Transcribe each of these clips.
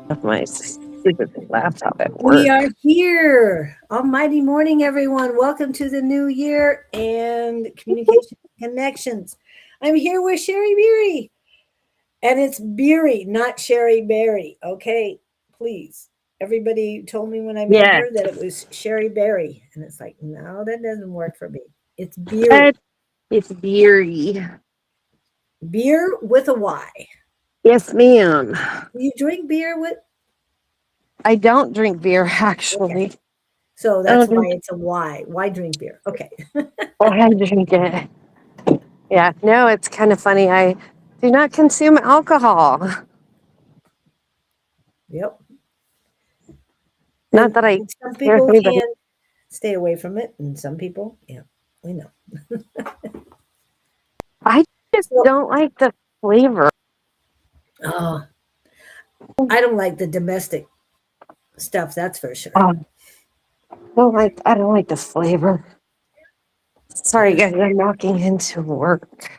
Of my stupid laptop at We work. are here. Almighty morning, everyone. Welcome to the new year and communication connections. I'm here with Sheri Beery, and it's Beery, not Sheri Berry. Okay, please. Everybody told me when I met Yeah, her that it was Sheri Berry, and it's like, no, that doesn't work for me. It's Beery. but it's Beery. Beer with a Y. Yes, ma'am. Do you drink beer with? I don't drink beer Okay, actually. so I that's don't why drink. it's a Y. Why drink beer? Okay. I drink it. Yeah, no, it's kind of funny. I do not consume alcohol. Yep. Not And that I some care if people anybody. can stay away from it, and some people, yeah, we know. I just So, don't like the flavor. oh, I don't like the domestic stuff, that's for sure. Oh, don't like. I don't like the flavor. Sorry, Yeah, guys. I'm walking into work.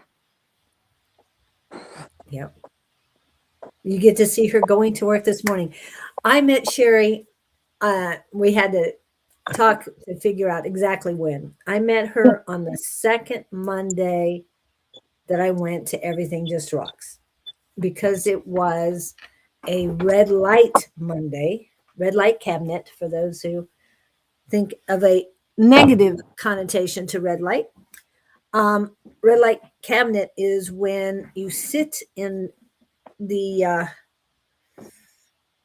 yeah. You get to see her going to work this morning. I met Sheri. We had to talk to figure out exactly when. I met her on the second Monday that I went to Everything Just Rocks because it was a red light Monday, red light cabinet for those who think of a negative connotation to red light. Red light cabinet is when you sit in the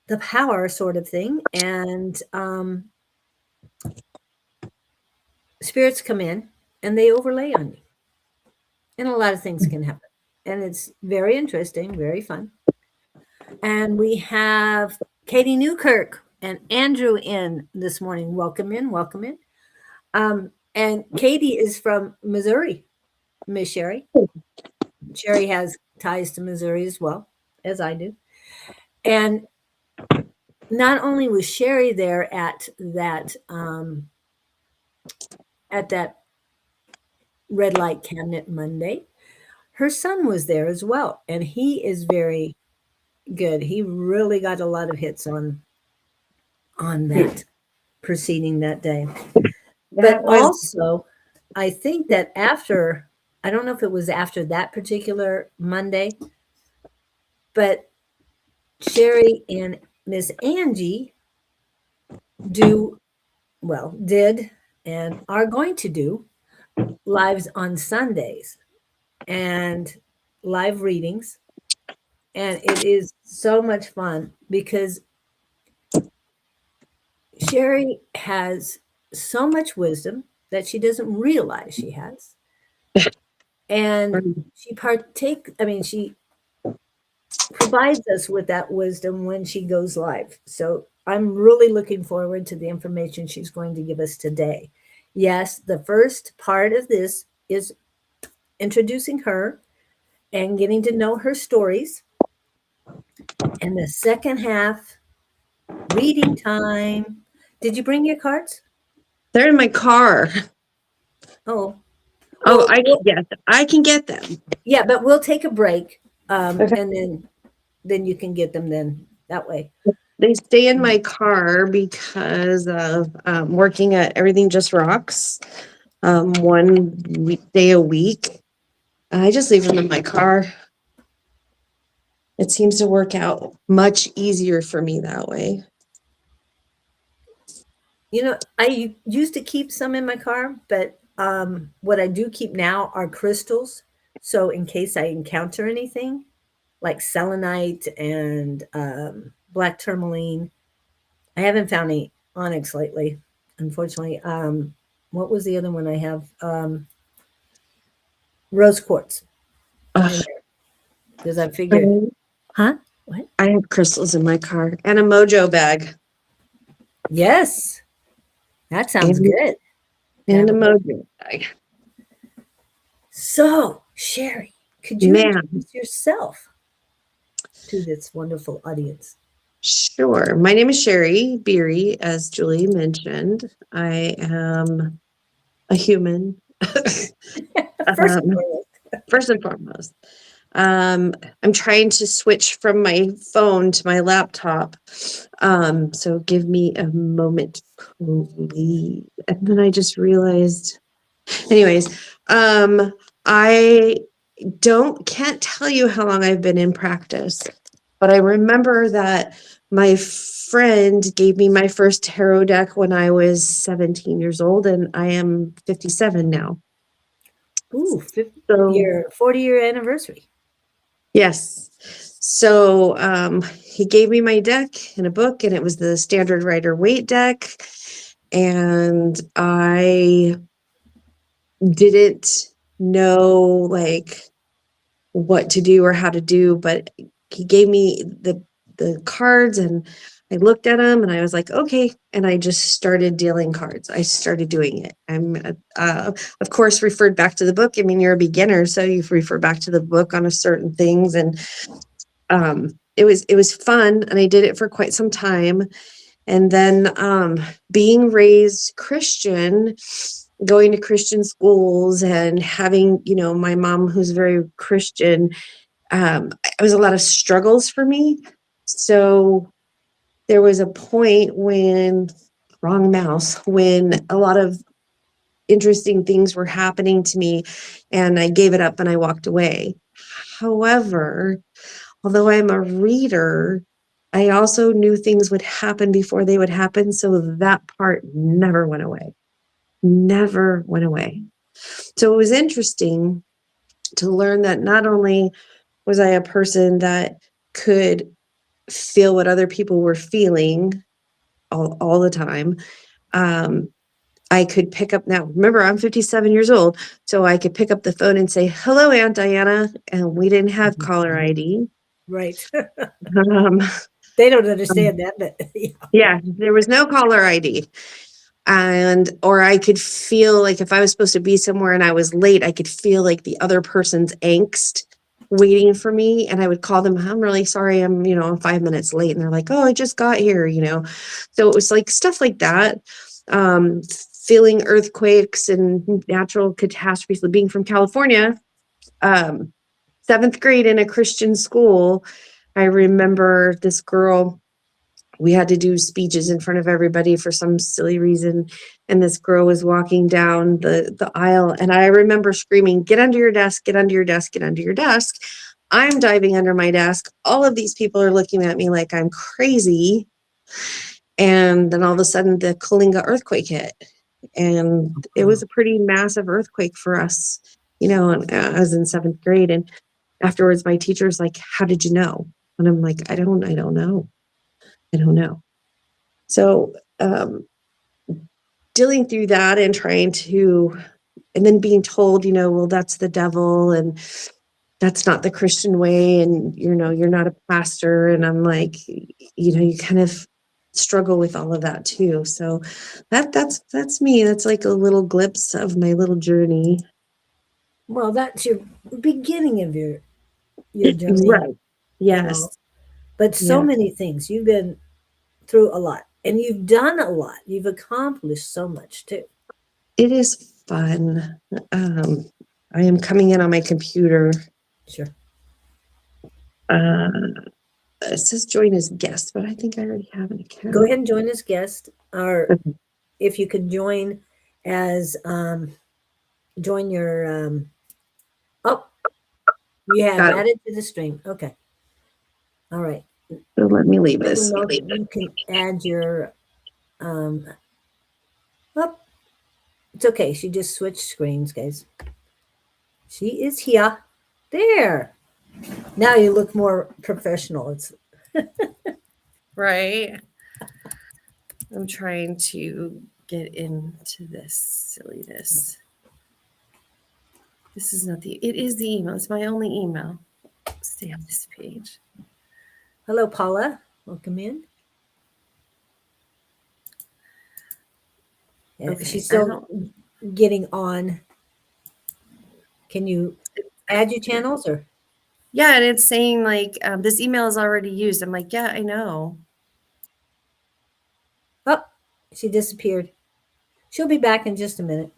the power sort of thing, and spirits come in and they overlay on you, and a lot of things can happen. And it's very interesting, very fun. And we have Katie Newkirk and Andrew in this morning. Welcome in, welcome in. And Katie is from Missouri, Miss Sheri. Sheri has ties to Missouri as well, as I do. And not only was Sheri there at that red light cabinet Monday, her son was there as well, and he is very good. He really got a lot of hits on that proceeding that day. But That was. also, I think that after, I don't know if it was after that particular Monday, but Sheri and Miss Angie do, well, did and are going to do lives on Sundays and live readings. And it is so much fun because Sheri has so much wisdom that she doesn't realize she has. And she provides us with that wisdom when she goes live. So I'm really looking forward to the information she's going to give us today. Yes, the first part of this is introducing her and getting to know her stories. And the second half, reading time. Did you bring your cards? They're in my car. Oh, Oh, well, I can get them. yeah, but we'll take a break, Okay. and then you can get them then that way. They stay in my car because of working at Everything Just Rocks day a week. I just leave them in my car. It seems to work out much easier for me that way. I used to keep some in my car, but what I do keep now are crystals. So in case I encounter anything like selenite and black tourmaline, I haven't found any onyx lately, unfortunately. What was the other one I have? Rose quartz in Ugh, there because I figured, huh? What? I have crystals in my car and a mojo bag Yes, that sounds and, good. To and have a a mojo. mojo bag. So, Sheri, could you Man, introduce yourself to this wonderful audience? sure. My name is Sheri Beery, as Julie mentioned. I am a human. First and um, foremost. first and foremost. I'm trying to switch from my phone to my laptop. So give me a moment, please. And then I just realized, anyways, I can't tell you how long I've been in practice, but I remember that my friend gave me my first tarot deck when I was 17 years old, and I am 57 now. Ooh, 50, So your 40-year anniversary. yes. So he gave me my deck in a book, and it was the Standard Rider Waite deck. And I didn't know like what to do or how to do, but he gave me the cards, and I looked at them and I was like, okay. And I just started dealing cards. I started doing it. I'm of course referred back to the book. I mean, you're a beginner, so you refer back to the book on a certain things. And it was fun, and I did it for quite some time. And then being raised Christian, going to Christian schools and having, my mom who's very Christian, it was a lot of struggles for me. So there was a point when, wrong mouse, when a lot of interesting things were happening to me, and I gave it up and I walked away. However, although I'm a reader, I also knew things would happen before they would happen. So that part never went away. Never went away. So it was interesting to learn that not only was I a person that could feel what other people were feeling all the time, I could pick up now. Remember, I'm 57 years old, so I could pick up the phone and say, "Hello, Aunt Diana," and we didn't have caller ID. Right. Um, They don't understand that, but yeah, there was no caller ID. Or I could feel like if I was supposed to be somewhere and I was late, I could feel like the other person's angst waiting for me. And I would call them, "I'm really sorry, I'm 5 minutes late." And they're like, "Oh, I just got here." So it was like stuff like that. Feeling earthquakes and natural catastrophes. Being from California, seventh grade in a Christian school, I remember this girl, we had to do speeches in front of everybody for some silly reason. And this girl was walking down the aisle, and I remember screaming, "Get under your desk, get under your desk, get under your desk." I'm diving under my desk. All of these people are looking at me like I'm crazy. And then all of a sudden the Kalinga earthquake hit. And it was a pretty massive earthquake for us, and I was in seventh grade. And afterwards my teacher's like, "How did you know?" And I'm like, I don't know. I don't know. So dealing through that and and then being told, well, that's the devil, and that's not the Christian way, and you're not a pastor. And I'm like, you kind of struggle with all of that too. So that's me. That's like a little glimpse of my little journey. well, that's your beginning of your journey, Right. you Yes. know. But so Yeah. many things. You've been through a lot, and you've done a lot. You've accomplished so much too. It is fun. I am coming in on my computer. Sure. Uh, it says join as guest, but I think I already have an account. Go ahead and join as guest, or Okay. if you could join as join your oh, you have Got it. added to the stream. Okay. All right. So let me leave Let me this. know that you can add your um oh, it's okay. She just switched screens, guys. She is here. There. Now you look more professional. It's Right. I'm trying to get into this silliness. This is not it is the email. It's my only email. Stay on this page. hello, Paula. Welcome in. Okay. She's still getting on. Can you add your channels or? Yeah, and it's saying like this email is already used. I'm like, yeah, I know. Oh, she disappeared. She'll be back in just a minute.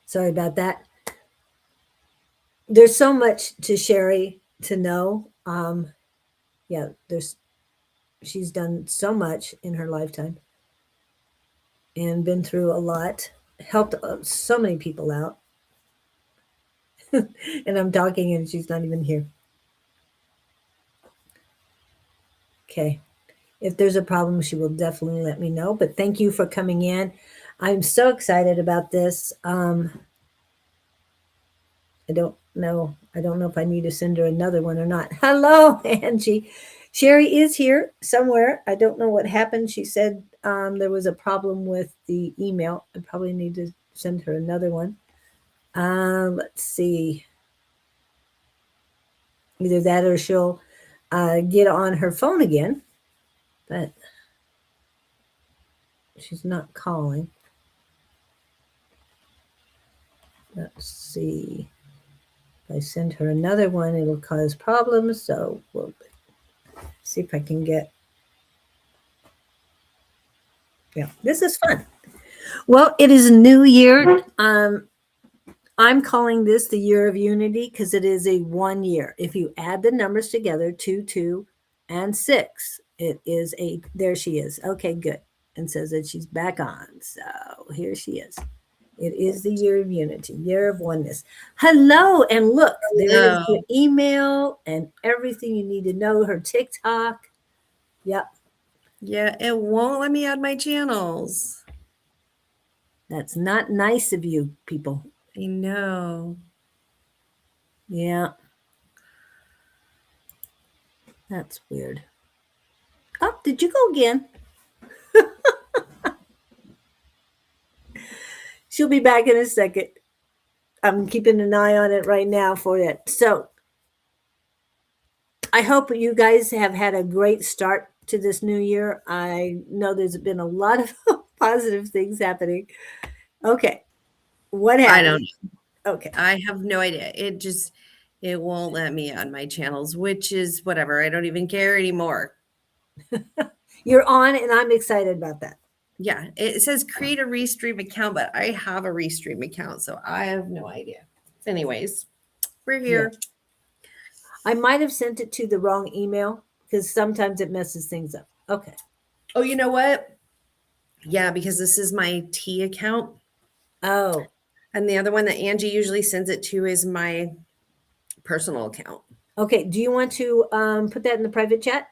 Sorry about that. there's so much to Sheri to know. Yeah, she's done so much in her lifetime and been through a lot, helped so many people out. And I'm talking and she's not even here. Okay. If there's a problem, she will definitely let me know. But thank you for coming in. I'm so excited about this. I don't know. I don't know if I need to send her another one or not. Hello, Angie. Sheri is here somewhere. I don't know what happened. She said there was a problem with the email. I probably need to send her another one. Let's see. Either that or she'll get on her phone again. But she's not calling. Let's see. If I send her another one, it'll cause problems. So we'll see if I can get. Yeah, this is fun. Well, it is a new year. I'm calling this the year of unity because it is a 1 year. If you add the numbers together, 2, 2, and 6, it is a. There she is. Okay, good. And says that she's back on. So here she is. It is the year of unity, year of oneness. Hello, and look, there is your No. email and everything you need to know. Her TikTok. Yep, Yeah, it won't let me add my channels. that's not nice of you, people. I know. Yeah, that's weird. Oh, did you go again? She'll be back in a second. I'm keeping an eye on it right now for it. So I hope you guys have had a great start to this new year. I know there's been a lot of positive things happening. Okay. What I don't happened? know. Okay. I have no idea. It won't let me on my channels, which is whatever. I don't even care anymore. You're on, and I'm excited about that. Yeah, it says create a restream account, but I have a restream account, so I have no idea. Anyways, we're Yeah. here. I might have sent it to the wrong email because sometimes it messes things up. Okay. Oh, you know what? Yeah, because this is my T account. Oh, And the other one that Angie usually sends it to is my personal account. okay. Do you want to put that in the private chat?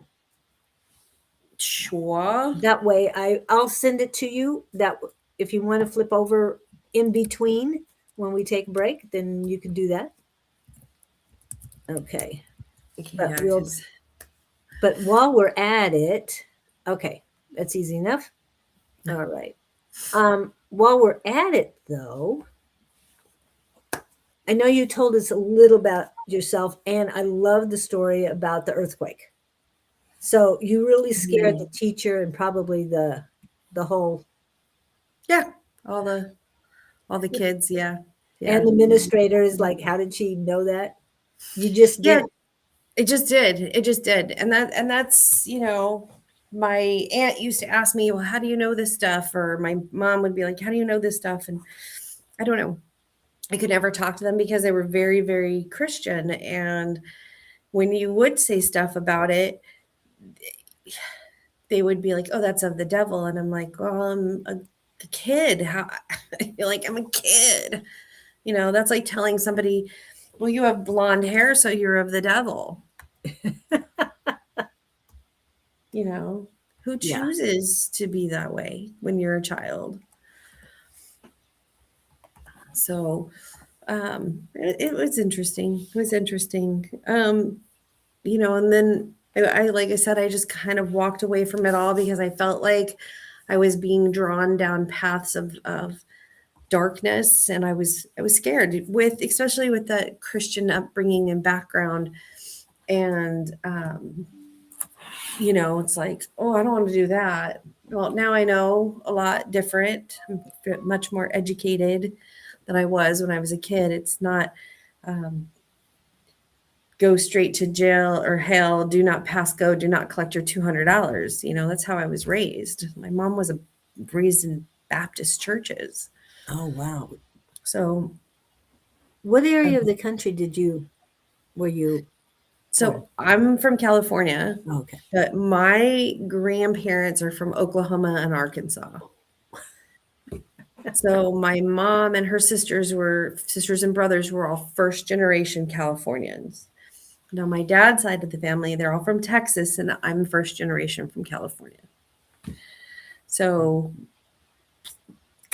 Sure. That way, I'll send it to you. That if you want to flip over in between when we take a break, then you can do that. Okay. But Yeah, we'll. because But while we're at it, okay, that's easy enough. All right. While we're at it, though, I know you told us a little about yourself, and I love the story about the earthquake. So you really scared the teacher and probably the whole yeah, all the kids, yeah. and Yeah. the administrator is like, how did she know that? You just Yeah, did. it just did. It just did. And that's, my aunt used to ask me, "Well, how do you know this stuff?" Or my mom would be like, "How do you know this stuff?" And I don't know. I could never talk to them because they were very, very Christian. And when you would say stuff about it, they would be like, "Oh, that's of the devil." And I'm like, "Well, I'm a kid. How?" You're like, "I'm a kid." That's like telling somebody, "Well, you have blonde hair, so you're of the devil." You know, who Yeah. chooses to be that way when you're a child? So, it was interesting. It was interesting. And then like I said, I just kind of walked away from it all because I felt like I was being drawn down paths of darkness, and I was scared especially with the Christian upbringing and background. And it's like, oh, I don't want to do that. Well, now I know a lot different. I'm much more educated than I was when I was a kid. It's not um, go straight to jail or hell, do not pass go, do not collect your $200. That's how I was raised. My mom was raised in Baptist churches. Oh wow. So What area of the country were you born? So I'm from California, Okay. but my grandparents are from Oklahoma and Arkansas. So my mom and her sisters and brothers were all first generation Californians. Now my dad's side of the family, they're all from Texas, and I'm first generation from California. So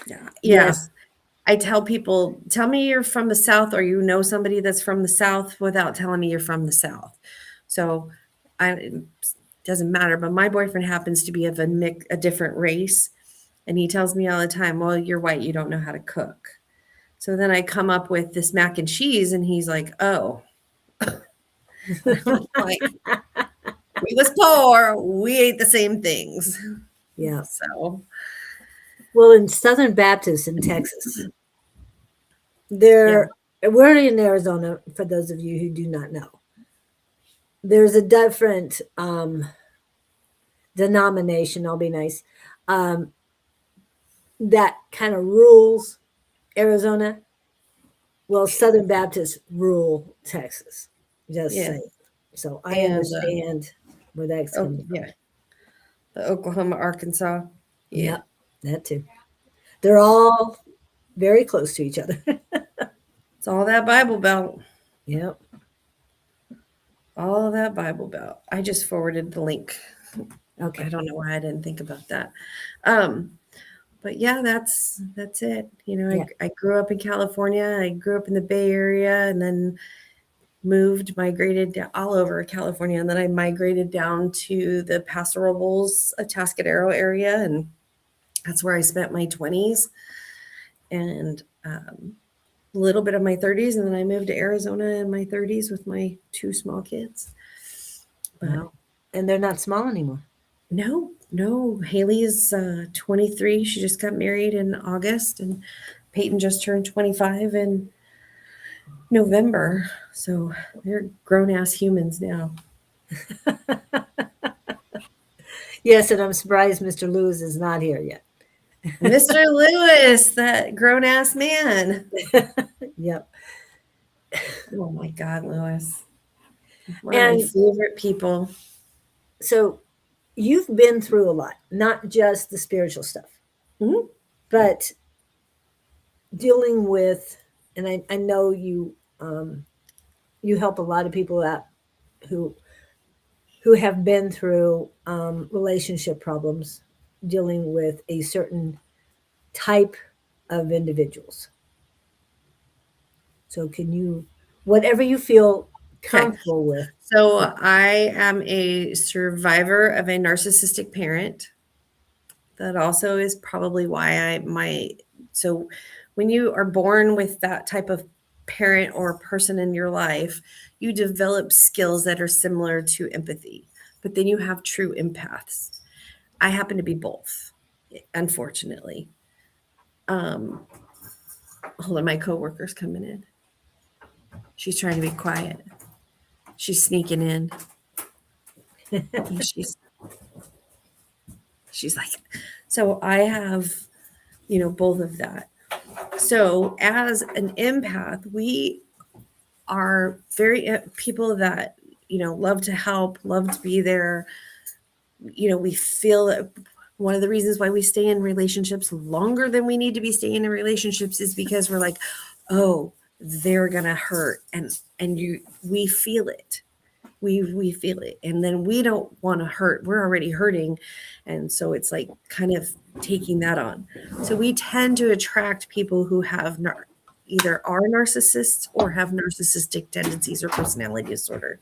yeah. Yes. I tell people, tell me you're from the South or you know somebody that's from the South without telling me you're from the South. So it doesn't matter, but my boyfriend happens to be of a different race. And he tells me all the time, well, you're white, you don't know how to cook. So then I come up with this mac and cheese, and he's like, oh, I'm like, we was poor, we ate the same things. Yeah. So Well, in Southern Baptist in Texas, yeah, we're in Arizona, for those of you who do not know. There's a different denomination, I'll be nice, that kind of rules Arizona. Well, Southern Baptists rule Texas. Just yeah. saying. So I And understand where that's oh coming from. yeah, the Oklahoma, Arkansas. Yeah. Yep, that too. They're all very close to each other. It's all that Bible Belt. Yep. All that Bible Belt. I just forwarded the link. I Okay. don't know why I didn't think about that. Um, but yeah, that's it. You know, Yeah. I grew up in California. I grew up in the Bay Area, and then migrated all over California, and then I migrated down to the Paso Robles, Atascadero area, and that's where I spent my 20s and a little bit of my 30s, and then I moved to Arizona in my 30s with my two small kids. But Wow. And they're not small anymore. no, Haley is 23. She just got married in August, and Peyton just turned 25 in November. So they're grown ass humans now. Yes, and I'm surprised Mr. Lewis is not here yet. Mr. Lewis, that grown ass man. Yep. Oh my God, Lewis. One of my And favorite people. so you've been through a lot, not just the spiritual stuff, Mhm. but dealing with, and I know you help a lot of people out who have been through relationship problems, dealing with a certain type of individuals. So can you, whatever you feel Okay. comfortable with? So I am a survivor of a narcissistic parent. That also is probably why so when you are born with that type of parent or person in your life, you develop skills that are similar to empathy, but then you have true empaths. I happen to be both, unfortunately. Um, Hold on, my coworker's coming in. She's trying to be quiet. She's sneaking in. And she's like, so I have, both of that. So as an empath, we are very people that, love to help, love to be there. We feel that one of the reasons why we stay in relationships longer than we need to be staying in relationships is because we're like, oh, they're gonna hurt, and we feel it. We feel it, and then we don't want to hurt. We're already hurting, and so it's like kind of taking that on. So we tend to attract people who have either are narcissists or have narcissistic tendencies or personality disorder.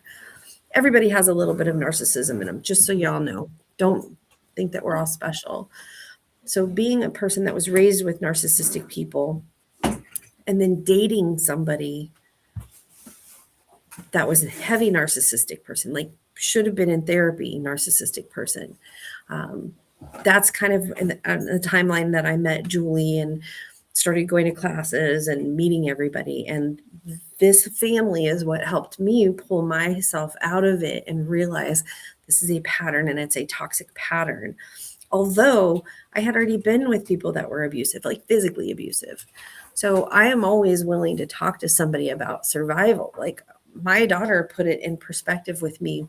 Everybody has a little bit of narcissism in them, just so y'all know. Don't think that we're all special. So being a person that was raised with narcissistic people and then dating somebody that was a heavy narcissistic person, like should have been in therapy, narcissistic person. Um, that's kind of in the timeline that I met Julie and started going to classes and meeting everybody. And this family is what helped me pull myself out of it and realize this is a pattern and it's a toxic pattern. although I had already been with people that were abusive, like physically abusive. So I am always willing to talk to somebody about survival. Like my daughter put it in perspective with me.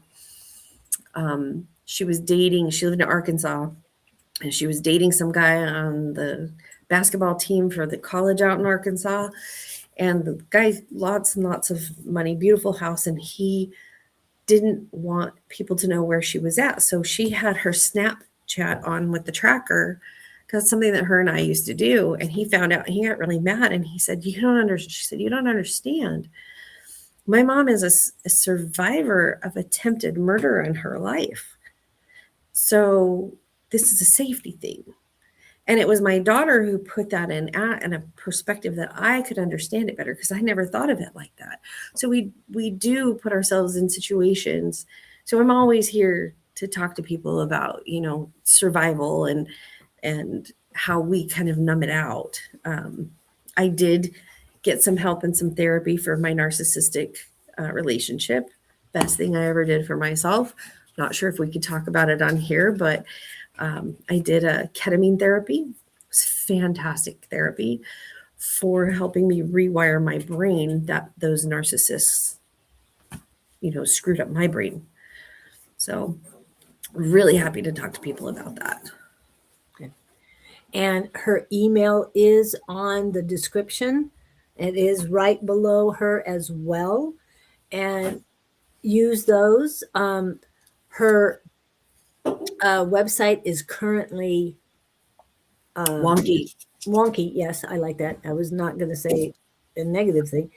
She was dating, she lived in Arkansas, and she was dating some guy on the basketball team for the college out in Arkansas. And the guy, lots and lots of money, beautiful house, and he didn't want people to know where she was at. So she had her Snapchat on with the tracker because it's something that her and I used to do. And he found out and he got really mad and he said, "You don't understand." She said, "You don't understand. My mom is a survivor of attempted murder in her life. So this is a safety thing." And it was my daughter who put that in a perspective that I could understand it better because I never thought of it like that. So we do put ourselves in situations. So I'm always here to talk to people about, survival and how we kind of numb it out. I did get some help and some therapy for my narcissistic relationship. Best thing I ever did for myself. Not sure if we could talk about it on here, but I did a ketamine therapy. It was fantastic therapy for helping me rewire my brain that those narcissists, screwed up my brain. So really happy to talk to people about that. And her email is on the description. It is right below her as well. And use those. Her website is currently Wonky. wonky. Yes, I like that. I was not going to say a negative thing.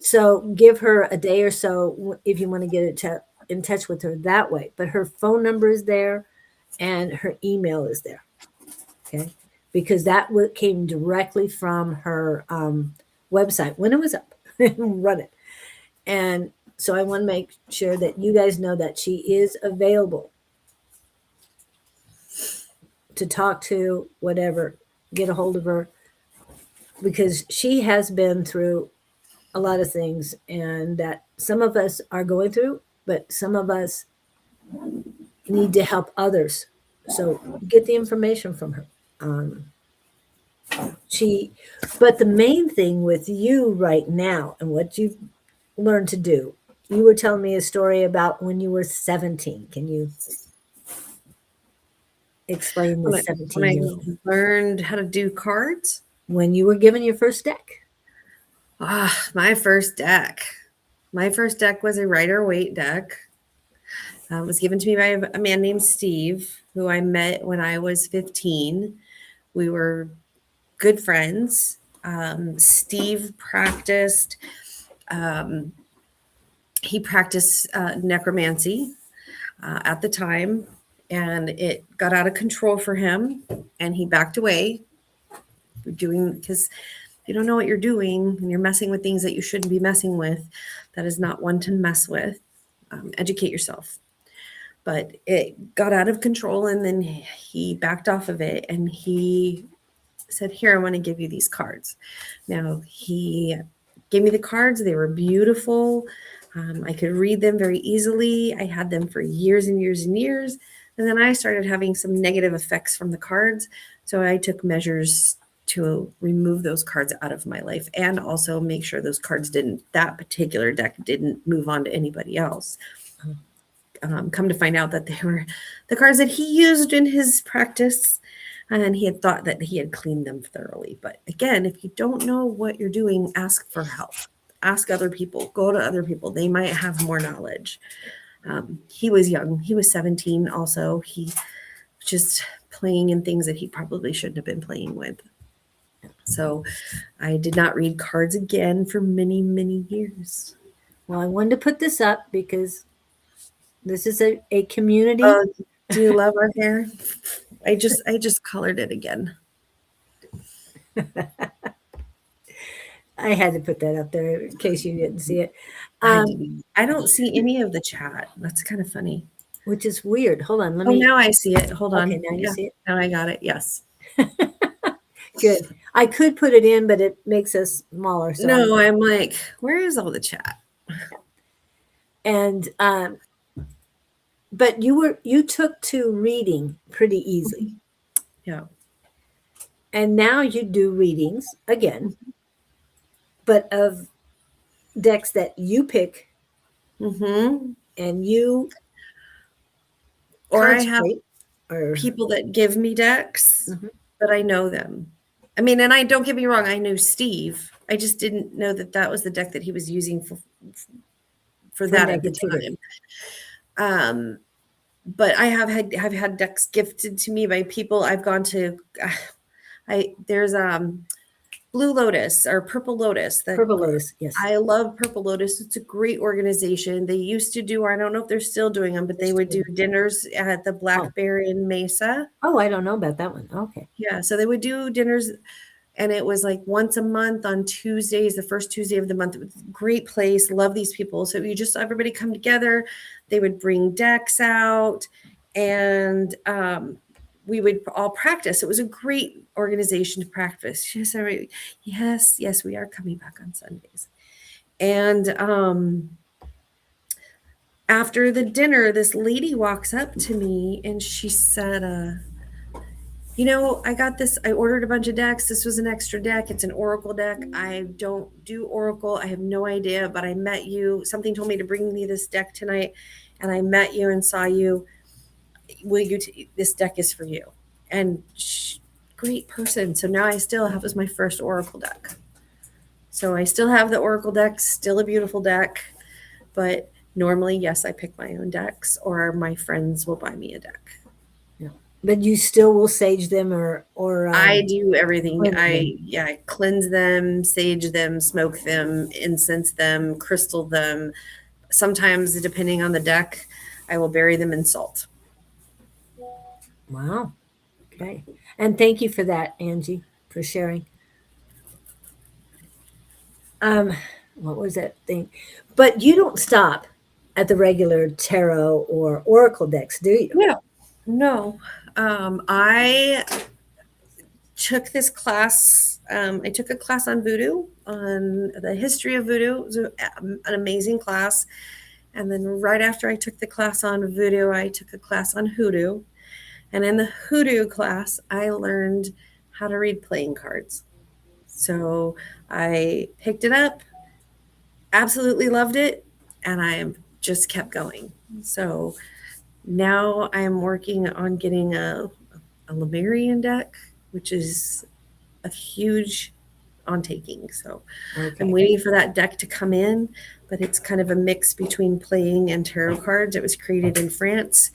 So give her a day or so if you want to get in touch with her that way. But her phone number is there and her email is there. Okay. Because that came directly from her website when it was up. Run it. And so I want to make sure that you guys know that she is available to talk to, whatever, get a hold of her, because she has been through a lot of things and that some of us are going through, but some of us need to help others. So get the information from her. She, but the main thing with you right now and what you've learned to do, you were telling me a story about when you were 17. Can you explain the When I 17-year-old? learned how to do cards, When you were given your first deck. my first deck. My first deck was a Rider Waite deck. It was given to me by a man named Steve, who I met when I was 15. We were good friends. Steve practiced, he practiced necromancy at the time, and it got out of control for him, and he backed away because you don't know what you're doing and you're messing with things that you shouldn't be messing with. That is not one to mess with. Educate yourself. But it got out of control, and then he backed off of it, and he said, "Here, I want to give you these cards." Now, he gave me the cards. They were beautiful. I could read them very easily. I had them for years and years and years. And then I started having some negative effects from the cards. So I took measures to remove those cards out of my life and also make sure those cards that particular deck didn't move on to anybody else. Come to find out that they were the cards that he used in his practice, and he had thought that he had cleaned them thoroughly. But again, if you don't know what you're doing, ask for help. Ask other people. Go to other people. They might have more knowledge. He was young. He was 17 also. He was just playing in things that he probably shouldn't have been playing with. So I did not read cards again for many, many years. Well, I wanted to put this up because this is a community. Do you love our hair? I just colored it again. I had to put that up there in case you didn't see it. I don't see any of the chat. That's kind of funny. Which is weird. Hold on, let Oh, me. now I see it. Hold on. Okay, now you see it. Now I got it. Yes. Good. I could put it in, but it makes us smaller. So No, I'm like, where is all the chat? and But you took to reading pretty easily. Mhm. Yeah. And now you do readings again, but of decks that you pick Mm-hmm. and you Or I have consecrate or people that give me decks, Mhm. but I know them. I mean, and I don't get me wrong, I knew Steve. I just didn't know that that was the deck that he was using for for that at the time. negativity. Um, but have had decks gifted to me by people. I've gone to I there's Blue Lotus or Purple Lotus. The Purple Lotus, yes. I love Purple Lotus. It's a great organization. They used to do, I don't know if they're still doing them, but they would do dinners at the Oh, Blackberry in Mesa. oh, I don't know about that one. Okay. Yeah, so they would do dinners, and it was like once a month on Tuesdays, the first Tuesday of the month. It was a great place. Love these people. So you just everybody come together. They would bring decks out, and we would all practice. It was a great organization to practice. Yes, yes, we are coming back on Sundays. And after the dinner, this lady walks up to me and she said, I got this. I ordered a bunch of decks. This was an extra deck. It's an Oracle deck. I don't do Oracle. I have no idea, but I met you. Something told me to bring me this deck tonight, and I met you and saw you. This deck is for you. And great person. So now I still have as my first Oracle deck. So I still have the Oracle deck, still a beautiful deck, but normally, yes, I pick my own decks, or my friends will buy me a deck. Yeah. But you still will sage them or I do everything. cleanse them. I cleanse them, sage them, smoke them, incense them, crystal them. Sometimes, depending on the deck, I will bury them in salt. Wow. Okay. And thank you for that, Angie, for sharing. Um, what was that thing? But you don't stop at the regular tarot or oracle decks, do you? Yeah. No. I took this class. I took a class on voodoo, on the history of voodoo. It was an amazing class. And then right after I took the class on voodoo, I took a class on hoodoo. And in the hoodoo class, I learned how to read playing cards. So I picked it up, absolutely loved it, and I just kept going. So now I'm working on getting a Lemurian deck, which is a huge taking. So I'm Okay. waiting for that deck to come in, but it's kind of a mix between playing and tarot cards. It was created in France,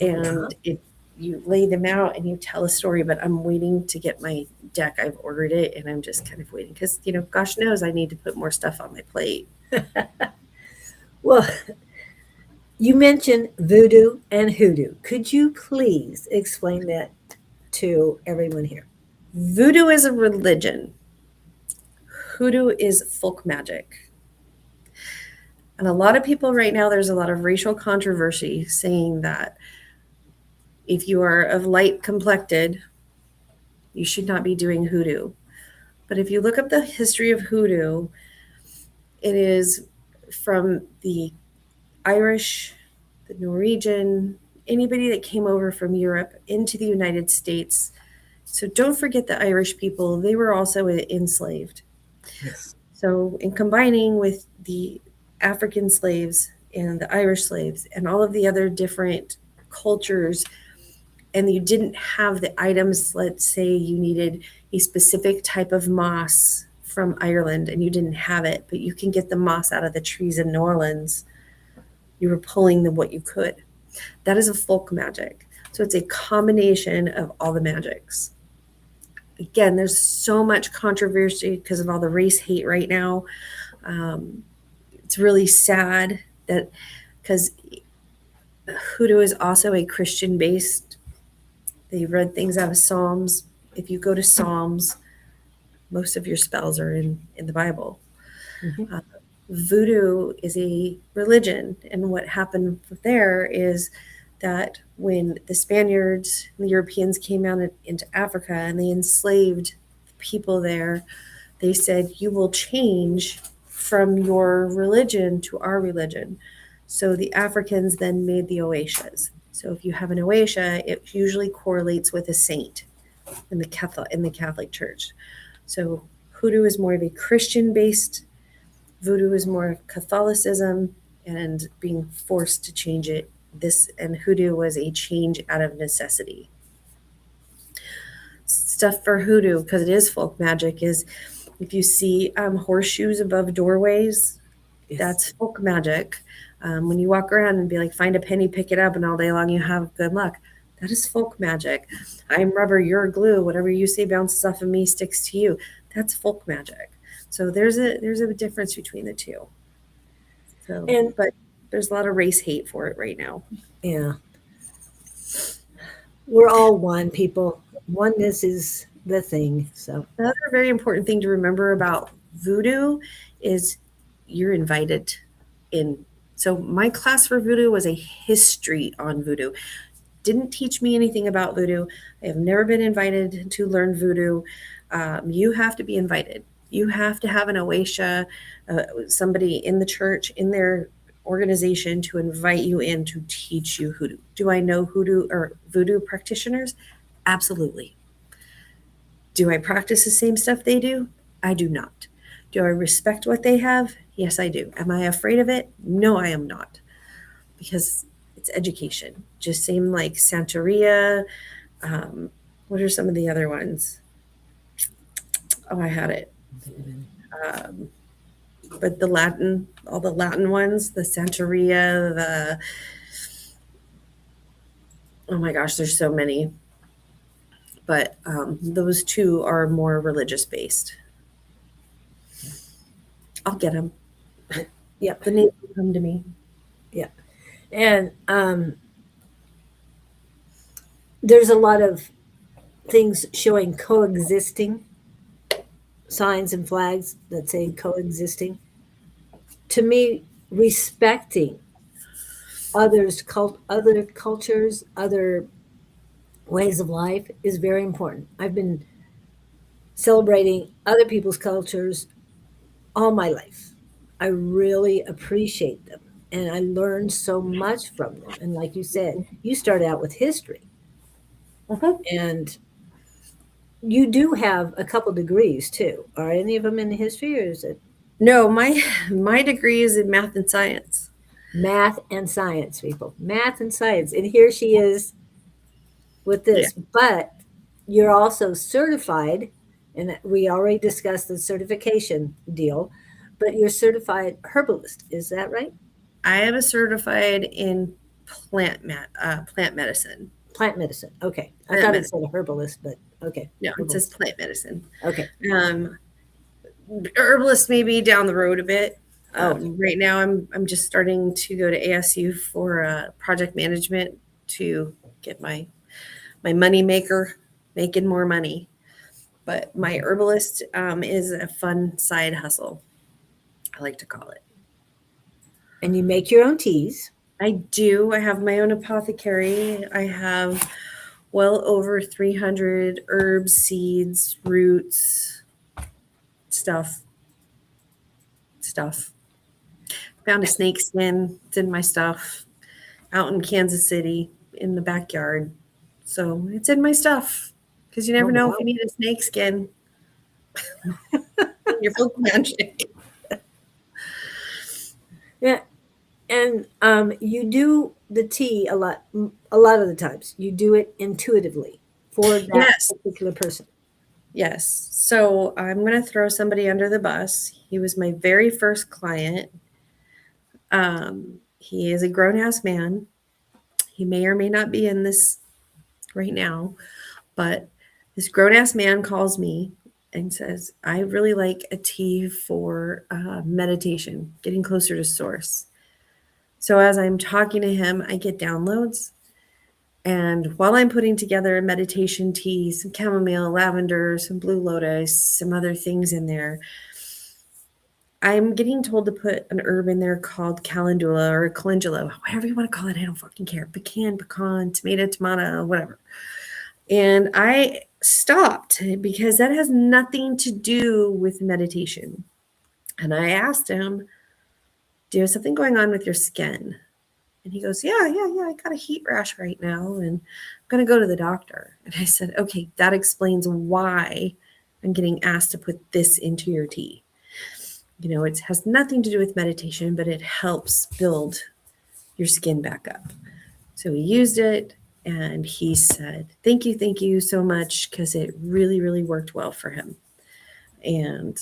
Uh-huh. and you lay them out and you tell a story. But I'm waiting to get my deck. I've ordered it, and I'm just kind of waiting because gosh knows I need to put more stuff on my plate. Well, you mentioned voodoo and hoodoo. Could you please explain that to everyone here? Voodoo is a religion. Hoodoo is folk magic. And a lot of people right now, there's a lot of racial controversy saying that if you are of light complected, you should not be doing hoodoo. But if you look up the history of hoodoo, it is from the Irish, the Norwegian, anybody that came over from Europe into the United States. So don't forget the Irish people, they were also enslaved. Yes. So, in combining with the African slaves and the Irish slaves and all of the other different cultures, and you didn't have the items, let's say you needed a specific type of moss from Ireland and you didn't have it, but you can get the moss out of the trees in New Orleans. You were pulling what you could. That is a folk magic. So it's a combination of all the magics. Again, there's so much controversy because of all the race hate right now. It's really sad that because hoodoo is also a Christian based. They read things out of Psalms. If you go to Psalms, most of your spells are in the Bible. Mhm. Uh, Voodoo is a religion, and what happened there is that when the Spaniards and the Europeans came out into Africa and they enslaved people there, they said, "You will change from your religion to our religion." So the Africans then made the oasis. So if you have an oasia, it usually correlates with a saint in the Catholic Church. So hoodoo is more of a Christian based, voodoo is more Catholicism and being forced to change it. This and hoodoo was a change out of necessity. Stuff for hoodoo, because it is folk magic, is if you see horseshoes above doorways, Yes. that's folk magic. When you walk around and be like, find a penny, pick it up, and all day long you have good luck. That is folk magic. I'm rubber, you're glue. Whatever you say bounces off of me, sticks to you. That's folk magic. So there's a difference between the two. So, And but there's a lot of race hate for it right now. yeah, we're all one, people. Oneness is the thing. So Another very important thing to remember about voodoo is you're invited in. So my class for voodoo was a history on voodoo. Didn't teach me anything about voodoo. I have never been invited to learn voodoo. You have to be invited. You have to have an oasia, somebody in the church, in their organization to invite you in to teach you hoodoo. Do I know hoodoo or voodoo practitioners? Absolutely. Do I practice the same stuff they do? I do not. Do I respect what they have? Yes, I do. Am I afraid of it? No, I am not. Because it's education. Just same like Santeria. What are some of the other ones? Oh, I had it. Um, but the Latin, all the Latin ones, the Santeria, the oh my gosh, there's so many. But those two are more religious based. I'll get them. yeah, The names will come to me. yeah. And there's a lot of things showing coexisting signs and flags that say coexisting. To me, respecting other cultures, other ways of life is very important. I've been celebrating other people's cultures all my life. I really appreciate them and I learned so much from them. And like you said, you started out with history Uh-huh. and you do have a couple degrees too. Are any of them in history or is it No, my degree is in math and science. math and science, people? Math and science. And here she is with Yeah, this. But you're also certified, and we already discussed the certification deal, but you're certified herbalist. Is that right? I am a certified in plant medicine. Plant medicine. Okay. I Plant thought it medicine. said herbalist, but okay. No, it says Herbalist. plant medicine. Okay. Um, herbalist maybe down the road a bit. Okay. Right now, I'm just starting to go to ASU for project management to get my money maker, making more money. But my herbalist is a fun side hustle. I like to call it. And you make your own teas. I do. I have my own apothecary. I have well over 300 herbs, seeds, roots, stuff. Stuff. Found a snake skin. It's in my stuff out in Kansas City in the backyard. So it's in my stuff because you Oh, never know if wow. you need a snake skin. Your folk magic. Yeah. And you do the tea a lot of the times. You do it intuitively for that Yes. particular person. Yes. So I'm going to throw somebody under the bus. He was my very first client. He is a grown ass man. He may or may not be in this right now, but this grown ass man calls me and says, I really like a tea for meditation, getting closer to source. So as I'm talking to him, I get downloads. And while I'm putting together a meditation tea, some chamomile, lavender, some blue lotus, some other things in there, I'm getting told to put an herb in there called calendula or calendula, whatever you want to call it. I don't fucking care. Pecan, tomato, whatever. And I stopped because that has nothing to do with meditation. And I asked him, do you have something going on with your skin? And he goes, yeah, yeah, yeah. I got a heat rash right now and I'm going to go to the doctor. And I said, okay, that explains why I'm getting asked to put this into your tea. It has nothing to do with meditation, but it helps build your skin back up. So he used it and he said, thank you so much, because it really, really worked well for him. And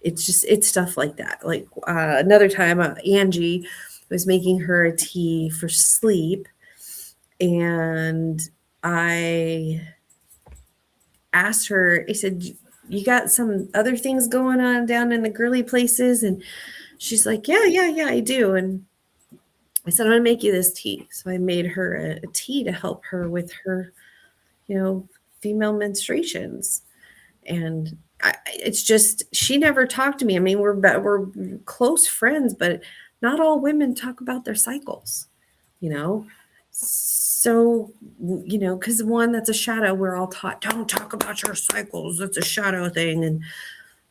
it's stuff like that. Like another time, Angie was making her a tea for sleep, and I asked her, I said, you got some other things going on down in the girly places? And she's like, yeah, yeah, yeah, I do. And I said, I'm going to make you this tea. So I made her a tea to help her with her, female menstruations. And it's just, she never talked to me. I mean, we're close friends, but not all women talk about their cycles, you know? So, because one, that's a shadow. We're all taught, don't talk about your cycles. That's a shadow thing. And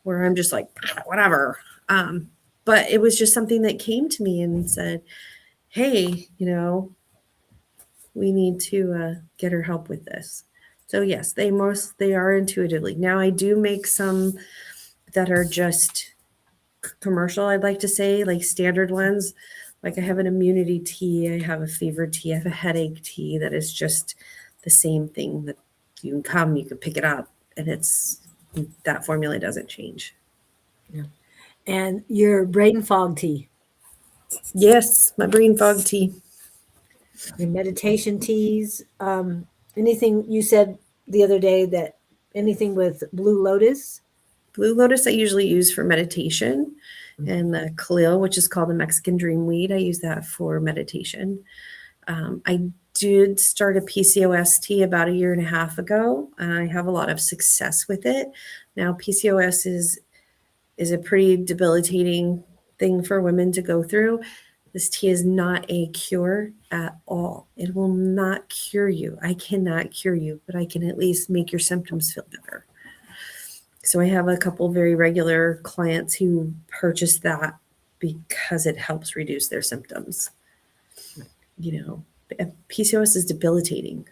where I'm just like, whatever. But it was just something that came to me and said, hey, we need to get her help with this. So yes, they are intuitively. Now I do make some that are just commercial, I'd like to say, like standard ones. Like I have an immunity tea, I have a fever tea, I have a headache tea that is just the same thing, that you can pick it up, and that formula doesn't change. Yeah. And your brain fog tea, Yes, my brain fog tea. your meditation teas, anything you said the other day that anything with blue lotus? Blue lotus I usually use for meditation, Mhm. and the Khalil, which is called the Mexican dreamweed, I use that for meditation. I did start a PCOS tea about a year and a half ago, and I have a lot of success with it. Now, PCOS is a pretty debilitating thing for women to go through. This tea is not a cure at all. It will not cure you. I cannot cure you, but I can at least make your symptoms feel better. So I have a couple very regular clients who purchase that because it helps reduce their symptoms. PCOS is debilitating.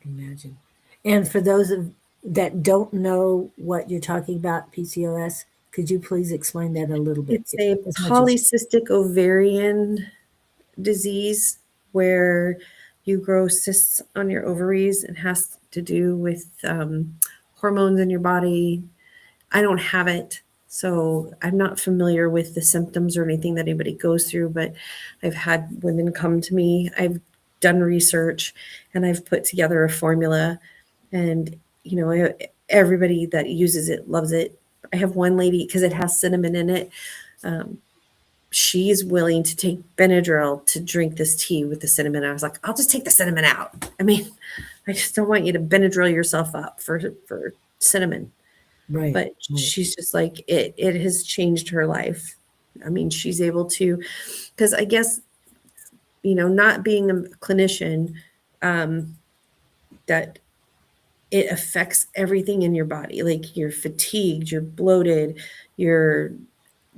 Imagine. And for those that don't know what you're talking about, PCOS, could you please explain that a little bit, It's a as much as polycystic ovarian disease where you grow cysts on your ovaries. It has to do with hormones in your body. I don't have it, so I'm not familiar with the symptoms or anything that anybody goes through, but I've had women come to me. I've done research and I've put together a formula, and everybody that uses it loves it. I have one lady, because it has cinnamon in it. Um, she's willing to take Benadryl to drink this tea with the cinnamon. I was like, I'll just take the cinnamon out. I mean, I just don't want you to Benadryl yourself up for cinnamon. right, But right. she's just like, it has changed her life. I mean, she's able to, because I guess, not being a clinician, that it affects everything in your body. Like you're fatigued, you're bloated, you're,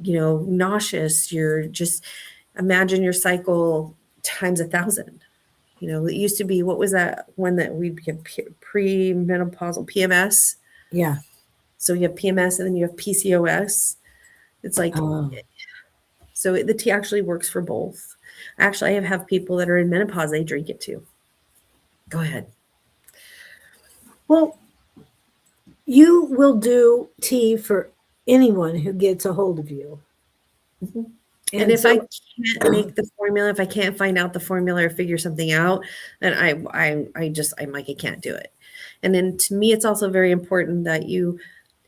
nauseous, you're just, imagine your cycle times 1,000. It used to be, what was that one that we'd get premenopausal PMS? Yeah. So you have PMS and then you have PCOS. It's like, Oh. so the tea actually works for both. Actually, I have people that are in menopause, they drink it too. Go ahead. Well, you will do tea for anyone who gets a hold of you. Mhm. And And if I so, can't make the formula, if I can't find out the formula or figure something out, then I'm like, I can't do it. And then to me, it's also very important that you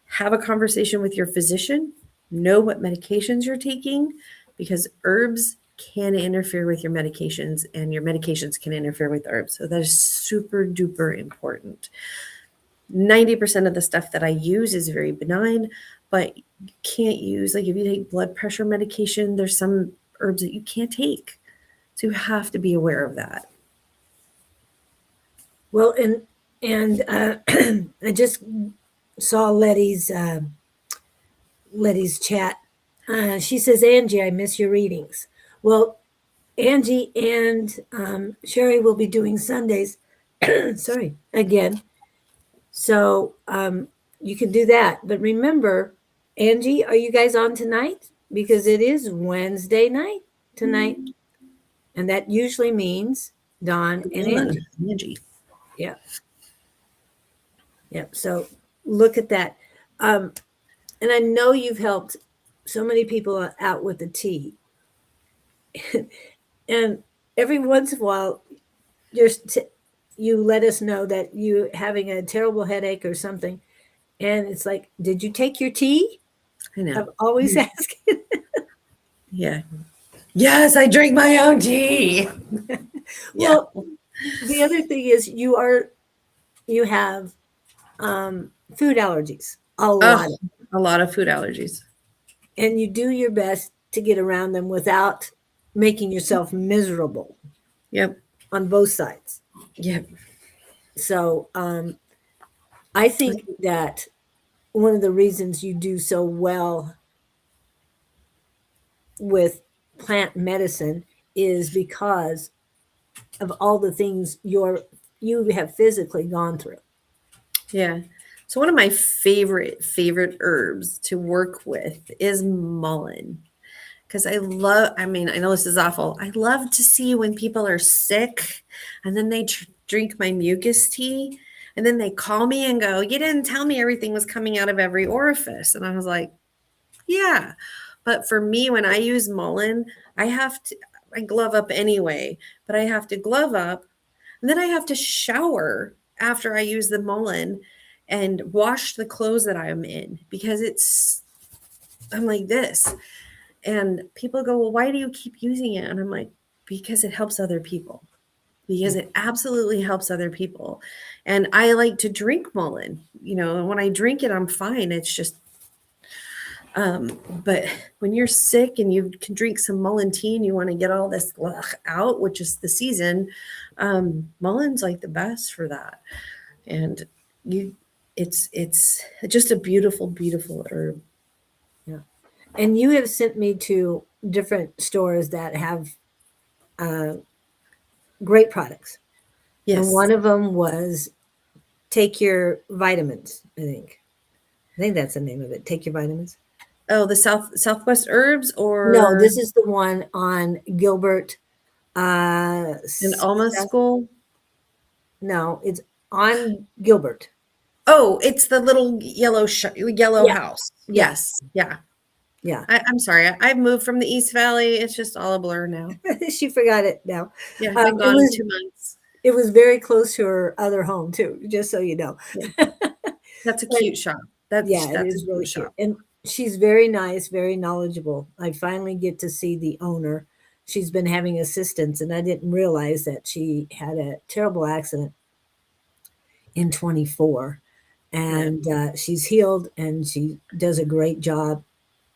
have a conversation with your physician, know what medications you're taking, because herbs can interfere with your medications and your medications can interfere with herbs. So that is super duper important. 90% of the stuff that I use is very benign, but you can't use, like if you take blood pressure medication, there's some herbs that you can't take. So you have to be aware of that. well, and I just saw Letty's chat. She says, Angie, I miss your readings. Well, Angie and Sheri will be doing Sundays. Sorry, again. So you can do that. But remember, Angie, are you guys on tonight? Because it is Wednesday night tonight. And that usually means Don and Angie. Angie. Yeah. Yeah. So look at that. And I know you've helped so many people out with the tea. And every once in a while, you let us know that you having a terrible headache or something. And it's like, did you take your tea? I know. I'm always asking. Yeah. Yes, I drink my own tea. Yeah. Well, the other thing is you have food allergies, a Oh, lot of, a lot of food allergies. and you do your best to get around them without making yourself miserable Yep. on both sides. Yep. So I think that one of the reasons you do so well with plant medicine is because of all the things you have physically gone through. Yeah. So one of my favorite herbs to work with is mullein. Because I mean, I know this is awful. I love to see when people are sick and then they drink my mucus tea and then they call me and go, "You didn't tell me everything was coming out of every orifice." And I was like, yeah. But for me, when I use mullein, I glove up anyway, but I have to glove up and then I have to shower after I use the mullein and wash the clothes that I'm in because I'm like this. And people go, "Well, why do you keep using it?" And I'm like, because it helps other people. Because it absolutely helps other people. And I like to drink mullein. And when I drink it, I'm fine. It's just but when you're sick and you can drink some mullein tea and you want to get all this out, which is the season, mullein's like the best for that. And you it's just a beautiful, beautiful herb. Yeah. And you have sent me to different stores that have uh, great products. And Yes. one of them was Take Your Vitamins, I think. I think that's the name of it. Take Your Vitamins. Oh, the Southwest herbs No, or this is the one on Gilbert. an Alma school. No, it's on Gilbert. Oh, it's the little yellow Yeah, house. yeah, Yes. Yeah. yeah. I'm sorry. I moved from the East Valley. It's just all a blur now. She forgot it now. Yeah, I've been It gone was 2 months. it was very close to her other home too, just so you know. Yeah. That's a But cute shop. That's yeah, it that's a is really cute cute. shop. And she's very nice, very knowledgeable. I finally get to see the owner. She's been having assistance, and I didn't realize that she had a terrible accident in 24. Yeah. And she's healed and she does a great job.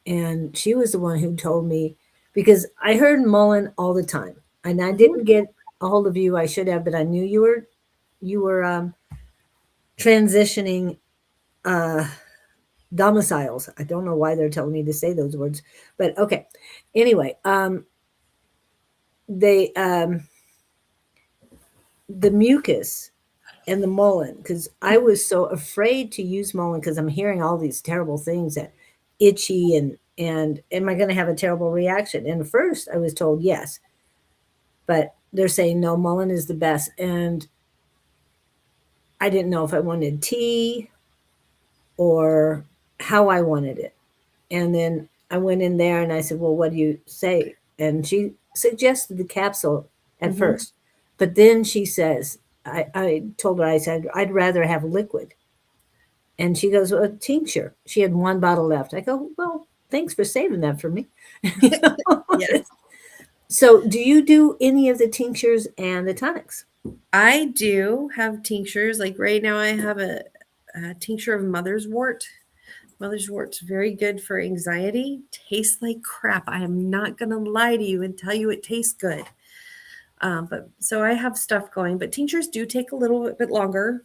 And she was the one who told me because I heard Mullen all the time, and I Mhm. didn't get a hold of you. I should have, but I knew you were transitioning uh, domiciles. I don't know why they're telling me to say those words, but okay. Anyway, they the mucus and the mullein, because I was so afraid to use mullein because I'm hearing all these terrible things that itchy and am I going to have a terrible reaction? And at first I was told yes, but they're saying no, mullein is the best. And I didn't know if I wanted tea or how I wanted it. And then I went in there and I said, well, what do you say? And she suggested the capsule at Mhm. first. But then she says, I told her, I said, I'd rather have liquid. And she goes, well, a tincture. She had one bottle left. I go, well, thanks for saving that for me. You know? Yes. So, do you do any of the tinctures and the tonics? I do have tinctures. Like right now, I have a tincture of mother's wort. Mother's wort's very good for anxiety. Tastes like crap. I am not going to lie to you and tell you it tastes good. But so I have stuff going, but tinctures do take a little bit longer.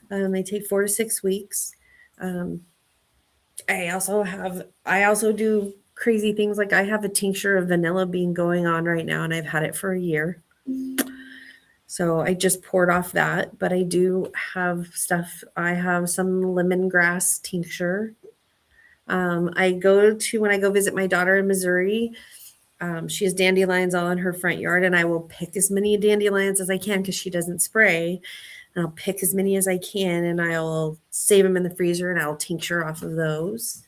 They take 4 to 6 weeks. Um, I also do crazy things. Like I have a tincture of vanilla bean going on right now, and I've had it for a year. So I just poured off that, but I do have stuff. I have some lemongrass tincture. I go to when I go visit my daughter in Missouri. She has dandelions all in her front yard, and I will pick as many dandelions as I can because she doesn't spray. And I'll pick as many as I can, and I'll save them in the freezer, and I'll tincture off of those.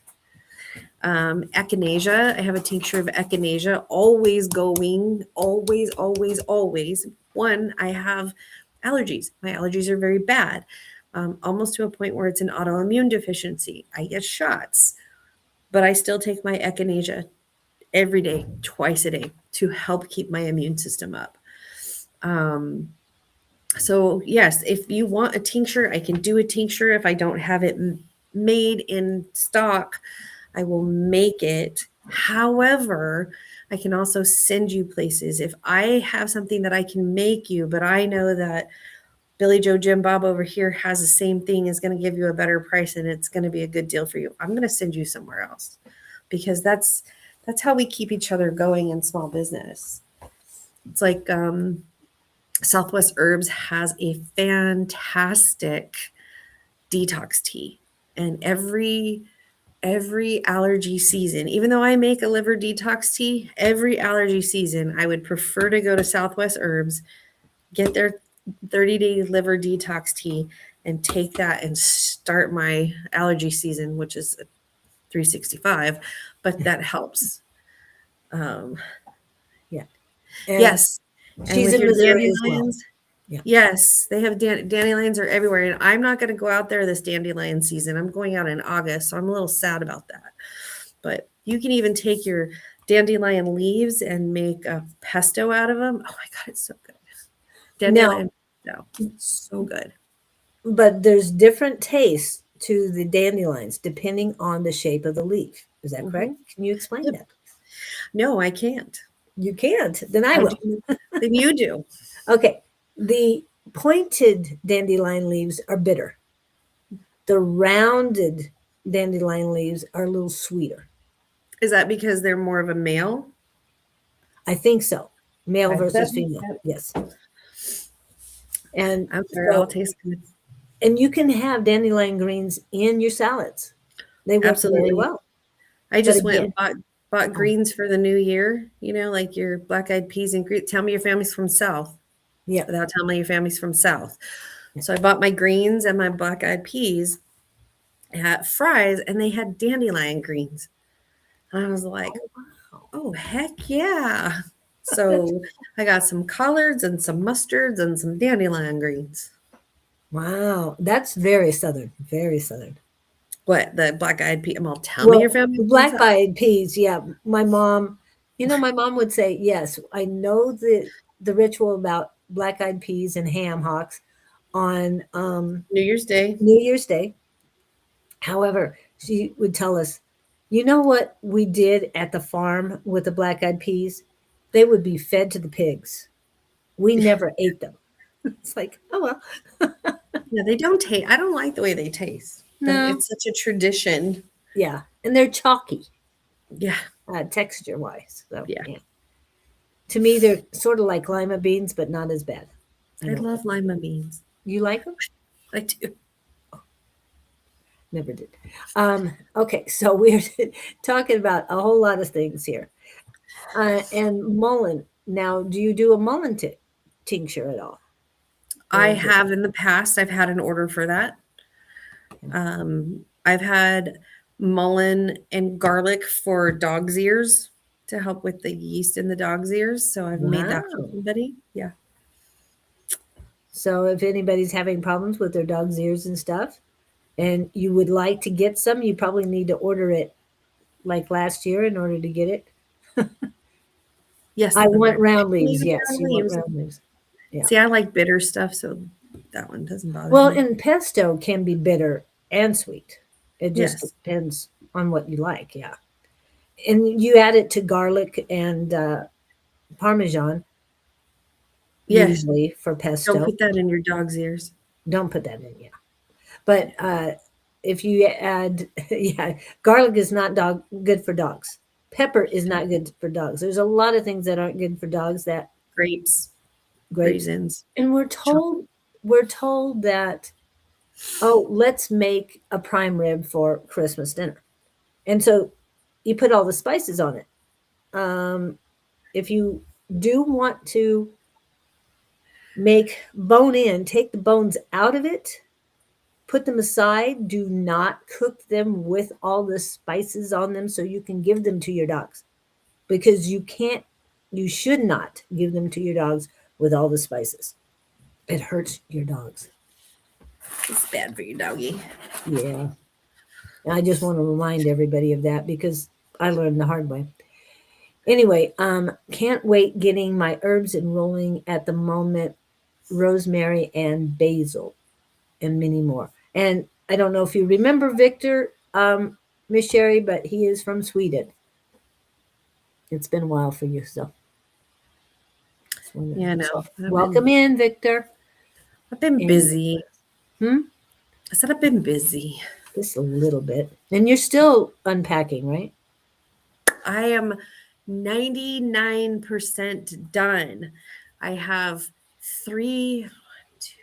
Echinacea, I have a tincture of echinacea, always going, always, always, always. One, I have allergies. My allergies are very bad, almost to a point where it's an autoimmune deficiency. I get shots, but I still take my echinacea every day, twice a day, to help keep my immune system up. So yes, if you want a tincture, I can do a tincture. If I don't have it made in stock, I will make it. However, I can also send you places. If I have something that I can make you, but I know that Billy Joe Jim Bob over here has the same thing, is going to give you a better price, and it's going to be a good deal for you, I'm going to send you somewhere else, because that's how we keep each other going in small business. It's like Southwest Herbs has a fantastic detox tea, and every allergy season, even though I make a liver detox tea, every allergy season, I would prefer to go to Southwest Herbs, get their 30-day liver detox tea, and take that and start my allergy season, which is 365, but that helps. Yeah. And Yes. And she's with in your Missouri as well. dandelions, Yeah. yes, they have dandelions are everywhere. And I'm not going to go out there this dandelion season. I'm going out in August, so I'm a little sad about that. But you can even take your dandelion leaves and make a pesto out of them. Oh my God, it's so good. Now, Dandelion pesto, so good. but there's different tastes to the dandelions depending on the shape of the leaf. Is that correct? Mm-hmm. Can you explain Yep. that? No, I can't. You can't. Then I I will. do. Then you do. Okay. The pointed dandelion leaves are bitter. The rounded dandelion leaves are a little sweeter. Is that because they're more of a male? I think so. Male That versus makes female. sense. Yes. And I'm sure I'll so, taste good. and you can have dandelion greens in your salads. They work very Absolutely. well. I But just went again, and bought oh, greens for the new year, like your black eyed peas and greens. Tell me your family's from South yeah. without telling me your family's from South. So I bought my greens and my black eyed peas at Fry's, and they had dandelion greens. And I was like, Oh, wow. oh, heck yeah. So I got some collards and some mustards and some dandelion greens. Wow. That's very Southern. Very Southern. What, the black eyed pea? Well, tell me your Well, family's from black South. eyed peas, yeah. My mom would say, yes, I know the ritual about black eyed peas and ham hocks on New Year's Day. New Year's Day. However, she would tell us, you know what we did at the farm with the black eyed peas? They would be fed to the pigs. We never ate them. It's like, oh well. Yeah, they don't taste. I don't like the way they taste. But No. it's such a tradition. Yeah. And they're chalky, Yeah, texture wise. So yeah. yeah. To me, they're sort of like lima beans, but not as bad. I I don't love lima beans. You like them? I do. Never did. Okay, so we're talking about a whole lot of things here. And mullein. Now, do you do a mullein tincture at all? I Or is it? have in the past. I've had an order for that. I've had mullein and garlic for dog's ears to help with the yeast in the dog's ears. So I've made that for Wow. somebody. Yeah. So if anybody's having problems with their dog's ears and stuff, and you would like to get some, you probably need to order it like last year in order to get it. Yes, I the want round leave leaves. it Yes, around you want leaves. round leaves. Yeah. See, I like bitter stuff, so that one doesn't bother Well, me. and pesto can be bitter and sweet. It just Yes. depends on what you like. Yeah. And you add it to garlic and Parmesan, Yes. usually for Don't pesto. put that in your dog's ears. Don't put that in, yeah. But if you add, yeah, garlic is not good for dogs. Pepper is not good for dogs. There's a lot of things that aren't good for dogs. That Grapes, grapes, raisins, and chocolate. we're told that, oh, let's make a prime rib for Christmas dinner, and so you put all the spices on it. Um, if you do want to make bone in, take the bones out of it, put them aside. Do not cook them with all the spices on them so you can give them to your dogs, because you should not give them to your dogs with all the spices. It hurts your dogs. It's bad for your doggy. Yeah. I just want to remind everybody of that because I learned the hard way. Anyway, can't wait getting my herbs enrolling at the moment, rosemary and basil and many more. And I don't know if you remember Victor, Miss Sherry, but he is from Sweden. It's been a while for you, so Yeah, no, so welcome in, Victor. I've been And busy. hmm, I said I've been busy. just a little bit. And you're still unpacking, right? I am 99% done. I have three, two,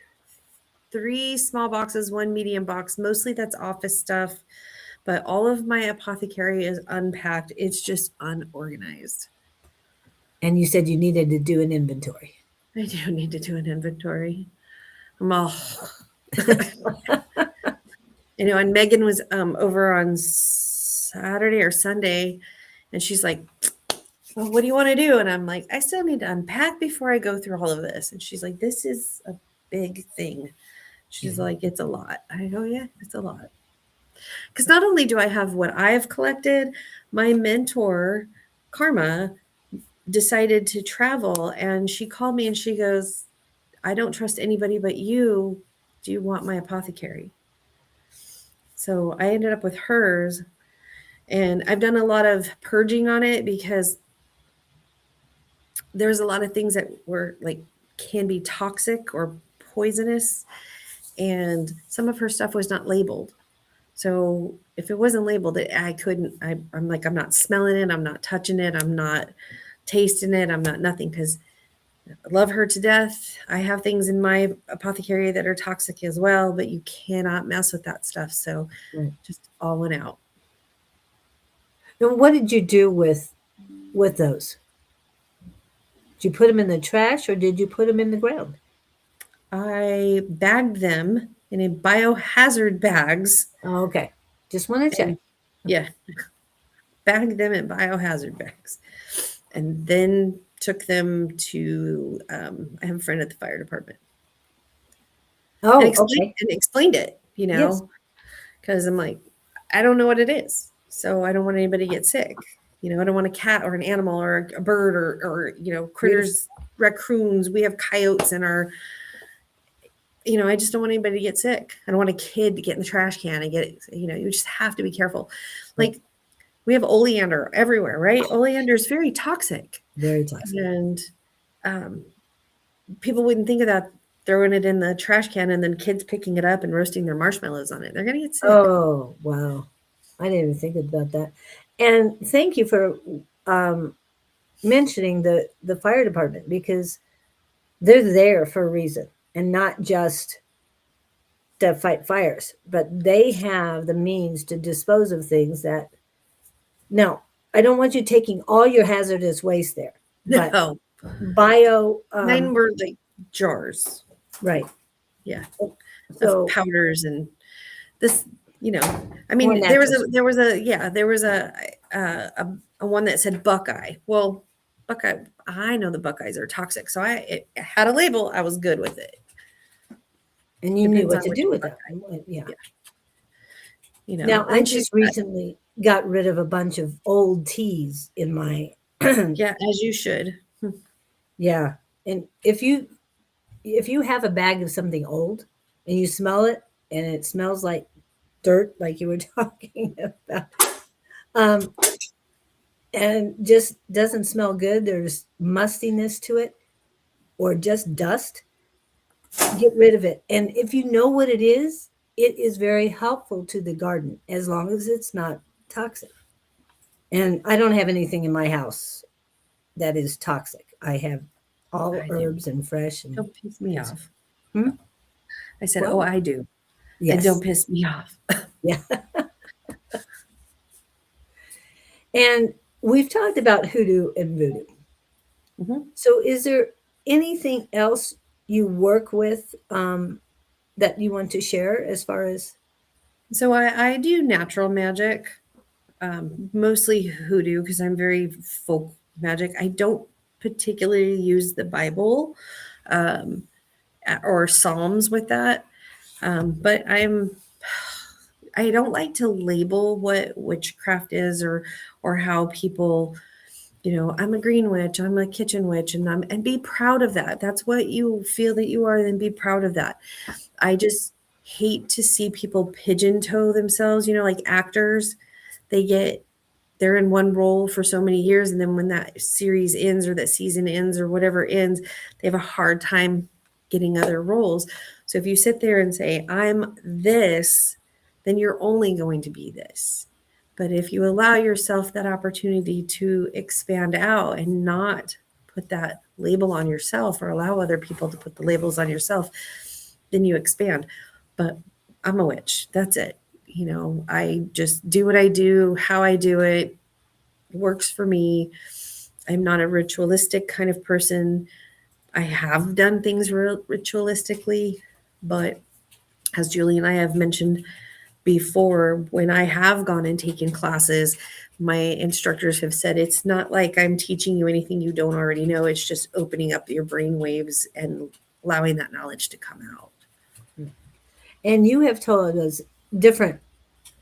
three small boxes, one medium box. Mostly that's office stuff, but all of my apothecary is unpacked. It's just unorganized. And you said you needed to do an inventory. I do need to do an inventory. I'm all, and Megan was over on Saturday or Sunday, and she's like, well, what do you want to do? And I'm like, I still need to unpack before I go through all of this. And she's like, this is a big thing. She's Yeah. like, it's a lot. I go, yeah, it's a lot. Because not only do I have what I've collected, my mentor, Karma, decided to travel, and she called me and she goes, I don't trust anybody but you. Do you want my apothecary? So I ended up with hers, and I've done a lot of purging on it because there's a lot of things that were like can be toxic or poisonous, and some of her stuff was not labeled. So if it wasn't labeled, I couldn't. I'm like, I'm not smelling it, I'm not touching it, I'm not tasting it, I'm not nothing, because I love her to death. I have things in my apothecary that are toxic as well, but you cannot mess with that stuff. So Right. just all went out. And what did you do with those? Did you put them in the trash or did you put them in the ground? I bagged them in a biohazard bags, Oh, okay. Just want to check. and yeah, bagged them in biohazard bags, and then took them to. I have a friend at the fire department, and Oh, explained okay. it. Yes. Because I'm like, I don't know what it is, so I don't want anybody to get sick. I don't want a cat or an animal or a bird or Beautiful. critters, raccoons. We have coyotes in our. I just don't want anybody to get sick. I don't want a kid to get in the trash can and get it. You just have to be careful. Right. Like we have oleander everywhere, right? Oleander is very toxic, Very toxic. and um, people wouldn't think of that, throwing it in the trash can and then kids picking it up and roasting their marshmallows on it. They're gonna get sick. Oh, wow. I didn't even think about that. And thank you for um, mentioning the fire department because they're there for a reason and not just to fight fires, but they have the means to dispose of things that. Now, I don't want you taking all your hazardous waste there, but No, bio, mine were like jars. right. Yeah, of So powders and this. I more mean, natural. there was a one that said Buckeye. Well, Buckeye, I know the Buckeyes are toxic, so it had a label. I was good with it. And you knew Depends what on to which do with that. Buckeye. Yeah. Yeah, Now, and I then she's just recently got rid of a bunch of old teas in my yeah, as you should. yeah. And if you have a bag of something old and you smell it and it smells like dirt like you were talking about, um, and just doesn't smell good, there's mustiness to it or just dust, get rid of it. And if you know what it is very helpful to the garden as long as it's not toxic. And I don't have anything in my house that is toxic. I have all I do. herbs and fresh and Don't piss me it's off. hmm? I said, "Oh, Well, I do." And don't yes. piss me off. Yeah. And we've talked about hoodoo and voodoo. Mhm. So is there anything else you work with that you want to share as far as So I do natural magic, mostly hoodoo because I'm very folk magic. I don't particularly use the Bible um, or Psalms with that, but I don't like to label what witchcraft is or how people, I'm a green witch, I'm a kitchen witch, and be proud of that. That's what you feel that you are, then be proud of that. I just hate to see people pigeon toe themselves, like actors. They get they're in one role for so many years, and then when that series ends or that season ends or whatever ends, they have a hard time getting other roles. So if you sit there and say, I'm this, then you're only going to be this. But if you allow yourself that opportunity to expand out and not put that label on yourself or allow other people to put the labels on yourself, then you expand. But I'm a witch. That's it. I just do what I do, how I do it, works for me. I'm not a ritualistic kind of person. I have done things ritualistically, but as Julie and I have mentioned before, when I have gone and taken classes, my instructors have said it's not like I'm teaching you anything you don't already know. It's just opening up your brain waves and allowing that knowledge to come out. and you have told us different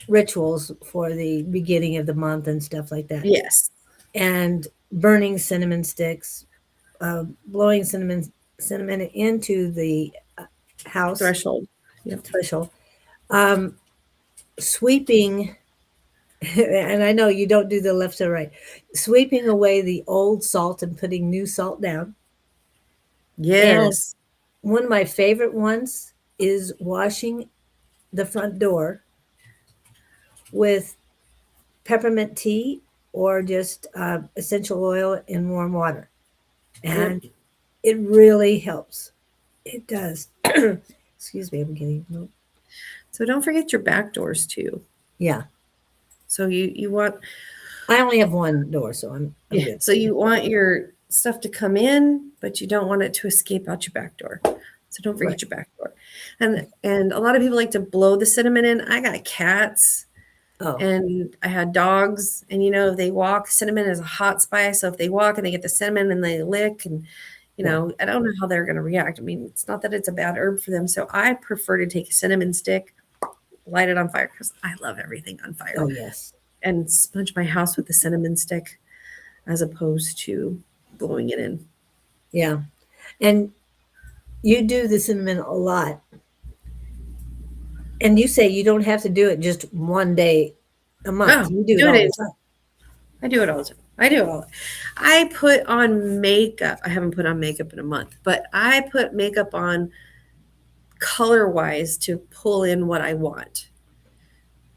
rituals for the beginning of the month and stuff like that. Yes. And burning cinnamon sticks, blowing cinnamon into the house Threshold. Yep. threshold, um, sweeping, and I know you don't do the left to right, sweeping away the old salt and putting new salt down. And Yes. one of my favorite ones is washing the front door with peppermint tea or just essential oil in warm water. Yep. And it really helps. It does. Excuse me, I'm getting So don't forget your back doors too. yeah. So you want I only have one door, so I'm Yeah. good. So you want your stuff to come in, but you don't want it to escape out your back door. So don't Right. forget your back door. And a lot of people like to blow the cinnamon in. I got cats Oh, and I had dogs, and if they walk, cinnamon is a hot spice. So if they walk and they get the cinnamon and they lick, and yeah. I don't know how they're going to react. I mean, it's not that it's a bad herb for them. So I prefer to take a cinnamon stick, light it on fire because I love everything on fire, Oh, yes. and sponge my house with the cinnamon stick as opposed to blowing it in. Yeah. And you do the cinnamon a lot. And you say you don't have to do it just one day a month. Oh, You do it do it all the anytime. time. I do it all the time. I do it all. I put on makeup. I haven't put on makeup in a month, but I put makeup on color wise to pull in what I want.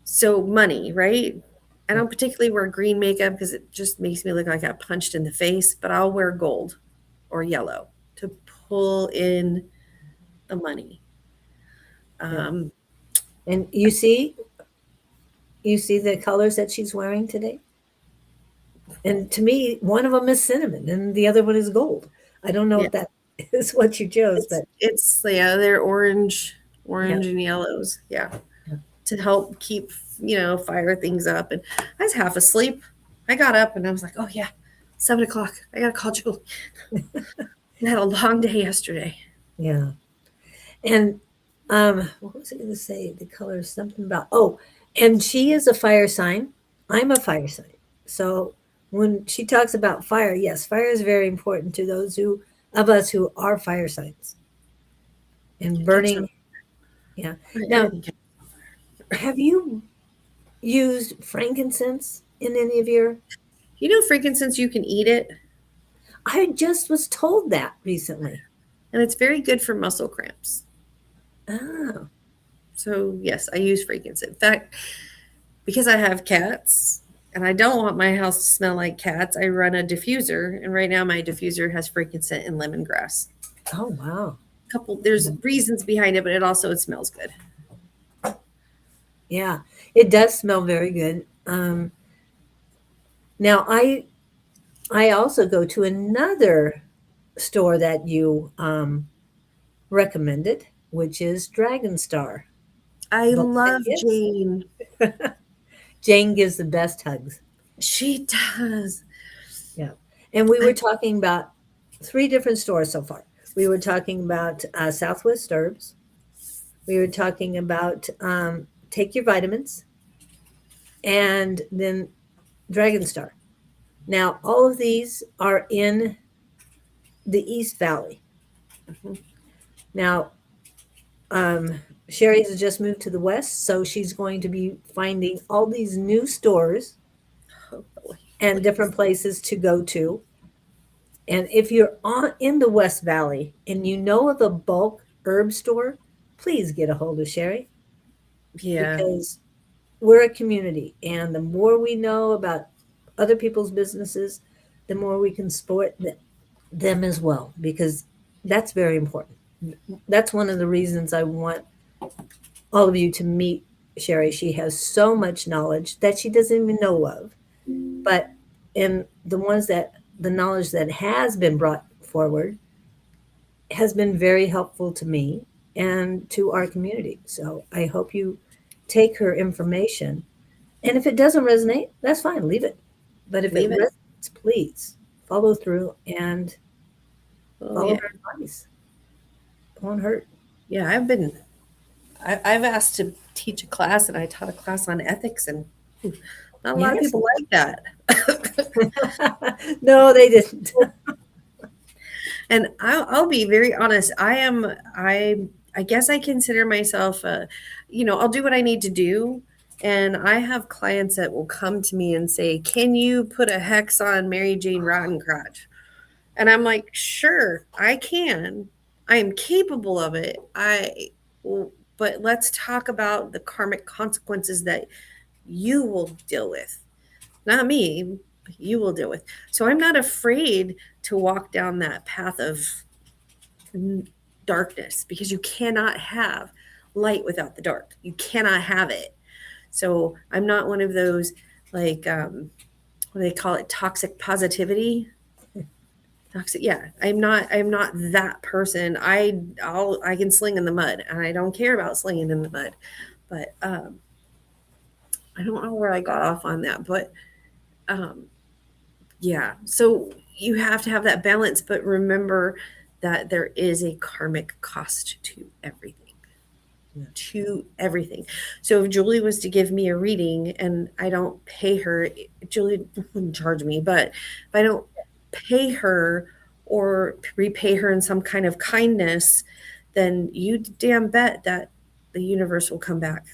So money, right? I don't particularly wear green makeup because it just makes me look like I got punched in the face, but I'll wear gold or yellow to pull in the money. Yeah. Um, And you see the colors that she's wearing today? And to me, one of them is cinnamon and the other one is gold. I don't know yeah, if that is what you chose, it's but it's yeah, they're orange, yeah. orange and yellows. Yeah. Yeah. To help keep, fire things up. And I was half asleep. I got up and I was like, oh yeah, 7 o'clock. I gotta call Julie. I had a long day yesterday. Yeah. And what was I going to say? The colors, something about and she is a fire sign. I'm a fire sign. So when she talks about fire, yes, fire is very important to those who of us who are fire signs. And Catch her. burning, yeah. Now, Everything. have you used frankincense in any of your Frankincense, you can eat it, I just was told that recently. and it's very good for muscle cramps. Oh, So yes, I use frankincense. In fact, because I have cats, and I don't want my house to smell like cats, I run a diffuser, and right now my diffuser has frankincense and lemongrass. Oh, wow. Couple, there's reasons behind it, but it smells good. Yeah, it does smell very good. Now I also go to another store that you recommended, which is Dragon Star. I Books and love Gifts. Jane. Jane gives the best hugs. She does. Yeah. And we were I, talking about three different stores so far. We were talking about Southwest Herbs. We were talking about Take Your Vitamins and then Dragon Star. Now, all of these are in the East Valley. Now, Sherry has just moved to the West, so she's going to be finding all these new stores hopefully, and please. different places to go to. And if you're in the West Valley and you know of a bulk herb store, please get a hold of Sherry Yeah, because we're a community. And the more we know about other people's businesses, the more we can support them as well, because that's very important. That's one of the reasons I want all of you to meet Sherry. She has so much knowledge that she doesn't even know of. But in the knowledge that has been brought forward has been very helpful to me and to our community. So I hope you take her information. And if it doesn't resonate, that's fine, leave it. But if it leave it. resonates, please follow through and Oh follow yeah, her advice. It won't hurt. yeah. I've asked to teach a class, and I taught a class on ethics, and not a lot of Yes. people like that. No, they didn't. And I'll be very honest. I guess I consider myself I'll do what I need to do. And I have clients that will come to me and say, "Can you put a hex on Mary Jane Rottencrotch?" And I'm like, "Sure, I can. I am capable of it. But let's talk about the karmic consequences that you will deal with, not me. You will deal with." So I'm not afraid to walk down that path of darkness, because you cannot have light without the dark. You cannot have it. So I'm not one of those, like, what do they call it, toxic positivity. Toxic, yeah. I'm not that person. I can sling in the mud, and I don't care about slinging in the mud. But I don't know where I got off on that, but um yeah. So you have to have that balance, but remember that there is a karmic cost to everything. Yeah. To everything. So if Julie was to give me a reading and I don't pay her, Julie wouldn't charge me, but if I don't pay her or repay her in some kind of kindness, then you damn bet that the universe will come back.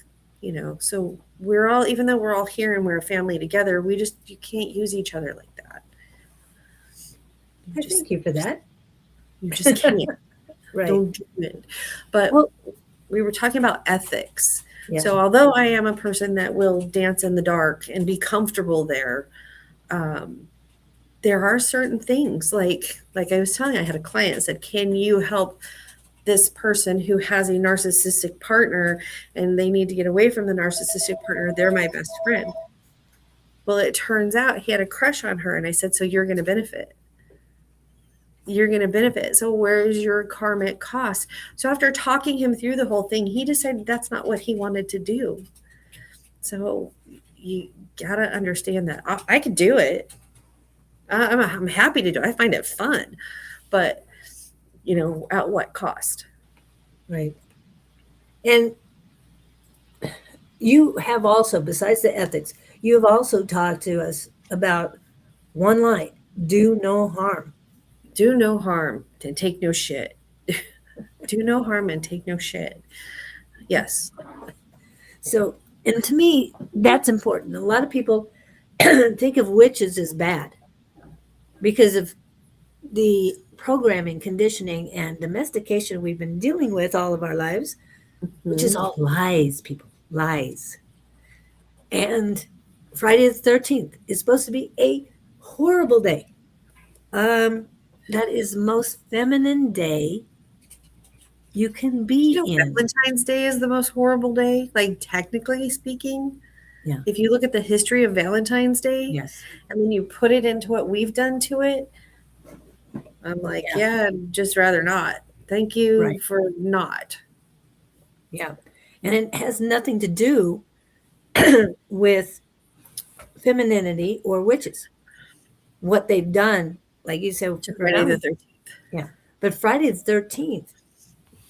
So we're all, even though we're all here and we're a family together, you can't use each other like that. You I just, thank you for that. you just can't. Right. Don't do it. But Well, we were talking about ethics. yeah. So although I am a person that will dance in the dark and be comfortable there, um, there are certain things, like I was telling you, I had a client that said, "Can you help this person who has a narcissistic partner and they need to get away from the narcissistic partner? They're my best friend." Well, it turns out he had a crush on her, and I said, "So you're going to benefit. You're going to benefit. So where's your karmic cost?" So after talking him through the whole thing, he decided that's not what he wanted to do. So you gotta understand that I could do it. I'm happy to do it. I find it fun, but at what cost? Right. And you have also, besides the ethics, you have also talked to us about one line: do no harm. Do no harm and take no shit. Do no harm and take no shit. Yes. So, and to me, that's important. A lot of people think of witches as bad because of the programming, conditioning, and domestication we've been dealing with all of our lives, which is Mhm. all lies, people, lies. And Friday the 13th is supposed to be a horrible day. Um, that is the most feminine day you can be You know, in. Valentine's Day is the most horrible day, like technically speaking. Yeah. If you look at the history of Valentine's Day Yes. and then you put it into what we've done to it, I'm like, Yeah. yeah, I'd just rather not. Thank you Right. for not. Yeah. And it has nothing to do with femininity or witches. What they've done, like you said, To when Friday I the was, 13th. yeah. But Friday the 13th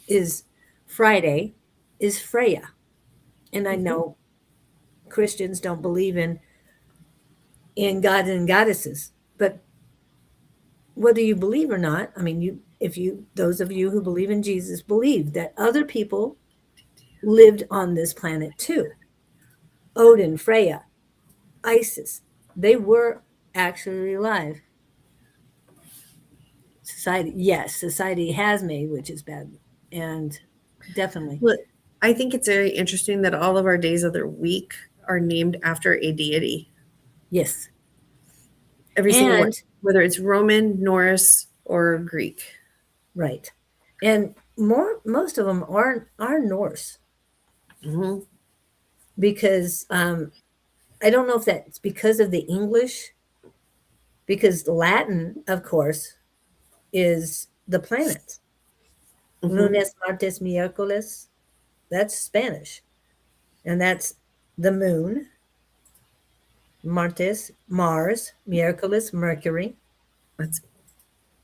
is Friday is Freya. And I Hmm. know Christians don't believe in gods and goddesses, but whether you believe or not, I mean, you if you those of you who believe in Jesus believe that other people lived on this planet too. Odin, Freya, Isis, they were actually alive. Society, yes, society has made witches bad, and definitely Look, I think it's very interesting that all of our days of the week are named after a deity. yes, Every single one, and whether it's Roman, Norse, or Greek. right, and most of them are Norse Hmm. because I don't know if that's because of the English, because Latin, of course, is the planets. Hmm. Lunes, martes, miércoles. That's Spanish, and that's the moon. Martes, Mars, miércoles, Mercury. That's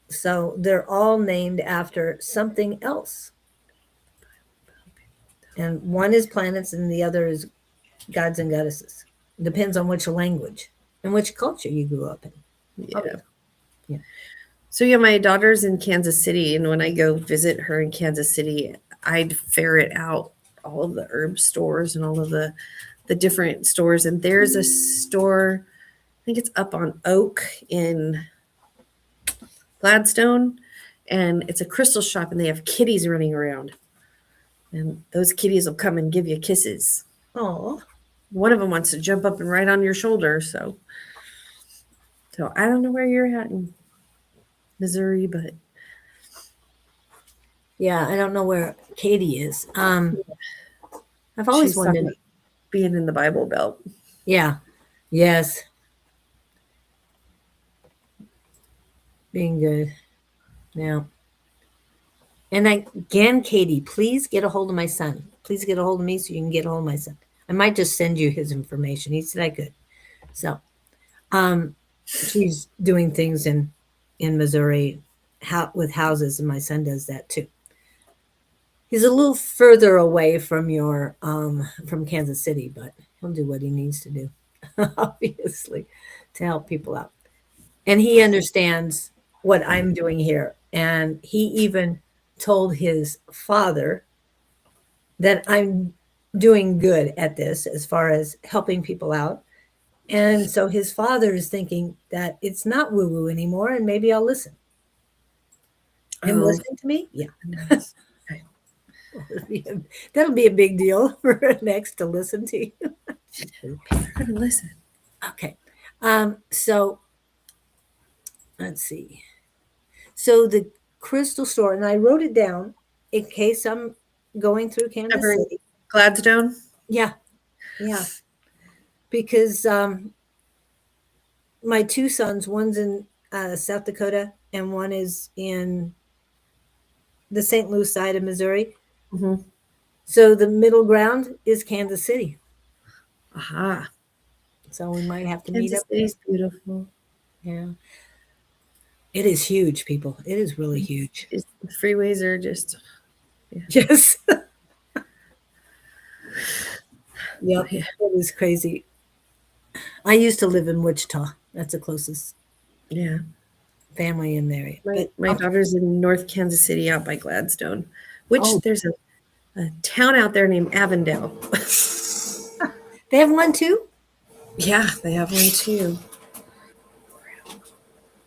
So they're all named after something else. And one is planets and the other is gods and goddesses. Depends on which language and which culture you grew up in. yeah. Obviously. Yeah. So yeah, my daughter's in Kansas City, and when I go visit her in Kansas City, I'd ferret out all of the herb stores and all of the different stores. And there's a store, I think it's up on Oak in Gladstone, and it's a crystal shop, and they have kitties running around, and those kitties will come and give you kisses. Oh, One of them wants to jump up and ride on your shoulder. So I don't know where you're at in Missouri, but yeah. I don't know where Katie is. I've always she's talking wondered. about being in the Bible Belt. Yeah. Yes. Being good. Yeah. And again, Katie, please get a hold of my son. Please get a hold of me so you can get a hold of my son. I might just send you his information. He said I could. So, um, she's doing things in Missouri with houses, and my son does that too. He's a little further away from your from Kansas City, but he'll do what he needs to do, obviously, to help people out. And he understands what I'm doing here. And he even told his father that I'm doing good at this as far as helping people out. And so his father is thinking that it's not woo woo anymore, and maybe I'll listen. Him Oh, listening to me? Yeah. goodness. Okay. That'll be a big deal for next to listen to you. People are going to listen. Okay. So let's see. So the crystal store, and I wrote it down in case I'm going through Kansas Ever in City. Gladstone? Yeah. Yeah. Because my two sons, one's in South Dakota and one is in the St. Louis side of Missouri. Hmm. So the middle ground is Kansas City. Aha. So we might have to meet Kansas up there. City's beautiful. Yeah. It is huge, people. It is really huge. The freeways are just, yeah. Yes. Yep. Yeah. It is crazy. I used to live in Wichita. That's the closest Yeah. family in there. My, But my daughter's in North Kansas City out by Gladstone, which oh, there's a town out there named Avondale. they have one too? Yeah, they have one too.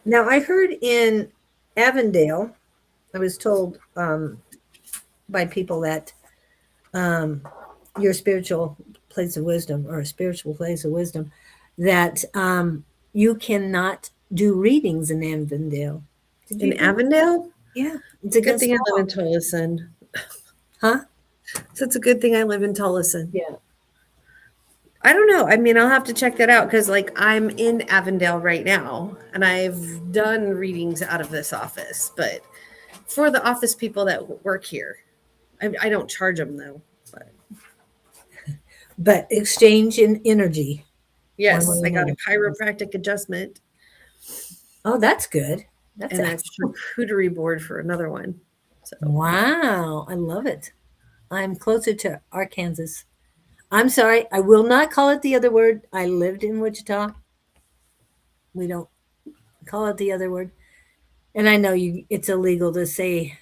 Now I heard in Avondale, I was told by people that um, your spiritual place of wisdom or a spiritual place of wisdom that you cannot do readings in Avondale. Did In you hear? Avondale? Yeah, it's It's a good against thing I the live law. in Tolleson. Huh? So it's a good thing I live in Tolleson. Yeah. I don't know. I mean, I'll have to check that out because, like, I'm in Avondale right now and I've done readings out of this office, but for the office people that work here, I don't charge them though. But But exchange in energy, one way yes, or I got a another. chiropractic adjustment Oh, that's good. That's and a excellent. charcuterie board for another one. So Wow, I love it. I'm closer to Arkansas. I'm sorry, I will not call it the other word. I lived in Wichita. We don't call it the other word. And I know you it's illegal to say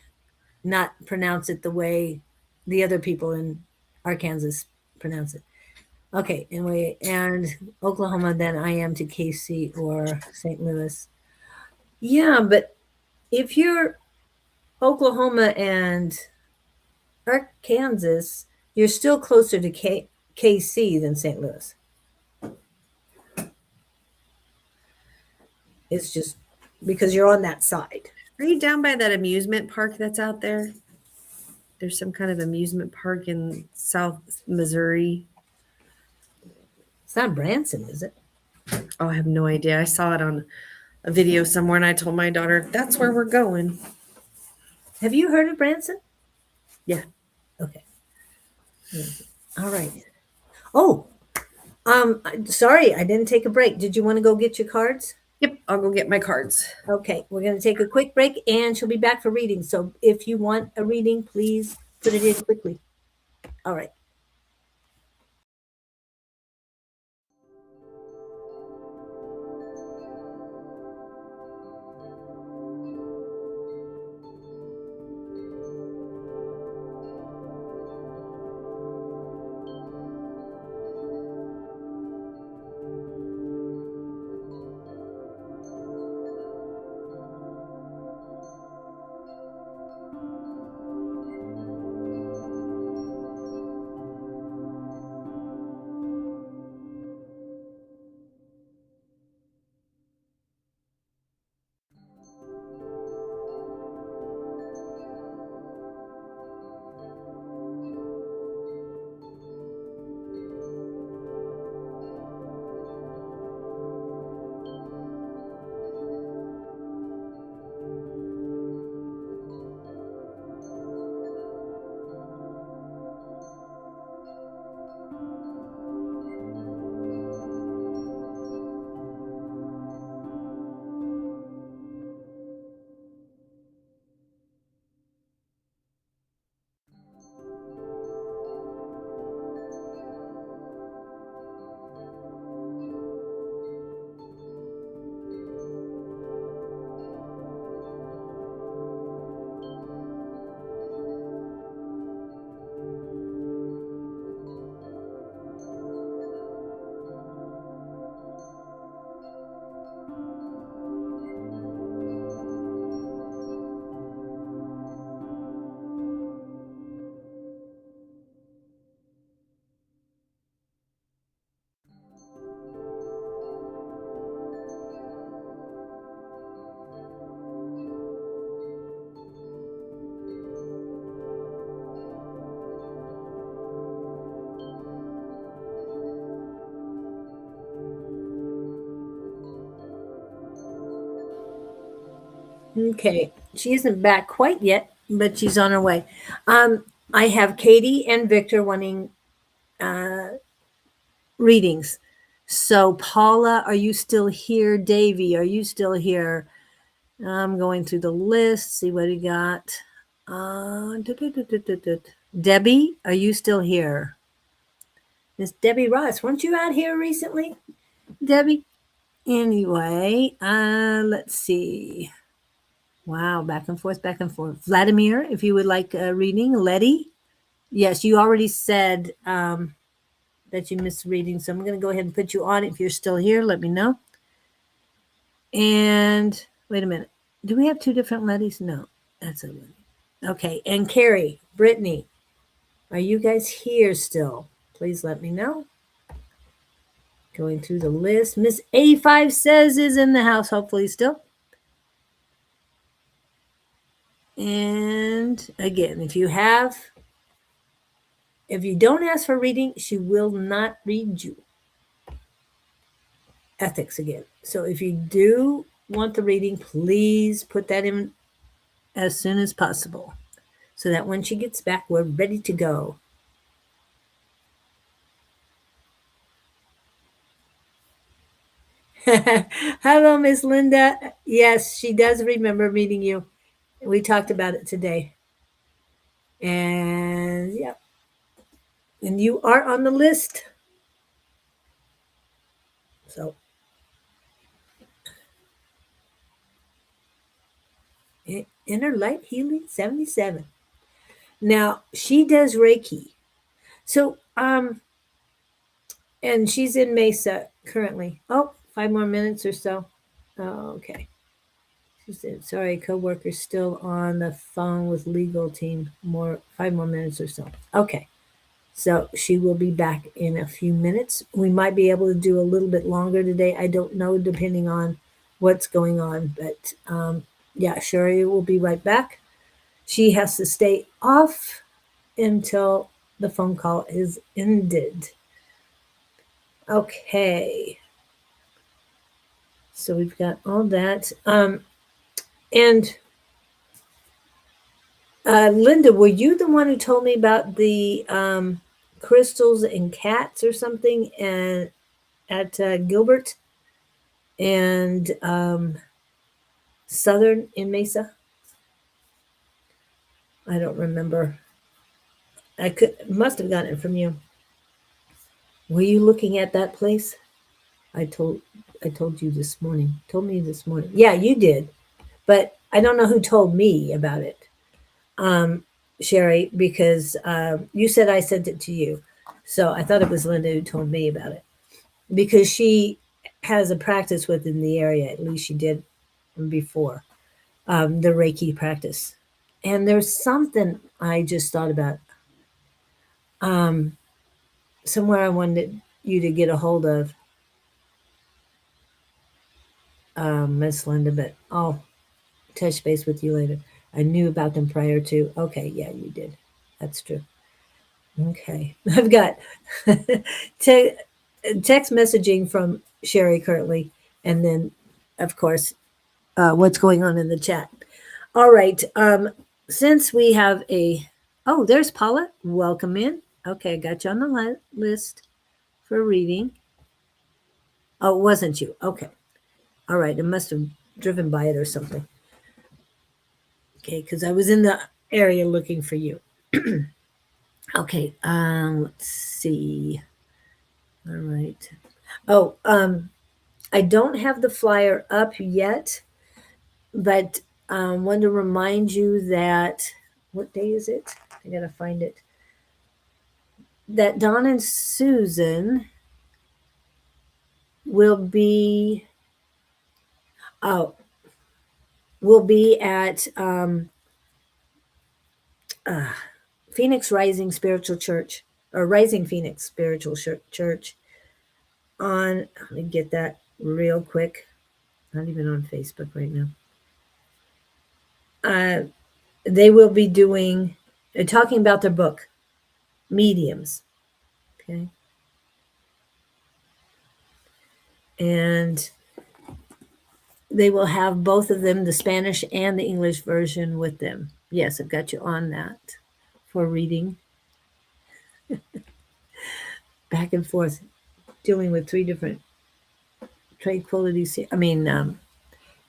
not pronounce it the way the other people in Arkansas pronounce it. Okay, anyway, and Oklahoma, then I am to KC or St. Louis. Yeah, but if you're Oklahoma and Arkansas, you're still closer to KC than St. Louis. It's just because you're on that side. are you down by that amusement park that's out there? There's some kind of amusement park in South Missouri. It's not Branson, is it? Oh, I have no idea. I saw it on a video somewhere and I told my daughter, that's where we're going. Have you heard of Branson? Yeah. Okay. All right. Oh, sorry, I didn't take a break. Did you want to go get your cards? Yep. I'll go get my cards. Okay, we're going to take a quick break and she'll be back for reading. So if you want a reading, please put it in quickly. All right. Okay, she isn't back quite yet, but she's on her way. I have Katie and Victor wanting readings. So, Paula, are you still here? Davy, are you still here? I'm going through the list, see what we got. Debbie, are you still here? Miss Debbie Ross, weren't you out here recently, Debbie? Anyway, let's see. Wow, back and forth, back and forth. Vladimir, if you would like a reading. Letty, yes, you already said that you missed reading, so I'm going to go ahead and put you on. If you're still here, let me know. And wait a minute. Do we have two different Lettys? No, that's a Letty. Okay, and Carrie, Brittany, are you guys here still? Please let me know. Going through the list. Miss A5 says is in the house, hopefully still. And again, if you don't ask for reading, she will not read you. Ethics again. So if you do want the reading, please put that in as soon as possible so that when she gets back, we're ready to go. Hello, Miss Linda. Yes, she does remember meeting you. We talked about it today. And yeah, and you are on the list. So Inner Light Healing 77. Now she does Reiki. So and she's in Mesa currently. Oh, 5 more minutes or so. Oh, okay. She said, sorry, coworker's still on the phone with legal team. 5 more minutes or so. Okay. So she will be back in a few minutes. We might be able to do a little bit longer today. I don't know, depending on what's going on. But yeah, Sheri will be right back. She has to stay off until the phone call is ended. Okay. So we've got all that. And Linda, were you the one who told me about the crystals and cats or something and at Gilbert and Southern in Mesa? I don't remember. I must have gotten it from you. Were you looking at that place? I told you this morning. Told me this morning. Yeah, you did. But I don't know who told me about it. Sheri, because you said I sent it to you. So I thought it was Linda who told me about it. Because she has a practice within the area, at least she did before, the Reiki practice. And there's something I just thought about. Um, Somewhere I wanted you to get a hold of, Miss Linda, but I'll touch base with you later. I knew about them prior to. Okay, yeah, you did. That's true. Okay. I've got te- text messaging from Sheri currently, and then, of course, what's going on in the chat. All right. Since we have oh, there's Paula. Welcome in. Okay, I got you on the list for reading. Oh, it wasn't you. Okay. All right. I must have driven by it or something. Okay, because I was in the area looking for you. Okay. Let's see. All right. Oh, I don't have the flyer up yet, but want to remind you that what day is it? I gotta find it. That Don and Susan will be oh will be at uh, Phoenix Rising Spiritual Church or Rising Phoenix Spiritual Church on. Let me get that real quick. Not even on Facebook right now. They will be talking about their book, Mediums. Okay. And they will have both of them, the Spanish and the English version, with them. Yes, I've got you on that for reading. Back and forth, dealing with three different trade qualities.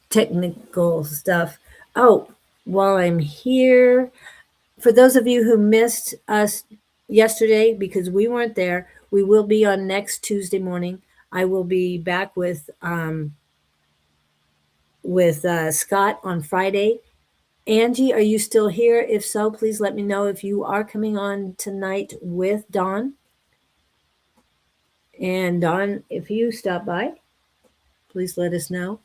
Technical stuff. Oh, while I'm here, for those of you who missed us yesterday because we weren't there, we will be on next Tuesday morning. I will be back with Scott on Friday. Angie, are you still here? If so, please let me know if you are coming on tonight with Dawn. And Dawn, if you stop by, please let us know.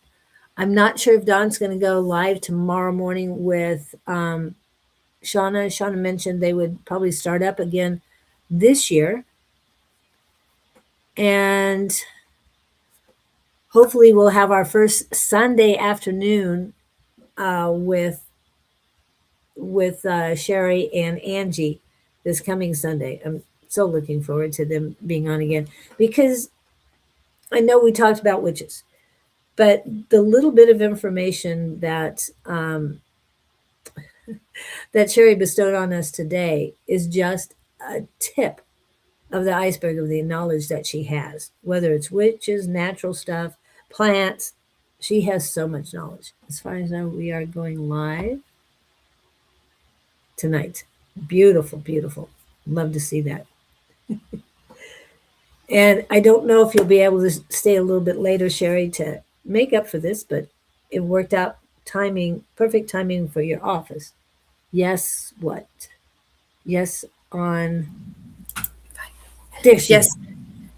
I'm not sure if Dawn's going to go live tomorrow morning with Shauna. Shauna mentioned they would probably start up again this year. And hopefully we'll have our first Sunday afternoon with Sheri and Angie this coming Sunday. I'm so looking forward to them being on again because I know we talked about witches, but the little bit of information that Sheri bestowed on us today is just a tip of the iceberg of the knowledge that she has, whether it's witches, natural stuff, plants. She has so much knowledge. As far as I know, we are going live tonight. Beautiful, beautiful. Love to see that. And I don't know if you'll be able to stay a little bit later, Sheri, to make up for this, but it worked out timing, perfect timing for your office. Yes, what? Yes, on. There she Yes, is.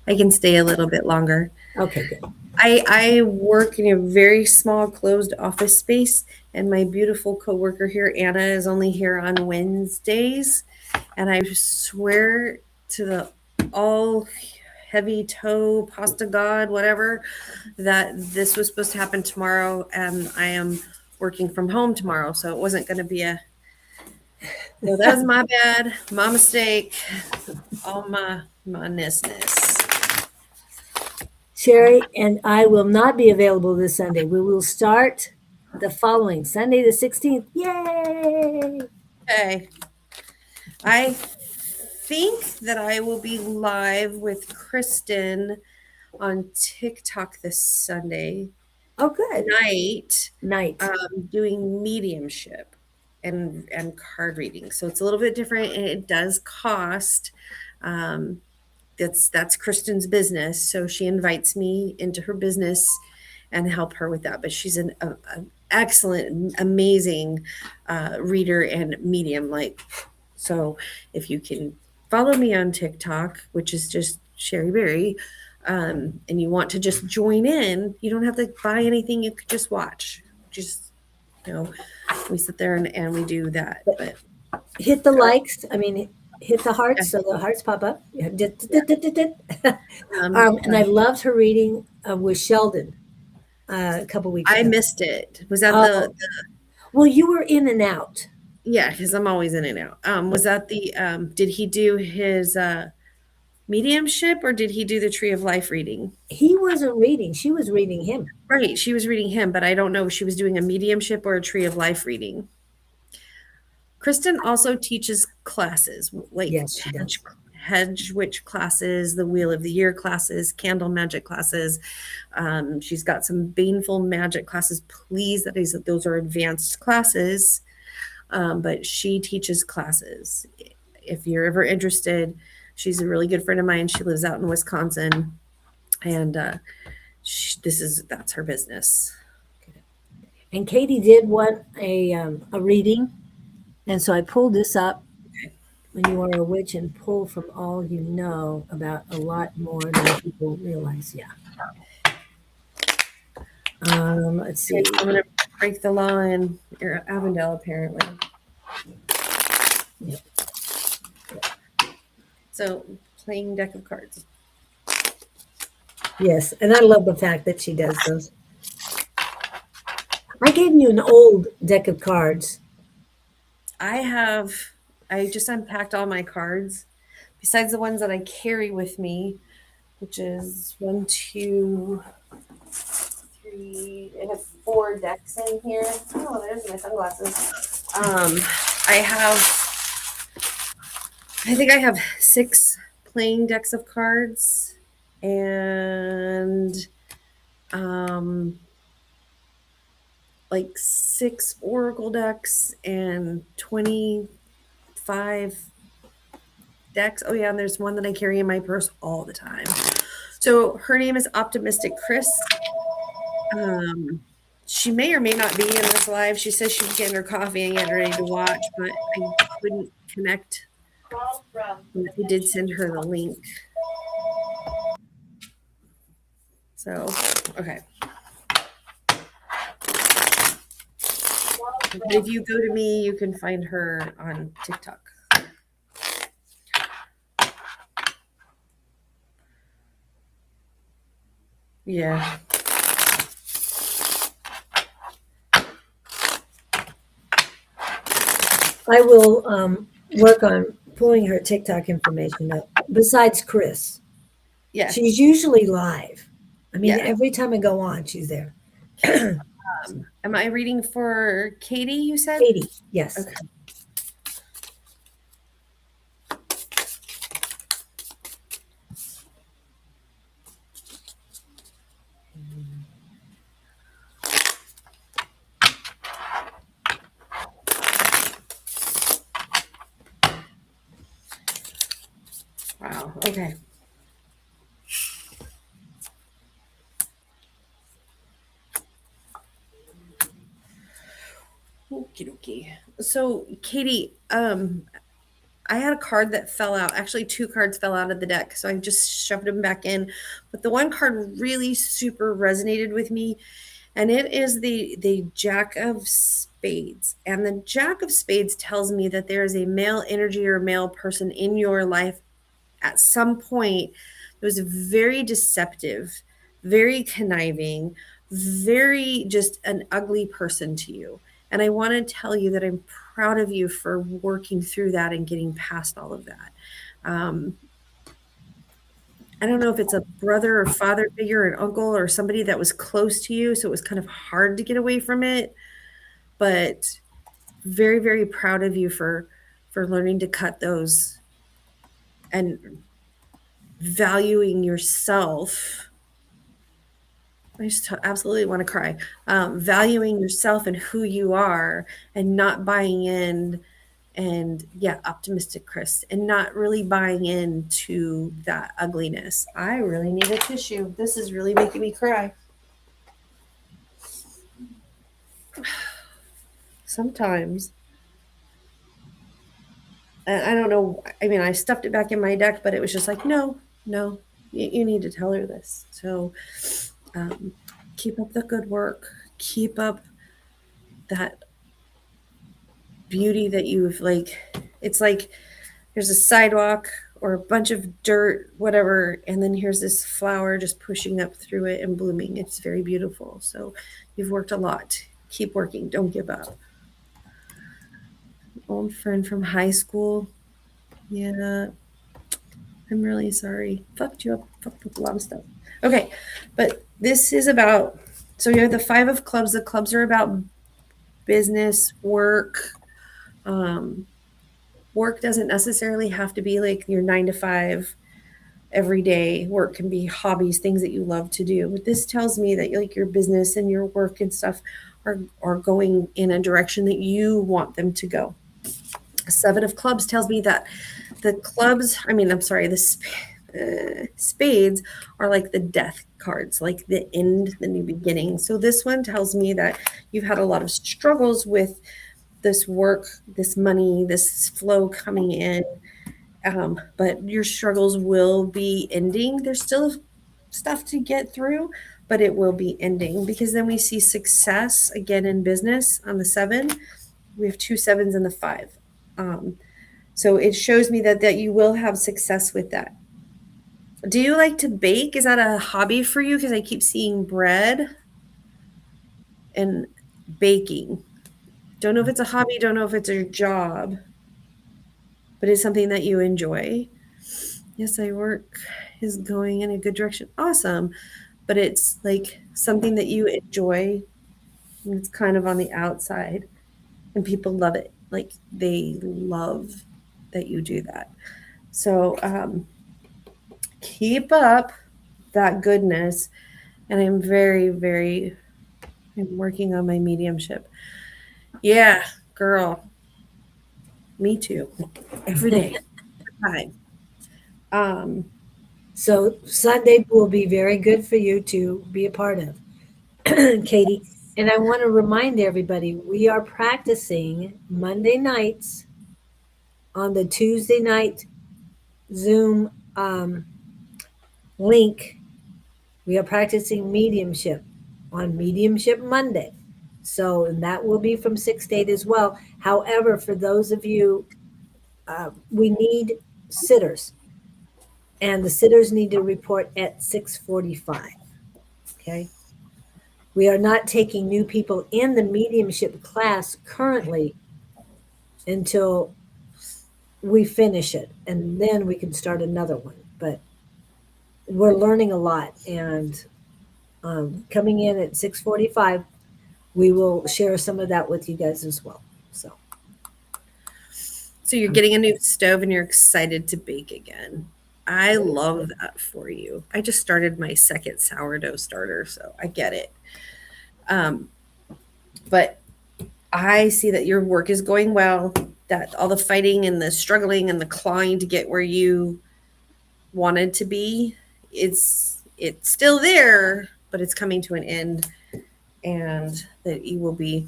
I can stay a little bit longer. Okay, good. I work in a very small closed office space, and my beautiful coworker here, Anna, is only here on Wednesdays. And I swear to the all heavy toe pasta god, whatever, that this was supposed to happen tomorrow, and I am working from home tomorrow, so it wasn't going to be a. So that was my bad, my mistake, all my ness. Sheri and I will not be available this Sunday. We will start the following Sunday, the 16th. Yay! Okay. I think that I will be live with Kristen on TikTok this Sunday Oh, good. night, Night. doing mediumship and card reading. So it's a little bit different, and it does cost. Um, that's Kristen's business, so she invites me into her business and help her with that. But she's an excellent, amazing reader and medium. Like, so if you can follow me on TikTok, which is just Sheri Beery, and you want to just join in, you don't have to buy anything. You could just watch. Just, you know, we sit there and we do that. But Hit the likes. I mean, hit the hearts so the hearts pop up. Yeah. um, And I loved her reading with Sheldon a couple weeks I ago. missed it. Was that Oh, well, you were in and out. yeah, because I'm always in and out. Was that the did he do his mediumship, or did he do the Tree of Life reading? He wasn't reading, she was reading him. Right, she was reading him, but I don't know if she was doing a mediumship or a Tree of Life reading. Kristen also teaches classes like Yes, she does. hedge witch classes, the Wheel of the Year classes, candle magic classes. She's got some baneful magic classes. Please, those are advanced classes, but she teaches classes. If you're ever interested, she's a really good friend of mine. She lives out in Wisconsin, and that's her business. And Katie did want a reading, and so I pulled this up. When you are a witch and pull from all you know about a lot more than people realize. Yeah. Let's see. I'm gonna break the law in Avondale, apparently. Yep. So, playing deck of cards. Yes, and I love the fact that she does those. I gave you an old deck of cards. I just unpacked all my cards, besides the ones that I carry with me, which is 1, 2, 3. I have 4 decks in here. Oh, there's my sunglasses. I think I have 6 playing decks of cards, and like 6 oracle decks and 25 decks. Oh yeah, and there's one that I carry in my purse all the time. So her name is Optimistic Chris. She may or may not be in this live. She says she's getting her coffee and getting ready to watch, but I couldn't connect. I did send her the link. So, okay. But if you go to me, you can find her on TikTok. Yeah. I will work on pulling her TikTok information up. Besides Chris, Yeah. she's usually live. I mean, Yeah. every time I go on, she's there. Okay. Am I reading for Katie, you said? Katie, yes. Okay. Wow. Okay. Okie dokie. So, Katie, I had a card that fell out. Actually, two cards fell out of the deck, so I just shoved them back in. But the one card really super resonated with me, and it is the Jack of Spades. And the Jack of Spades tells me that there is a male energy or male person in your life at some point that was very deceptive, very conniving, very just an ugly person to you. And I want to tell you that I'm proud of you for working through that and getting past all of that. Um, I don't know if it's a brother or father figure, an uncle, or somebody that was close to you. So it was kind of hard to get away from it. But very, very proud of you for learning to cut those and valuing yourself. I just absolutely want to cry. Valuing yourself and who you are and not buying in and yeah, optimistic Chris and not really buying into that ugliness. I really need a tissue. This is really making me cry. Sometimes. And I don't know. I mean, I stuffed it back in my deck, but it was just like, no, no, you need to tell her this. So um, keep up the good work. Keep up that beauty that you've like. It's like there's a sidewalk or a bunch of dirt, whatever, and then here's this flower just pushing up through it and blooming. It's very beautiful. So you've worked a lot. Keep working. Don't give up. Old friend from high school. Yeah, I'm really sorry. Fucked you up. Fucked up a lot of stuff. Okay, but this is about. So you have the five of clubs. The clubs are about business, work. Um, Work doesn't necessarily have to be like your 9 to 5 every day. Work can be hobbies, things that you love to do. But this tells me that like your business and your work and stuff are going in a direction that you want them to go. Seven of clubs tells me that the clubs, I mean, I'm sorry, spades are like the death cards, like the end, the new beginning. So this one tells me that you've had a lot of struggles with this work, this money, this flow coming in. But your struggles will be ending. There's still stuff to get through, but it will be ending because then we see success again in business on the seven. We have two sevens and the five. Um, so it shows me that you will have success with that. Do you like to bake? Is that a hobby for you? Because I keep seeing bread and baking. Don't know if it's a hobby, don't know if it's a job, but it's something that you enjoy. Yes, I work is going in a good direction. Awesome. But it's like something that you enjoy and it's kind of on the outside and people love it. Like they love that you do that. So keep up that goodness. And I'm very, very, I'm working on my mediumship. Yeah, girl. Me too. Every day. Hi. Um, So Sunday will be very good for you to be a part of, Katie. And I want to remind everybody we are practicing Monday nights on the Tuesday night Zoom link. We are practicing mediumship on Mediumship Monday. So, and that will be from 6 to 8 as well. However, for those of you, we need sitters, and the sitters need to report at 6:45. Okay. We are not taking new people in the mediumship class currently until we finish it, and then we can start another one. But we're learning a lot, and coming in at 6:45, we will share some of that with you guys as well. So, So you're getting a new stove and you're excited to bake again. I very love excited. that for you. I just started my second sourdough starter, so I get it. Um, but I see that your work is going well, that all the fighting and the struggling and the clawing to get where you wanted to be, it's still there, but it's coming to an end, and that you will be,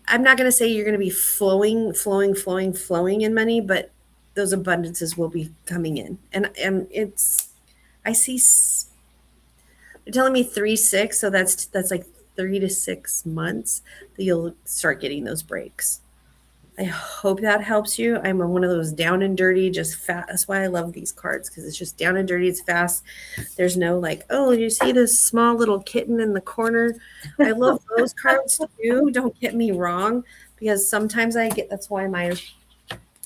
I'm not going to say you're going to be flowing in money, but those abundances will be coming in. And it's, I see, you're telling me 3 6, so that's like 3 to 6 months that you'll start getting those breaks. I hope that helps you. I'm one of those down and dirty, just fast. That's why I love these cards, because it's just down and dirty. It's fast. There's no like, oh, you see this small little kitten in the corner? I love those cards too. Don't get me wrong, because sometimes I get, that's why my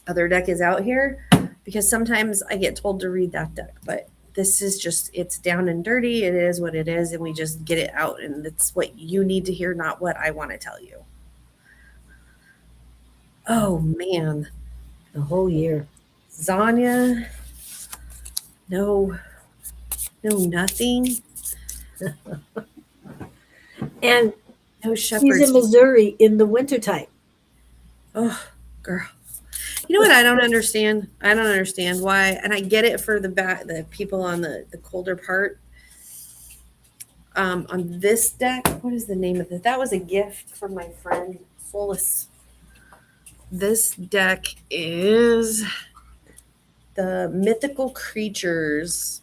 other deck is out here, because sometimes I get told to read that deck. But this is just, it's down and dirty. It is what it is. And we just get it out. And it's what you need to hear, not what I want to tell you. Oh, man. The whole year. Zanya, no, no, nothing, And no she's in shepherd's. Missouri in the wintertime. Oh, girl. You know what I don't understand? I don't understand why, and I get it for the people on the colder part. On this deck, what is the name of it? That was a gift from my friend Solus. This deck is the mythical creatures,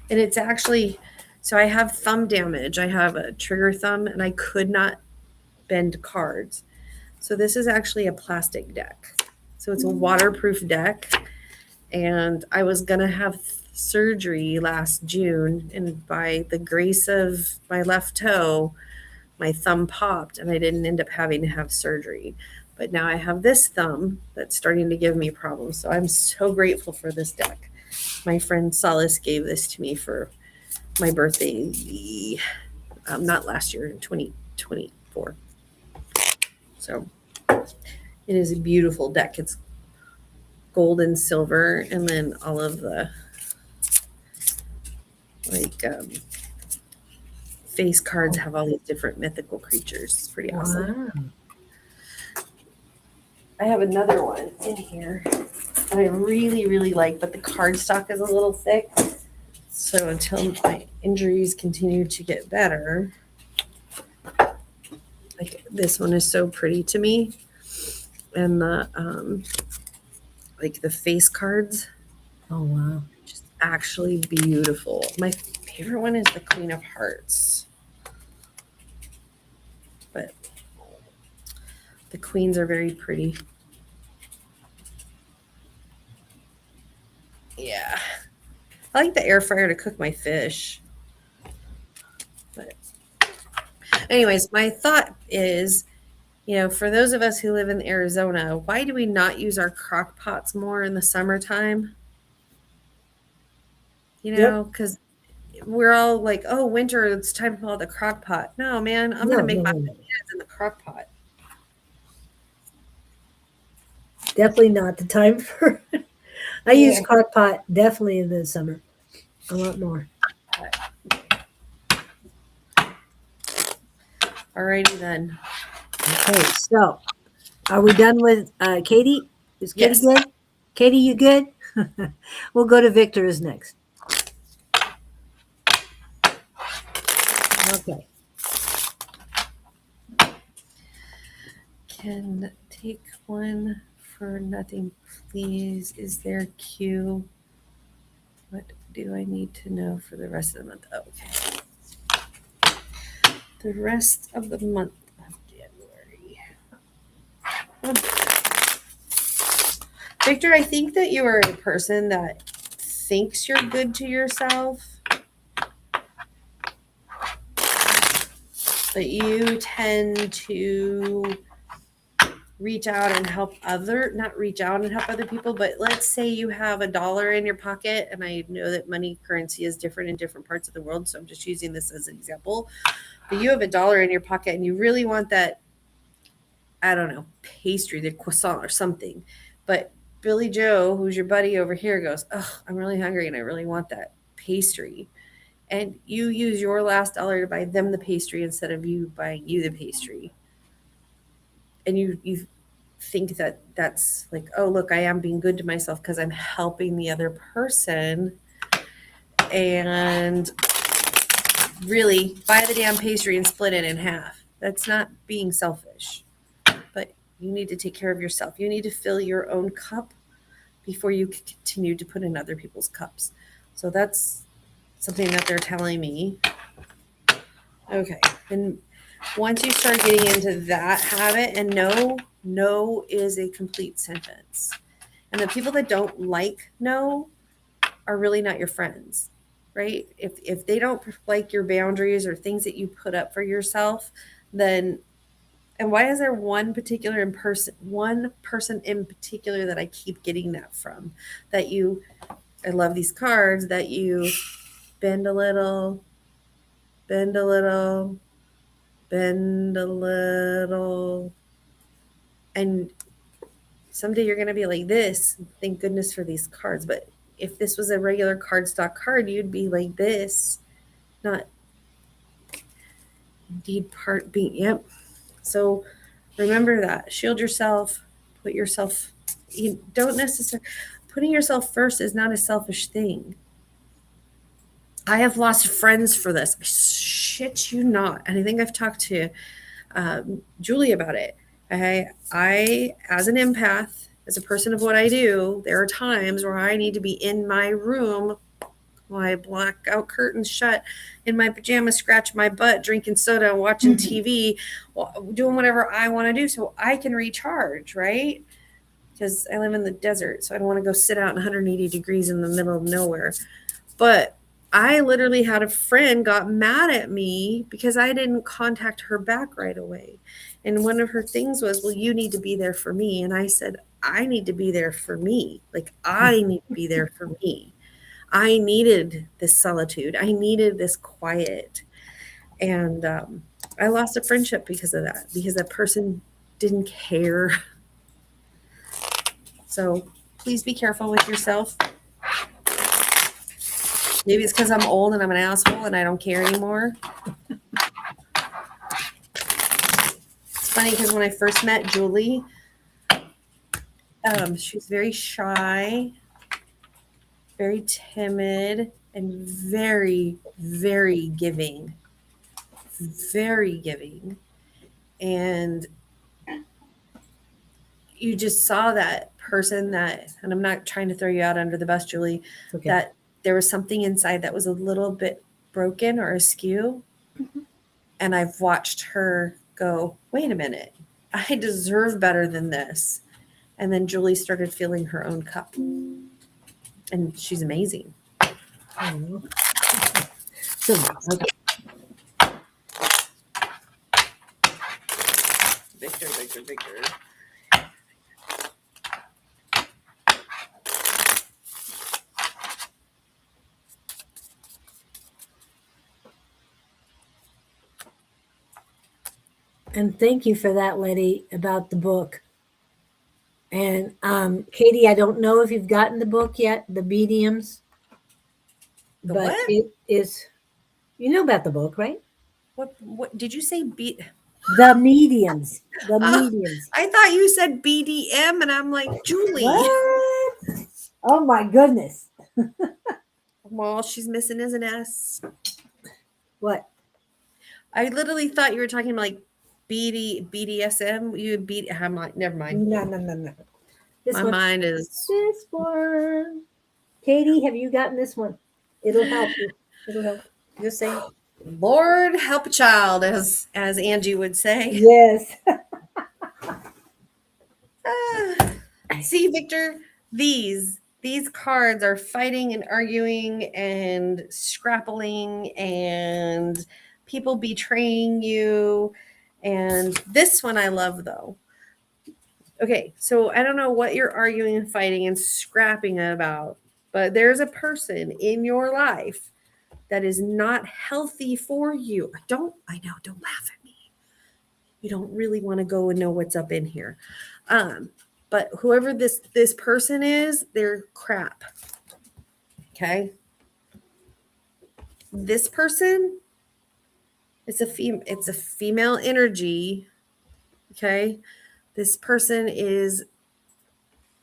and it's actually, so I have thumb damage. I have a trigger thumb, and I could not bend cards. So this is actually a plastic deck. So it's a waterproof deck. And I was going to have surgery last June. And by the grace of my left toe, my thumb popped and I didn't end up having to have surgery. But now I have this thumb that's starting to give me problems. So I'm so grateful for this deck. My friend Solace gave this to me for my birthday, not last year, in 2024. So it is a beautiful deck. It's gold and silver, and then all of the like face cards have all these different mythical creatures. It's pretty awesome. Wow. I have another one in here that I really, really like, but the card stock is a little thick. So until my injuries continue to get better, like this one is so pretty to me. And the like the face cards, Oh, wow. just actually beautiful. My favorite one is the Queen of Hearts. But the queens are very pretty. Yeah. I like the air fryer to cook my fish. But anyways, my thought is, for those of us who live in Arizona, why do we not use our crock pots more in the summertime? Yep. Because we're all like, oh, winter, it's time to pull out the crock pot. No, man, I'm going No, to make no, my no, no. potatoes in the crock pot. Definitely not the time for. I use Yeah. crock pot definitely in the summer. A lot more. Alrighty then. Okay, so are we done with Katie? Is Katie Yes. good? Katie, you good? We'll go to Victor's next. Okay. Can take one for nothing, please. Is there a queue? What do I need to know for the rest of the month? Oh, okay. The rest of the month of January. Victor, I think that you are a person that thinks you're good to yourself, but you tend to reach out and help not reach out and help other people, but let's say you have $1 in your pocket, and I know that money currency is different in different parts of the world, so I'm just using this as an example. But you have $1 in your pocket and you really want that, I don't know, pastry, the croissant or something. But Billy Joe, who's your buddy over here, goes, "Oh, I'm really hungry and I really want that pastry." And you use your last dollar to buy them the pastry instead of you buying you the pastry. And you think that that's like, oh, look, I am being good to myself because I'm helping the other person. And really buy the damn pastry and split it in half. That's not being selfish. But you need to take care of yourself. You need to fill your own cup before you continue to put in other people's cups. So that's something that they're telling me. Okay. And once you start getting into that habit, and no is a complete sentence. And the people that don't like no are really not your friends, right? If they don't like your boundaries or things that you put up for yourself, then, and why is there one person in particular that I keep getting that from? That you, I love these cards, that you bend a little, bend a little, bend a little, and someday you're going to be like this. Thank goodness for these cards. But if this was a regular cardstock card, you'd be like this, not indeed part being. Yep. So remember that. Shield yourself. Put yourself. You don't necessarily. Putting yourself first is not a selfish thing. I have lost friends for this. I shit you not. And I think I've talked to Julie about it. I, as an empath, as a person of what I do, there are times where I need to be in my room, my blackout curtains shut, in my pajamas, scratch my butt, drinking soda, watching TV, doing whatever I want to do so I can recharge, right? Because I live in the desert, so I don't want to go sit out in 180 degrees in the middle of nowhere. But I literally had a friend got mad at me because I didn't contact her back right away. And one of her things was, well, you need to be there for me. And I said, I need to be there for me. Like, I need to be there for me. I needed this solitude. I needed this quiet. And I lost a friendship because of that, because that person didn't care. So please be careful with yourself. Maybe it's because I'm old and I'm an asshole and I don't care anymore. It's funny because when I first met Julie, she was very shy, very timid, and very, very giving. Very giving. And you just saw that person that, and I'm not trying to throw you out under the bus, Julie, Okay. that there was something inside that was a little bit broken or askew. And I've watched her go, wait a minute, I deserve better than this. And then Julie started filling her own cup. And she's amazing. Oh. So, okay. Victor. And thank you for that, Letty, about the book. And Katie, I don't know if you've gotten the book yet, The Mediums, The but what? it is, you know about the book, right? What did you say? The Mediums. The Oh, Mediums. I thought you said BDM, and I'm like, Julie. What? Oh my goodness. Well, she's missing is an S. What? I literally thought you were talking about like BDSM. You beat. I'm like, never mind. No. This My one. mind is. This one. Katie, have you gotten this one? It'll help you. It'll help. Just say Lord help a child, as Angie would say. yes. See, Victor, these cards are fighting and arguing and scrappling and people betraying you. And this one I love, though. Okay, so I don't know what you're arguing and fighting and scrapping about, but there's a person in your life that is not healthy for you. I know, don't laugh at me. You don't really want to go and know what's up in here. But whoever this person is, they're crap. Okay? This person, it's a female energy. Okay? This person is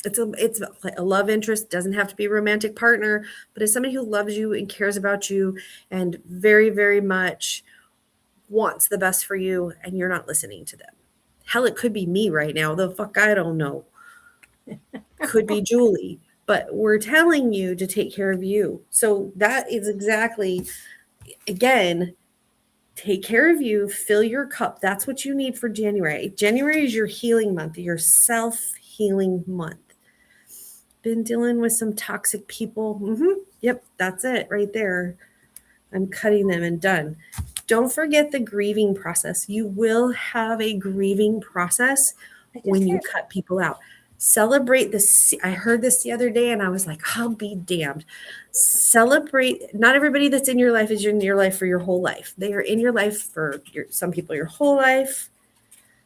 it's a love interest, doesn't have to be a romantic partner, but it's somebody who loves you and cares about you and very, very much wants the best for you, and you're not listening to them. Hell, it could be me right now. The fuck, I don't know. Could be Julie, but we're telling you to take care of you. So that is exactly, again, take care of you, fill your cup. That's what you need for January. January is your healing month, your self-healing month. Been dealing with some toxic people. Yep, that's it right there. I'm cutting them and done. Don't forget the grieving process. You will have a grieving process when you cut people out. Celebrate this. I heard this the other day and I was like, I'll be damned. Celebrate. Not everybody that's in your life is in your life for your whole life. They are in your life for some people your whole life.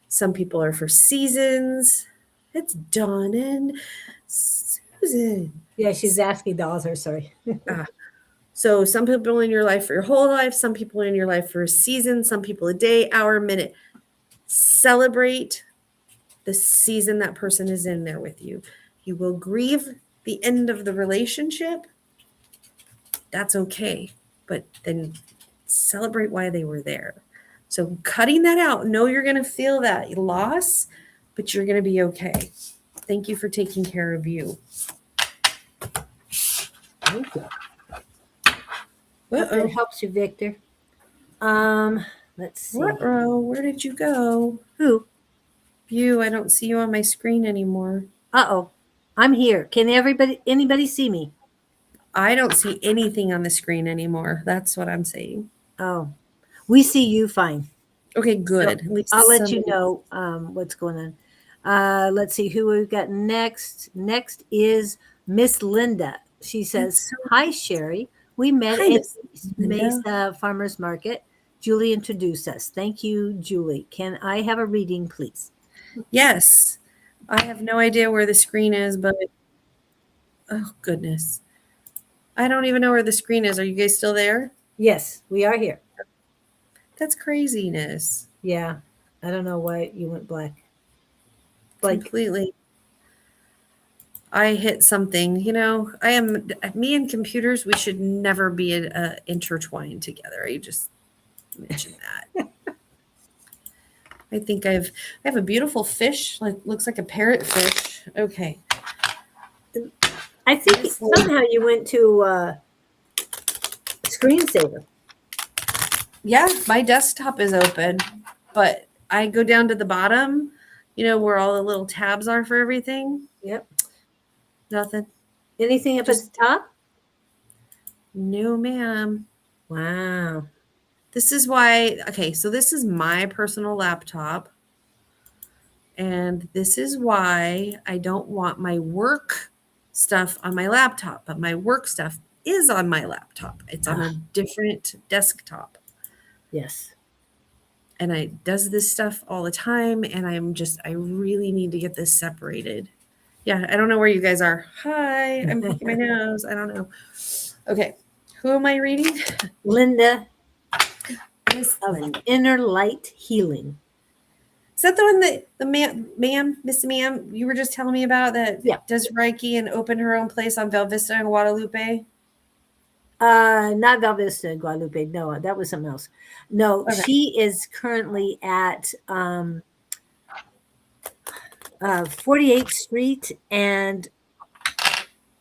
Some people are for seasons. It's Dawn and Susan. Yeah, she's asking the author. Sorry. So some people in your life for your whole life, some people in your life for a season, some people a day, hour, minute. Celebrate the season that person is in there with you. You will grieve the end of the relationship. That's okay. But then celebrate why they were there. So cutting that out, know you're going to feel that loss, but you're going to be okay. Thank you for taking care of you. Thank you. Hope that helps you, Victor. Let's see. Where did you go? Who? You. I don't see you on my screen anymore. Uh-oh. I'm here. Can anybody see me? I don't see anything on the screen anymore. That's what I'm saying. Oh, we see you fine. Okay, good. So At least I'll let you know what's going on. Let's see who we've got next. Next is Miss Linda. She says, "Hi, Sheri. We met Hi, at Miss Linda. Mesa Farmers Market. Julie introduced us. Thank you, Julie. Can I have a reading, please?" Yes. I have no idea where the screen is, but oh, goodness. I don't even know where the screen is. Are you guys still there? Yes, we are here. That's craziness. Yeah. I don't know why you went black. Like, completely. I hit something. Me and computers, we should never be intertwined together. I just mentioned that. I think I have a beautiful fish, looks like a parrotfish. Okay. I think somehow you went to screensaver. Yeah, my desktop is open, but I go down to the bottom, where all the little tabs are for everything. Yep. Nothing. Anything up at the top? No, ma'am. Wow. This is why, okay, so this is my personal laptop. And this is why I don't want my work stuff on my laptop, but my work stuff is on my laptop. It's on a different desktop. Yes. And I does this stuff all the time. And I really need to get this separated. Yeah, I don't know where you guys are. Hi, I'm picking my nose. I don't know. Okay, who am I reading? Linda Miss of Linda. Inner Light Healing. Is that the one that the Miss Ma'am, you were just telling me about that does Reiki and opened her own place on Val Vista and Guadalupe? Not Val Vista, Guadalupe. No, that was something else. No, okay. She is currently at 48th Street and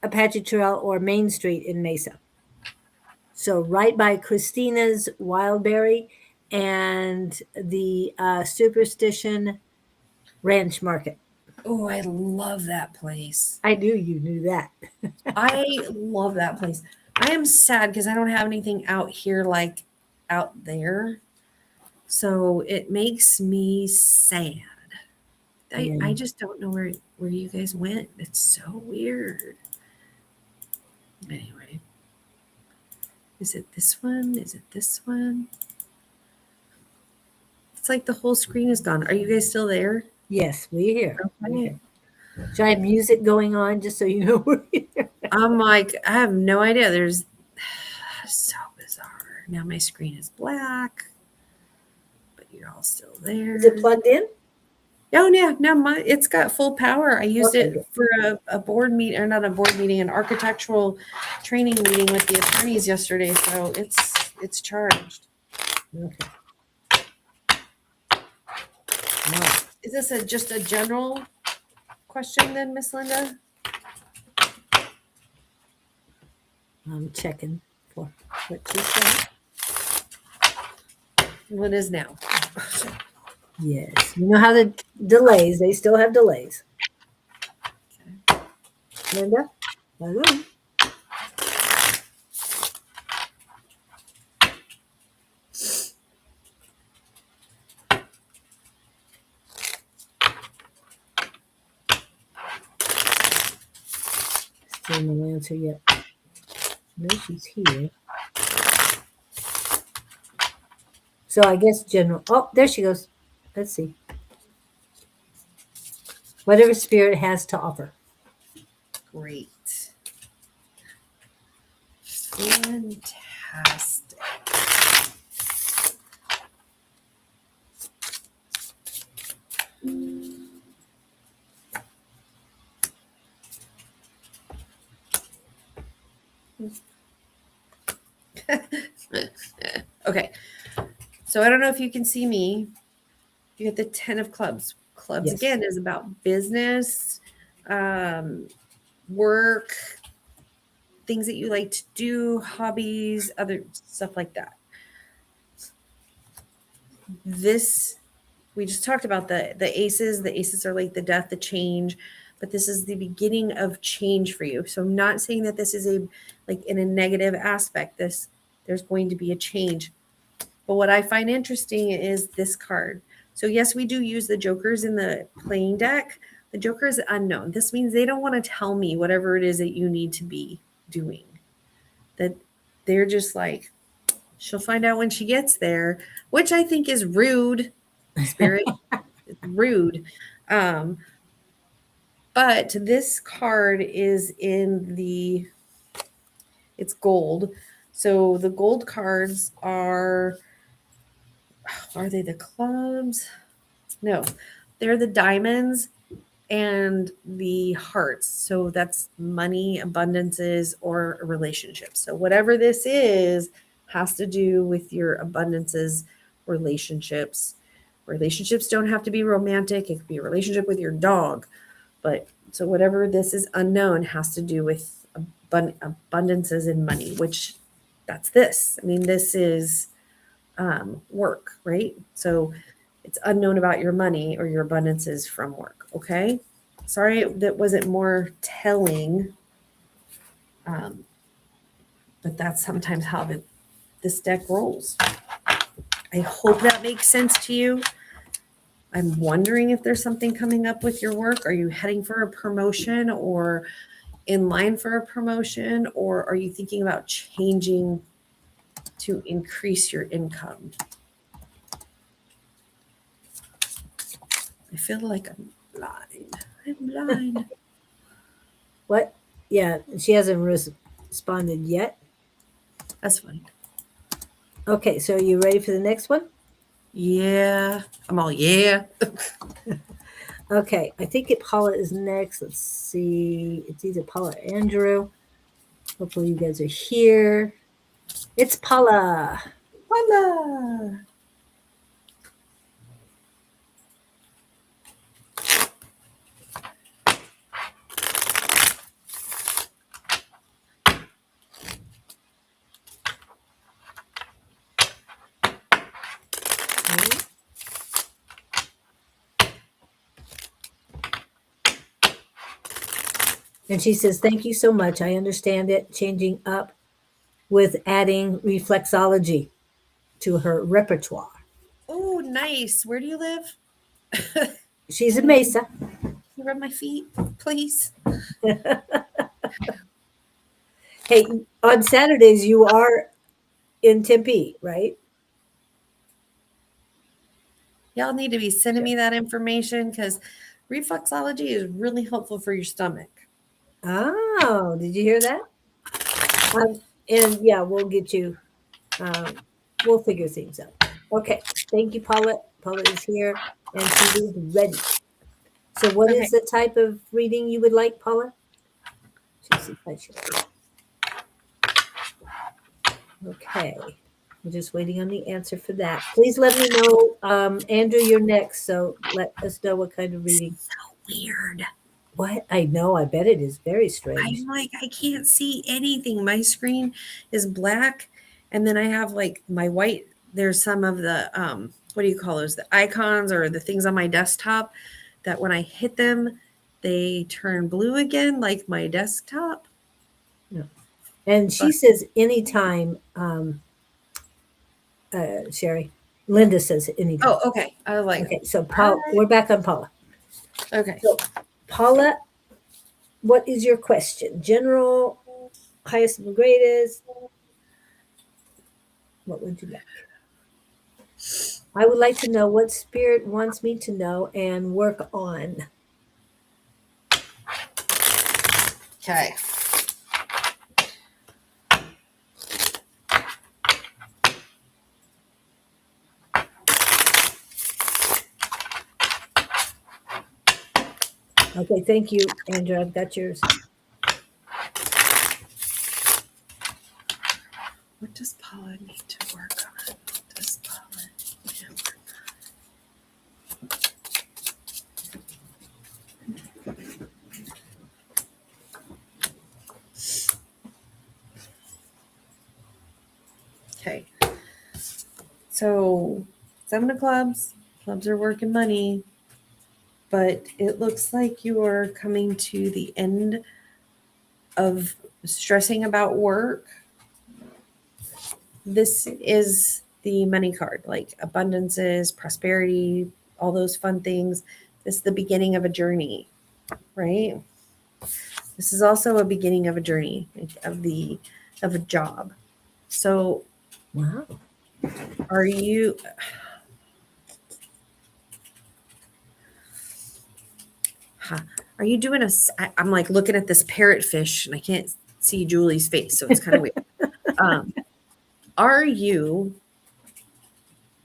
Apache Trail or Main Street in Mesa. So right by Christina's Wildberry and the Superstition Ranch Market. Oh, I love that place. I knew you knew that. I love that place. I am sad because I don't have anything out here like out there. So it makes me sad. I just don't know where you guys went. It's so weird. Anyway, is it this one? Is it this one? It's like the whole screen is gone. Are you guys still there? Yes, we're here. We're Okay. here. Should I have music going on just so you know we're here? I'm like, I have no idea. There's so bizarre. Now my screen is black, but you're all still there. Is it plugged in? Oh yeah, no, it's got full power. I used Okay, it good. for a board meet, or not a board meeting, an architectural training meeting with the attorneys yesterday. So it's charged. Okay. All right. Is this just a general question then, Miss Linda? I'm checking for what you said. Well, it is now. Yes. You know how the delays, they still have delays. Okay. Linda? Hello? Still no answer yet. No, she's here. So I guess general. Oh, there she goes. Let's see. Whatever spirit has to offer. Great. Fantastic. Okay. So I don't know if you can see me. You get the 10 of clubs. Clubs, Yes. again, is about business, work, things that you like to do, hobbies, other stuff like that. This, we just talked about the aces. The aces are like the death, the change, but this is the beginning of change for you. So I'm not saying that this is like in a negative aspect. There's going to be a change. But what I find interesting is this card. So yes, we do use the jokers in the playing deck. The joker is unknown. This means they don't want to tell me whatever it is that you need to be doing. That they're just like, she'll find out when she gets there, which I think is rude, spirit. It's rude. But this card is it's gold. So the gold cards are they the clubs? No, they're the diamonds and the hearts. So that's money, abundances, or relationships. So whatever this is has to do with your abundances, relationships. Relationships don't have to be romantic. It could be a relationship with your dog. But so whatever this is unknown has to do with abundances and money, which that's this. I mean, this is work, right? So it's unknown about your money or your abundances from work. Okay. Sorry that wasn't more telling. But that's sometimes how this deck rolls. I hope that makes sense to you. I'm wondering if there's something coming up with your work. Are you heading for a promotion or in line for a promotion, or are you thinking about changing to increase your income? I feel like I'm blind. I'm blind. What? Yeah, she hasn't responded yet. That's fine. Okay, so are you ready for the next one? Yeah. I'm all, yeah. Okay, I think Paula is next. Let's see. It's either Paula or Andrew. Hopefully you guys are here. It's Paula. Voila. And she says, thank you so much. I understand it. Changing up with adding reflexology to her repertoire. Oh, nice. Where do you live? She's a Mesa. You rub my feet, please. Hey, on Saturdays you are in Tempe, right? Y'all need to be sending me that information because reflexology is really helpful for your stomach. Oh, did you hear that? And yeah, we'll get you. We'll figure things out. Okay. Thank you, Paula. Paula is here and she is ready. So, what Okay. is the type of reading you would like, Paula? Okay. I'm just waiting on the answer for that. Please let me know. Andrew, you're next. So, let us know what kind of reading. So weird. What? I know. I bet it is very strange. I'm like, I can't see anything. My screen is black. And then I have like my white, there's some of the, what do you call those? The icons or the things on my desktop that when I hit them, they turn blue again, like my desktop. Yeah. And she But, says anytime, Sheri. Linda says anytime. oh, okay. I was like, Okay, so Paul, we're back on Paula. okay. So, Paula, what is your question? General, highest and greatest? What would you like? I would like to know what spirit wants me to know and work on. Okay. Okay, thank you, Andrew. I've got yours. What does Paula need to work on? What does Paula need to work on? Okay. So, 7 of clubs. Clubs are working money. But it looks like you are coming to the end of stressing about work. This is the money card, like abundances, prosperity, all those fun things. This is the beginning of a journey, right? This is also a beginning of a journey of a job. So Wow. are you are you doing I'm like looking at this parrotfish and I can't see Julie's face, so it's kind of weird. Are you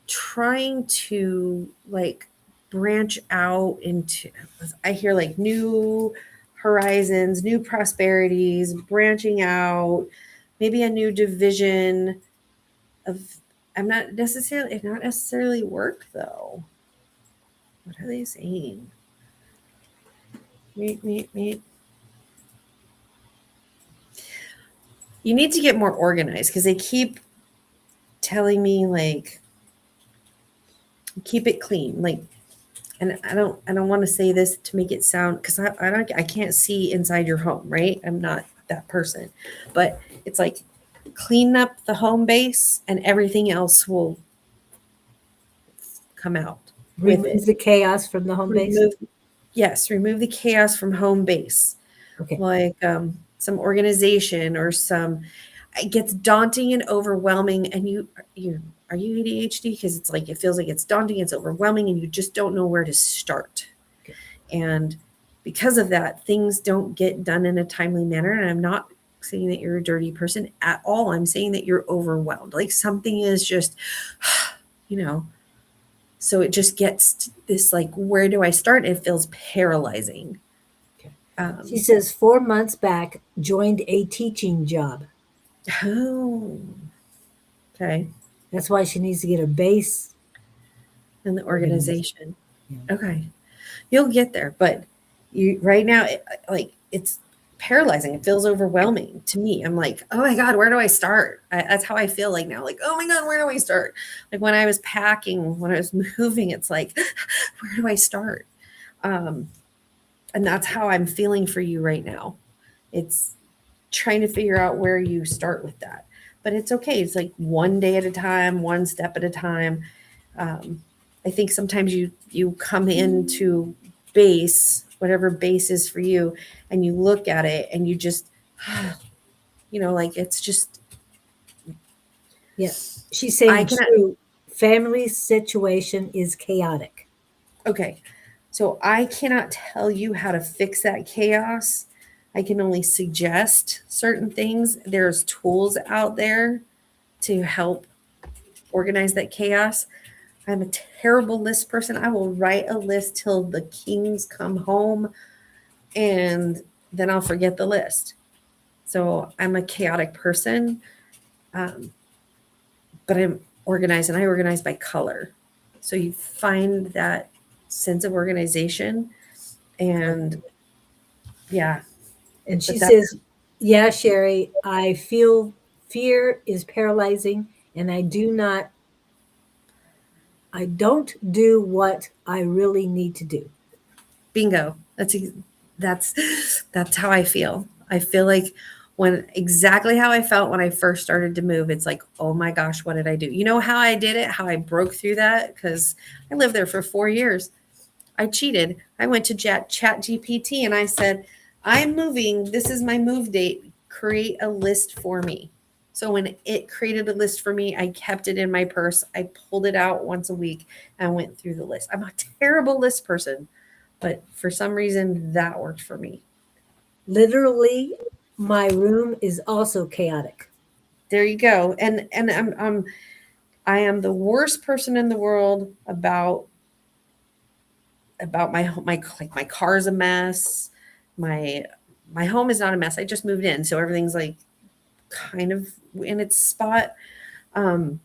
trying to like branch out into, I hear like new horizons, new prosperities, branching out, maybe a new division of, not necessarily work though. What are they saying? Meet. You need to get more organized because they keep telling me like keep it clean. Like, and I don't want to say this to make it sound, because I can't see inside your home, right? I'm not that person, but it's like clean up the home base and everything else will come out with it. Remove the chaos from the home base. Remove the chaos from home base. Okay. Like some organization or some, it gets daunting and overwhelming, and you are you ADHD? Because it's like it feels like it's daunting, it's overwhelming, and you just don't know where to start. Okay. And because of that, things don't get done in a timely manner. And I'm not saying that you're a dirty person at all. I'm saying that you're overwhelmed. Like something is just, so it just gets to this like, where do I start? It feels paralyzing. She says 4 months back, joined a teaching job. Oh, okay. That's why she needs to get her base. And the organization. Yeah. Okay. You'll get there, but you right now, it's paralyzing. It feels overwhelming to me. I'm like, oh my God, where do I start? That's how I feel like now. Like, oh my God, where do I start? Like when I was packing, when I was moving, it's like, where do I start? And that's how I'm feeling for you right now. It's trying to figure out where you start with that. But it's okay. It's like one day at a time, one step at a time. I think sometimes you come into base, whatever base is for you, and you look at it and you just, like it's just, Yeah. She's I saying cannot. true. Family situation is chaotic. Okay, so I cannot tell you how to fix that chaos. I can only suggest certain things. There's tools out there to help organize that chaos. I'm a terrible list person. I will write a list till the kings come home, and then I'll forget the list. So I'm a chaotic person, um, but I'm organized, and I organize by color. So you find that sense of organization, and yeah, And she but that's says, yeah, Sheri, I feel fear is paralyzing and I don't do what I really need to do. bingo. That's how I feel. I feel like when exactly how I felt when I first started to move. It's like, oh my gosh, what did I do? You know how I did it? How I broke through that? Because I lived there for 4 years. I cheated. I went to Chat GPT and I said, I'm moving. This is my move date. Create a list for me. So when it created a list for me, I kept it in my purse. I pulled it out once a week and went through the list. I'm a terrible list person, but for some reason that worked for me. Literally, my room is also chaotic. There you go. And I am the worst person in the world about my car's a mess. My home is not a mess. I just moved in, so everything's like kind of in its spot. Um,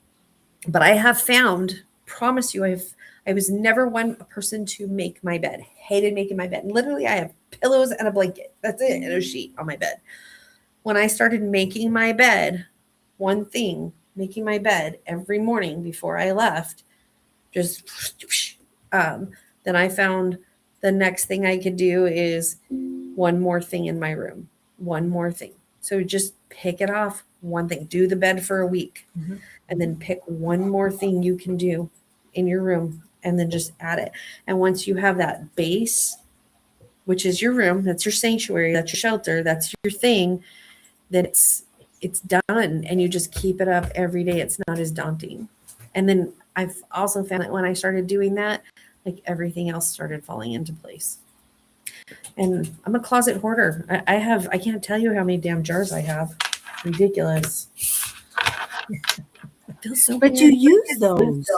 but I have found, promise you, I was never one person to make my bed. Hated making my bed. Literally, I have pillows and a blanket. That's it, and a sheet on my bed. When I started making my bed, one thing, making my bed every morning before I left, just then I found the next thing I could do is one more thing in my room, one more thing. So just pick it off, one thing. Do the bed for a week, and then pick one more thing you can do in your room, and then just add it. And once you have that base, which is your room, that's your sanctuary, that's your shelter, that's your thing, then it's done, and you just keep it up every day. It's not as daunting. And then I've also found that when I started doing that, like everything else started falling into place. And I'm a closet hoarder. I can't tell you how many damn jars I have. Ridiculous. It feels so But you good. use those.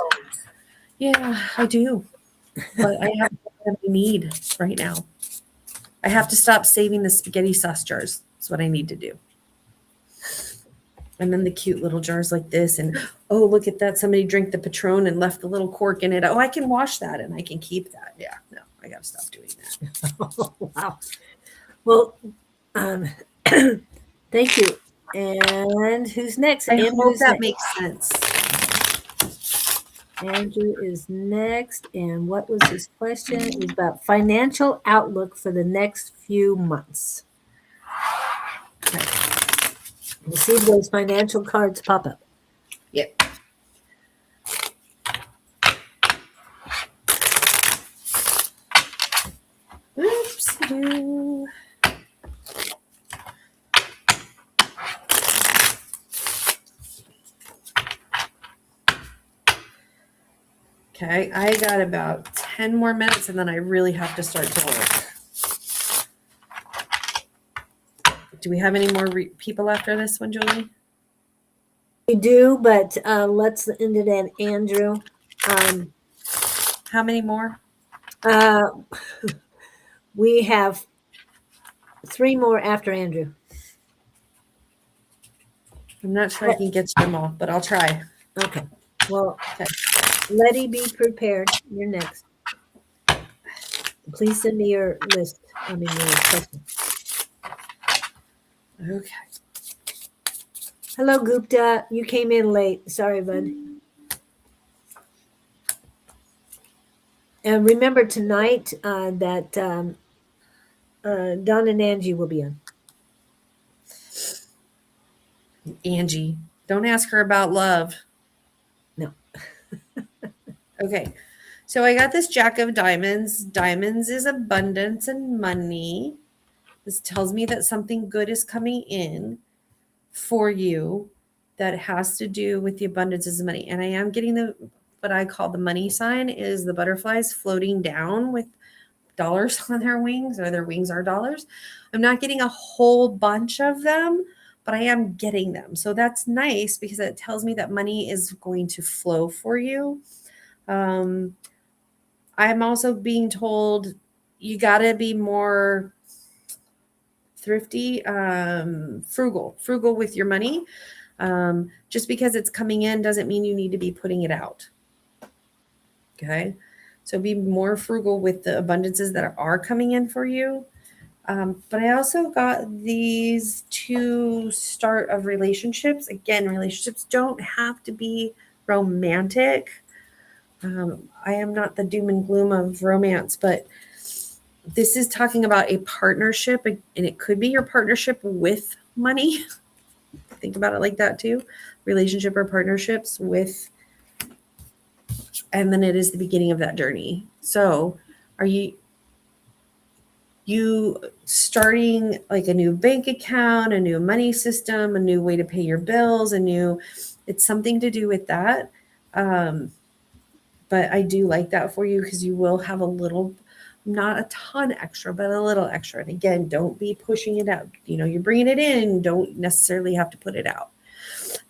Yeah, I do. But I have what I need right now. I have to stop saving the spaghetti sauce jars. That's what I need to do. And then the cute little jars like this. And oh, look at that. Somebody drank the Patron and left the little cork in it. Oh, I can wash that and I can keep that. Yeah, no, I got to stop doing that. Oh, wow. Well, um, thank you. And who's next? I hope Andrew's that next. makes sense. Andrew is next. And what was his question? It was about financial outlook for the next few months. Okay. We'll see if those financial cards pop up. Yep. Oops. Okay, I got about 10 more minutes and then I really have to start to work. Do we have any more people after this one, Julie? We do, but let's end it at Andrew. How many more? Uh, we have 3 more after Andrew. I'm not sure I can get to them all, but I'll try. Okay. Well, Okay. Letty, be prepared. You're next. Please send me your list. I mean, your question. Okay. Hello, Gupta. You came in late. Sorry, bud. And remember tonight that Don and Angie will be on. Angie. Don't ask her about love. No. Okay. So I got this Jack of Diamonds. Diamonds is abundance and money. This tells me that something good is coming in for you that has to do with the abundance of money. And I am getting the what I call the money sign is the butterflies floating down with dollars on their wings, or their wings are dollars. I'm not getting a whole bunch of them, but I am getting them. So that's nice because it tells me that money is going to flow for you. I'm also being told you got to be more thrifty, frugal with your money. Just because it's coming in doesn't mean you need to be putting it out. Okay. So be more frugal with the abundances that are coming in for you. But I also got these two start of relationships. Again, relationships don't have to be romantic. I am not the doom and gloom of romance, but this is talking about a partnership, and it could be your partnership with money. Think about it like that too. Relationship or partnerships with, and then it is the beginning of that journey. So are you starting like a new bank account, a new money system, a new way to pay your bills, it's something to do with that. But I do like that for you because you will have a little, not a ton extra, but a little extra. And again, don't be pushing it out. You're bringing it in, don't necessarily have to put it out.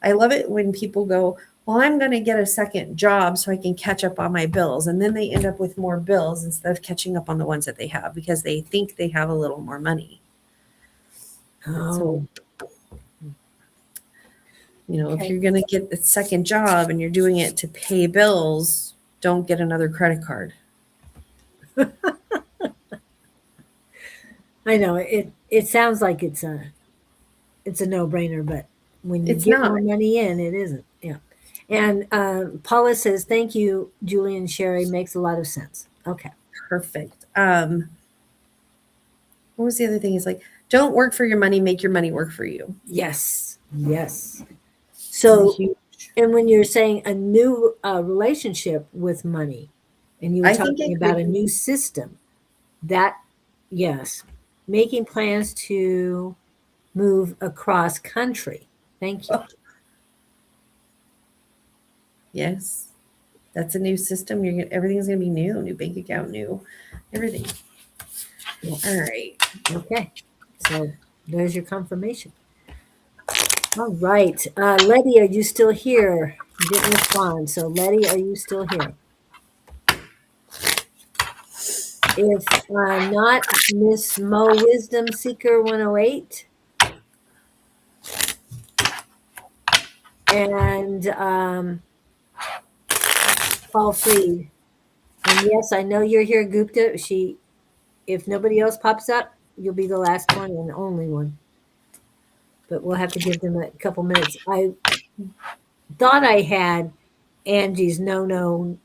I love it when people go, well, I'm going to get a second job so I can catch up on my bills. And then they end up with more bills instead of catching up on the ones that they have because they think they have a little more money. Oh. So, if you're going to get a second job and you're doing it to pay bills, don't get another credit card. I know it sounds like it's a no-brainer, but when you It's get not. more money in, it isn't. Yeah. And Paula says, thank you, Julie and Sheri. Makes a lot of sense. Okay. Perfect. What was the other thing? It's like, don't work for your money, make your money work for you. Yes. So, and when you're saying a new relationship with money, and you were talking about a new system, that, yes, making plans to move across country. Thank you. Yes. That's a new system. Everything's going to be new bank account, new everything. Yes. All right. Okay. So there's your confirmation. All right. Letty, are you still here? You didn't respond. So Letty, are you still here? If not, Miss Mo Wisdom Seeker 108. And Paul Freed. And yes, I know you're here, Gupta. If nobody else pops up, you'll be the last one and only one. But we'll have to give them a couple minutes. I thought I had Angie's no.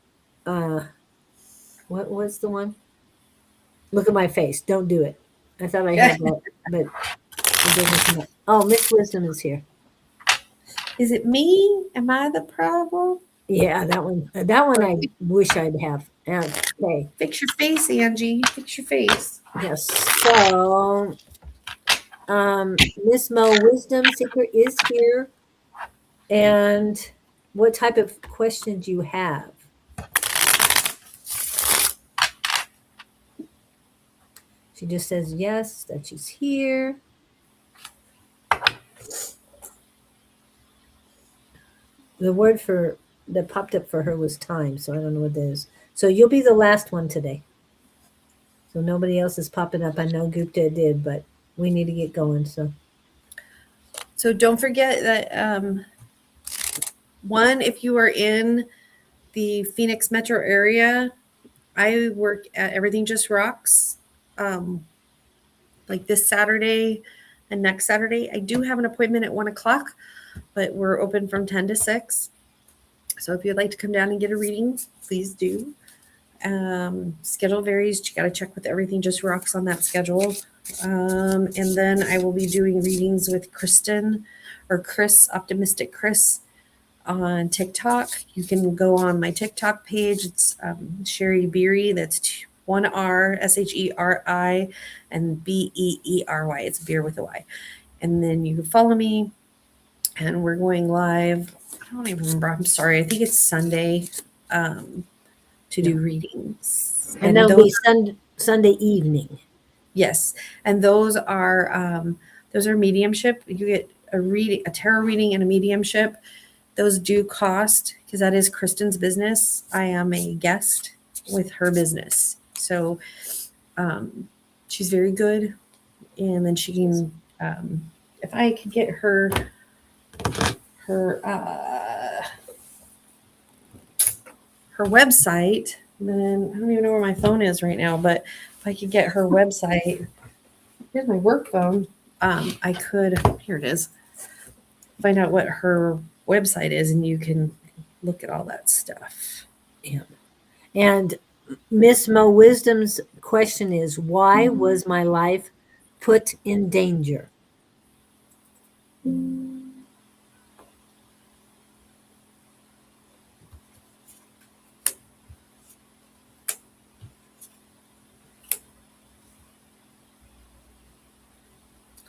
What was the one? Look at my face. Don't do it. I thought I had that, but it didn't come up. Oh, Miss Wisdom is here. Is it me? Am I the problem? Yeah, that one. That one I wish I'd have. Okay. Fix your face, Angie. Fix your face. Yes. So, Miss Mo Wisdom Seeker is here. And what type of question do you have? She just says yes, that she's here. The word that popped up for her was time, so I don't know what that is. So you'll be the last one today. So nobody else is popping up. I know Gupta did, but we need to get going. So don't forget that if you are in the Phoenix metro area, I work at Everything Just Rocks. Like this Saturday and next Saturday, I do have an appointment at 1:00, but we're open from 10 to 6. So if you'd like to come down and get a reading, please do. Schedule varies. You got to check with Everything Just Rocks on that schedule. And then I will be doing readings with Kristen or Chris, Optimistic Chris, on TikTok. You can go on my TikTok page. It's Sheri Beery. That's one R, Sheri, and Beery. It's beer with a Y. And then you can follow me. And we're going live. I don't even remember. I'm sorry. I think it's Sunday to do readings. And that'll be Sunday evening. Yes, and those are mediumship. You get a tarot reading, and a mediumship. Those do cost because that is Kristen's business. I am a guest with her business, so she's very good. And then she can, if I could get her website, then I don't even know where my phone is right now. But if I could get her website, here's my work phone. I could, here it is, find out what her website is, and you can look at all that stuff. Yeah. And Miss Mo Wisdom's question is, why was my life put in danger?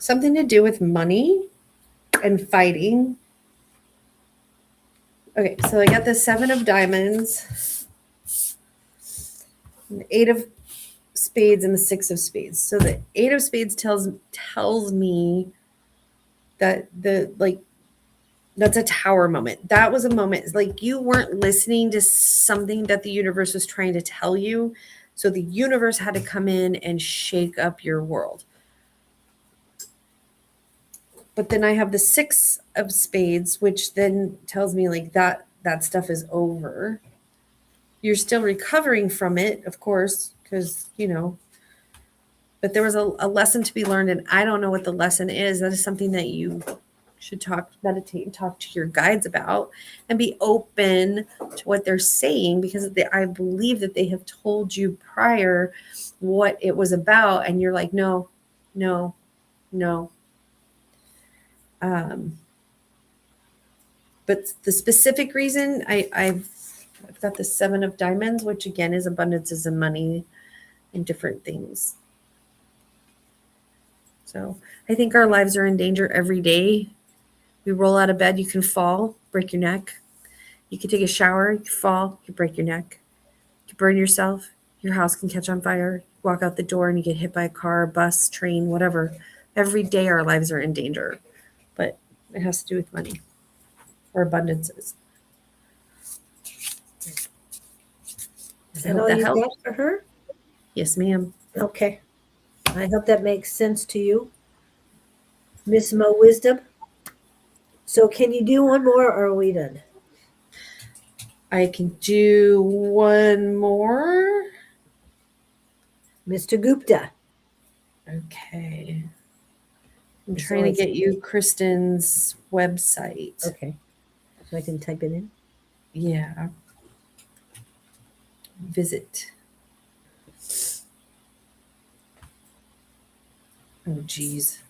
Something to do with money and fighting. Okay, so I got the 7 of diamonds, the 8 of spades, and the 6 of spades. So the 8 of spades tells me that that's a tower moment. That was a moment like you weren't listening to something that the universe was trying to tell you. So the universe had to come in and shake up your world. But then I have the 6 of spades, which then tells me like that stuff is over. You're still recovering from it, of course, because, but there was a lesson to be learned, and I don't know what the lesson is. That is something that you should meditate and talk to your guides about, and be open to what they're saying, because I believe that they have told you prior what it was about, and you're like, no. But the specific reason I've got the 7 of diamonds, which again is abundances and money and different things. So I think our lives are in danger every day. We roll out of bed, you can fall, break your neck. You can take a shower, you can fall, you break your neck. You can burn yourself, your house can catch on fire, you walk out the door and you get hit by a car, bus, train, whatever. Every day our lives are in danger, but it has to do with money or abundances. Is that all you got for her? Yes, ma'am. Okay. I hope that makes sense to you. Miss Mo Wisdom. So can you do one more, or are we done? I can do one more. Mr. Gupta. Okay. I'm trying to get you Kristen's website. Okay. So I can type it in? Yeah. Visit. Oh, geez.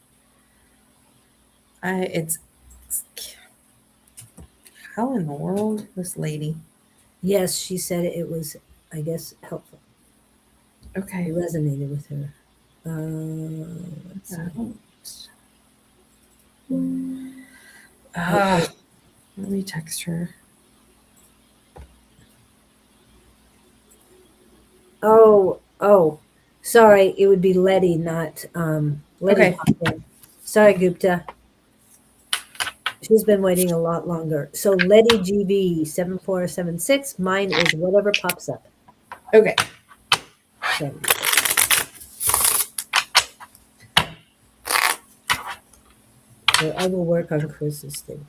It's how in the world, this lady? Yes, she said it was, I guess, helpful. Okay. It resonated with her. Let me text her. Oh, sorry. It would be Letty, not Letty. Okay. Sorry, Gupta. She's been waiting a lot longer. So Letty GB 7476. Mine is whatever pops up. Okay. So. So I will work on Chris's thing.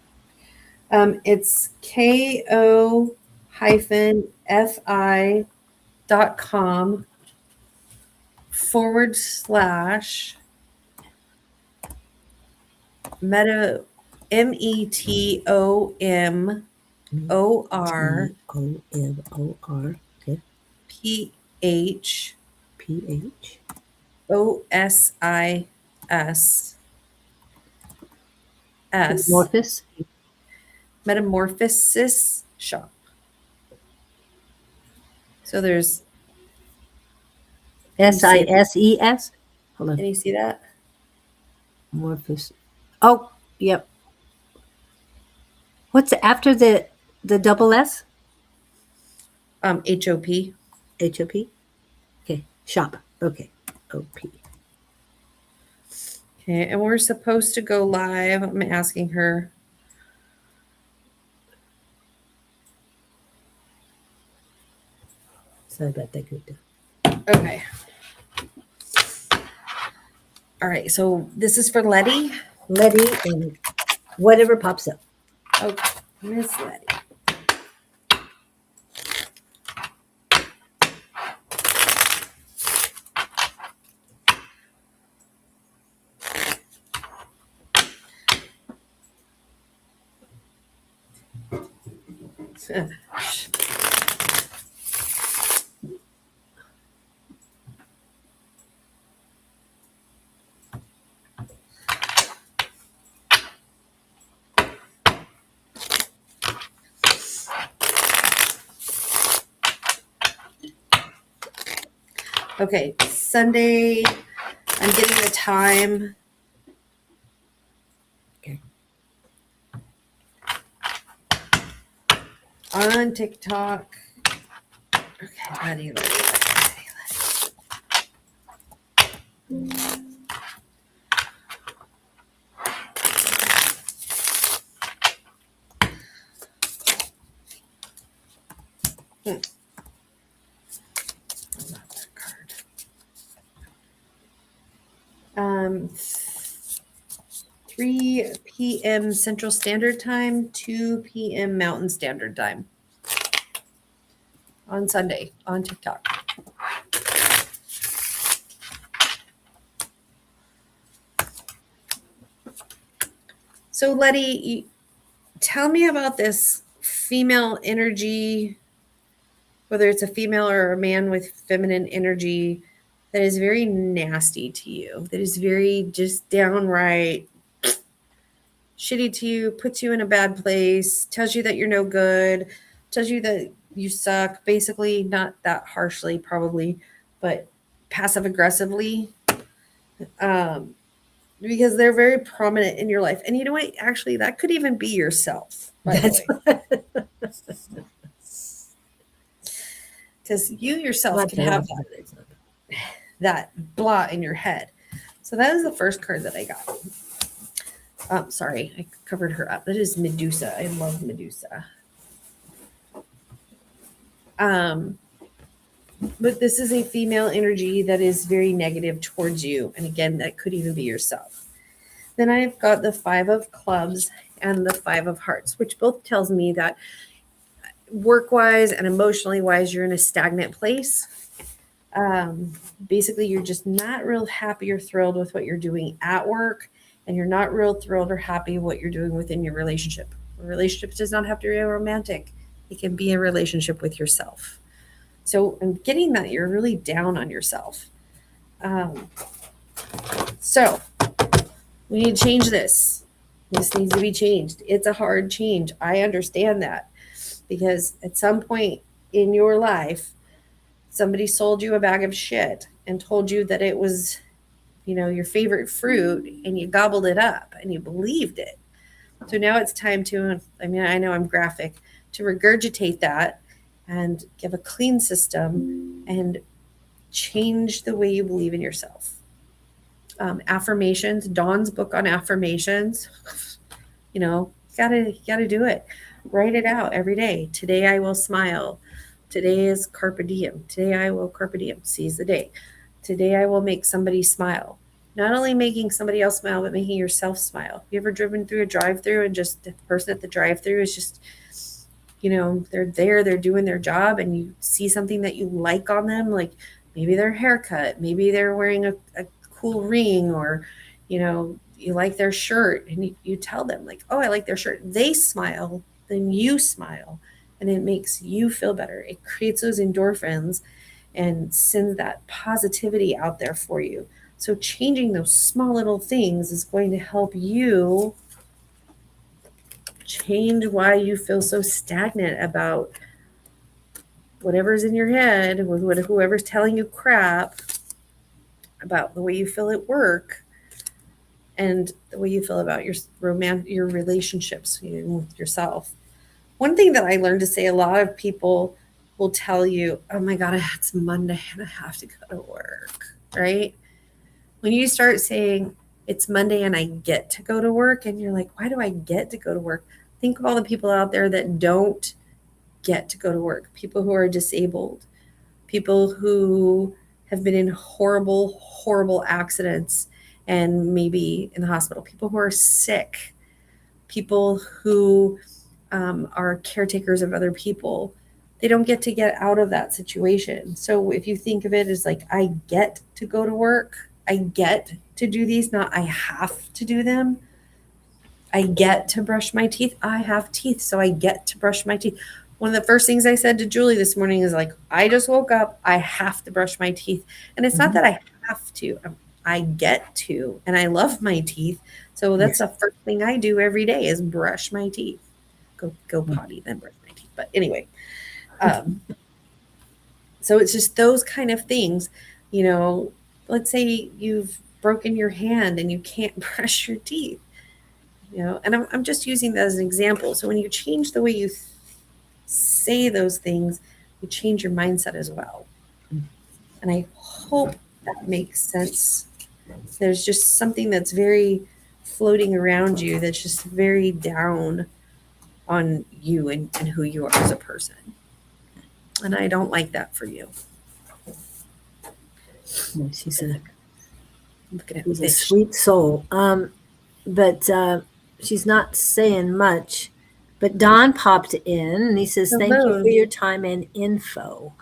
It's ko-fi.com / metomor okay. PHOSIS Metamorphosis shop. So there's SISES. Hold can on. you see that? Morphus. Oh, yep. What's after the double S? HOP. HOP. Okay. Shop. Okay. OP. Okay, and we're supposed to go live. I'm asking her. So I bet they could do. Okay. All right, so this is for Letty. Letty and whatever pops up. Okay, Miss Letty. Okay, Sunday, I'm getting the time. Okay. On TikTok. Okay, Letty. Not that card. 3 p.m. Central Standard Time, 2 p.m. Mountain Standard Time on Sunday on TikTok. So, Letty, tell me about this female energy, whether it's a female or a man with feminine energy, that is very nasty to you, that is very just downright shitty to you, puts you in a bad place, tells you that you're no good, tells you that you suck, basically, not that harshly, probably, but passive aggressively. Because they're very prominent in your life. And you know what? Actually, that could even be yourself, by the way. Because you yourself can have that blot in your head. So that is the first card that I got. Sorry, I covered her up. That is Medusa. I love Medusa. But this is a female energy that is very negative towards you. And again, that could even be yourself. Then I've got the 5 of clubs and the 5 of hearts, which both tells me that work-wise and emotionally wise, you're in a stagnant place. Basically, you're just not real happy or thrilled with what you're doing at work, and you're not real thrilled or happy what you're doing within your relationship. A relationship does not have to be romantic. It can be a relationship with yourself. So I'm getting that you're really down on yourself. So we need to change this. This needs to be changed. It's a hard change. I understand that, because at some point in your life, somebody sold you a bag of shit and told you that it was, your favorite fruit, and you gobbled it up and you believed it. So now it's time to, I know I'm graphic, to regurgitate that and give a clean system and change the way you believe in yourself. Affirmations, Dawn's book on affirmations, gotta do it. Write it out every day. Today I will smile. Today is carpe diem. Today I will carpe diem, seize the day. Today I will make somebody smile. Not only making somebody else smile, but making yourself smile. You ever driven through a drive-through and just the person at the drive-through is just, they're there, they're doing their job, and you see something that you like on them, like maybe their haircut, maybe they're wearing a cool ring, or, you like their shirt, and you tell them like, oh, I like their shirt. They smile, then you smile, and it makes you feel better. It creates those endorphins and sends that positivity out there for you. So changing those small little things is going to help you change why you feel so stagnant about whatever's in your head, with whoever's telling you crap about the way you feel at work and the way you feel about your relationships with yourself. One thing that I learned to say, a lot of people will tell you, "Oh my God, it's Monday and I have to go to work," right? When you start saying it's Monday and I get to go to work, and you're like, "Why do I get to go to work?" Think of all the people out there that don't get to go to work, people who are disabled, people who have been in horrible, horrible accidents and maybe in the hospital, people who are sick, people who are caretakers of other people. They don't get to get out of that situation. So if you think of it as like, I get to go to work, I get to do these, not I have to do them. I get to brush my teeth. I have teeth, so I get to brush my teeth. One of the first things I said to Julie this morning is like, I just woke up. I have to brush my teeth. And it's not that I have to, I get to, and I love my teeth. So that's the first thing I do every day is brush my teeth. Go potty, then brush my teeth. But anyway, so it's just those kind of things, let's say you've broken your hand and you can't brush your teeth, and I'm just using that as an example. So when you change the way you say those things, you change your mindset as well. And I hope that makes sense. There's just something that's very floating around you that's just very down on you and who you are as a person. And I don't like that for you. She's a sweet soul. But she's not saying much. But Don popped in and he says, Hello. Thank you for your time and info.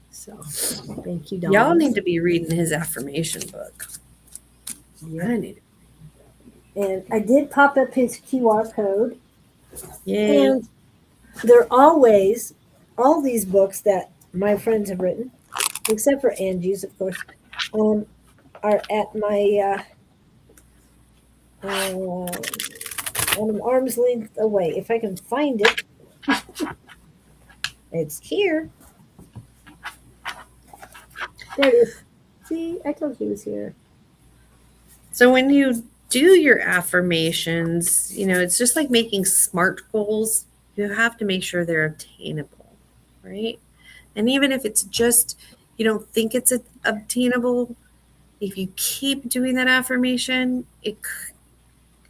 So thank you, Don. Y'all need to be reading his affirmation book. Yeah. And I did pop up his QR code. Yay. And they're always, all these books that my friends have written, except for Angie's, of course, are at my on an arm's length away. If I can find it, it's here. There it is. See, I told you it was here. So when you do your affirmations, it's just like making SMART goals. You have to make sure they're obtainable, right? And even if it's just, you don't think it's obtainable, if you keep doing that affirmation, it can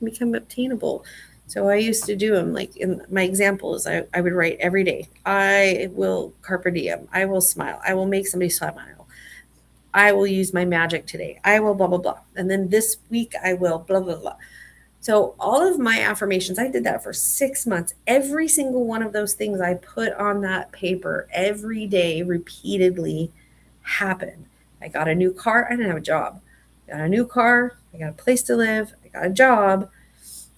become obtainable. So I used to do them, like in my example is I would write every day, I will carpe diem, I will smile, I will make somebody smile, I will use my magic today, I will blah, blah, blah. And then this week I will blah, blah, blah. So all of my affirmations, I did that for 6 months. Every single one of those things I put on that paper every day repeatedly happened. I got a new car. I didn't have a job. I got a new car. I got a place to live. I got a job.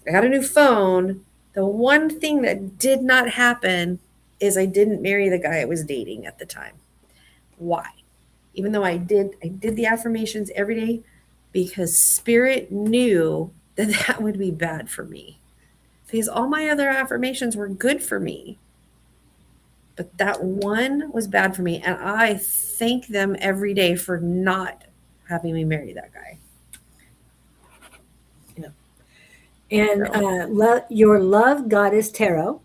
I got a new phone. The one thing that did not happen is I didn't marry the guy I was dating at the time. Why? Even though I did the affirmations every day, because Spirit knew that would be bad for me. Because all my other affirmations were good for me. But that one was bad for me. And I thank them every day for not having me marry that guy. And your love goddess tarot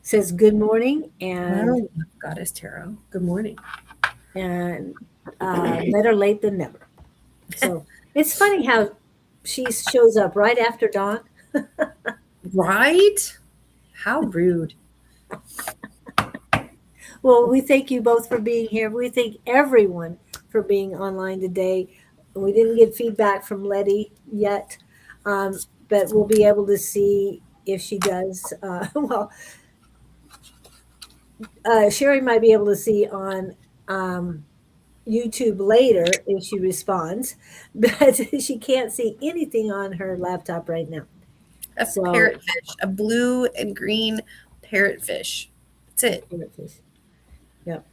says good morning and goddess tarot. Good morning. And better late than never. So it's funny how she shows up right after Dawn. Right? How rude. Well, we thank you both for being here. We thank everyone for being online today. We didn't get feedback from Letty yet, but we'll be able to see if she does. Sheri might be able to see on YouTube later if she responds, but she can't see anything on her laptop right now. Parrotfish, a blue and green parrotfish. That's it. Parrotfish. Yep.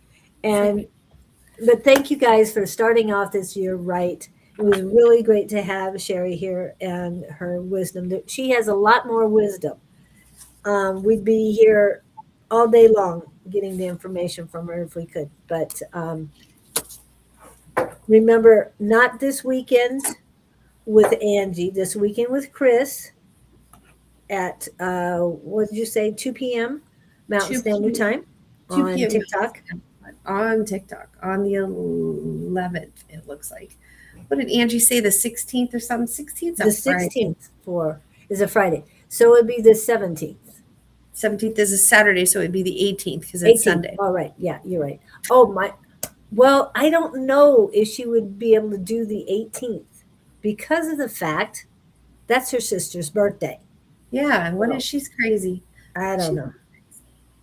But thank you guys for starting off this year right. It was really great to have Sheri here and her wisdom. She has a lot more wisdom we'd be here all day long getting the information from her if we could. But remember, not this weekend with Angie, this weekend with Chris at what did you say, 2 p.m. Mountain 2 Standard p.m. Time 2 on p.m. TikTok. on TikTok on the 11th. It looks like. What did Angie say? The 16th or something? 16th The a Friday. 16th for is a Friday. So it'd be the 17th. 17th is a Saturday, so it'd be the 18th because it's 18th. Sunday. All right. Yeah, you're right. Oh my. Well, I don't know if she would be able to do the 18th because of the fact that's her sister's birthday. Yeah, and what So is she's crazy? I don't She's know.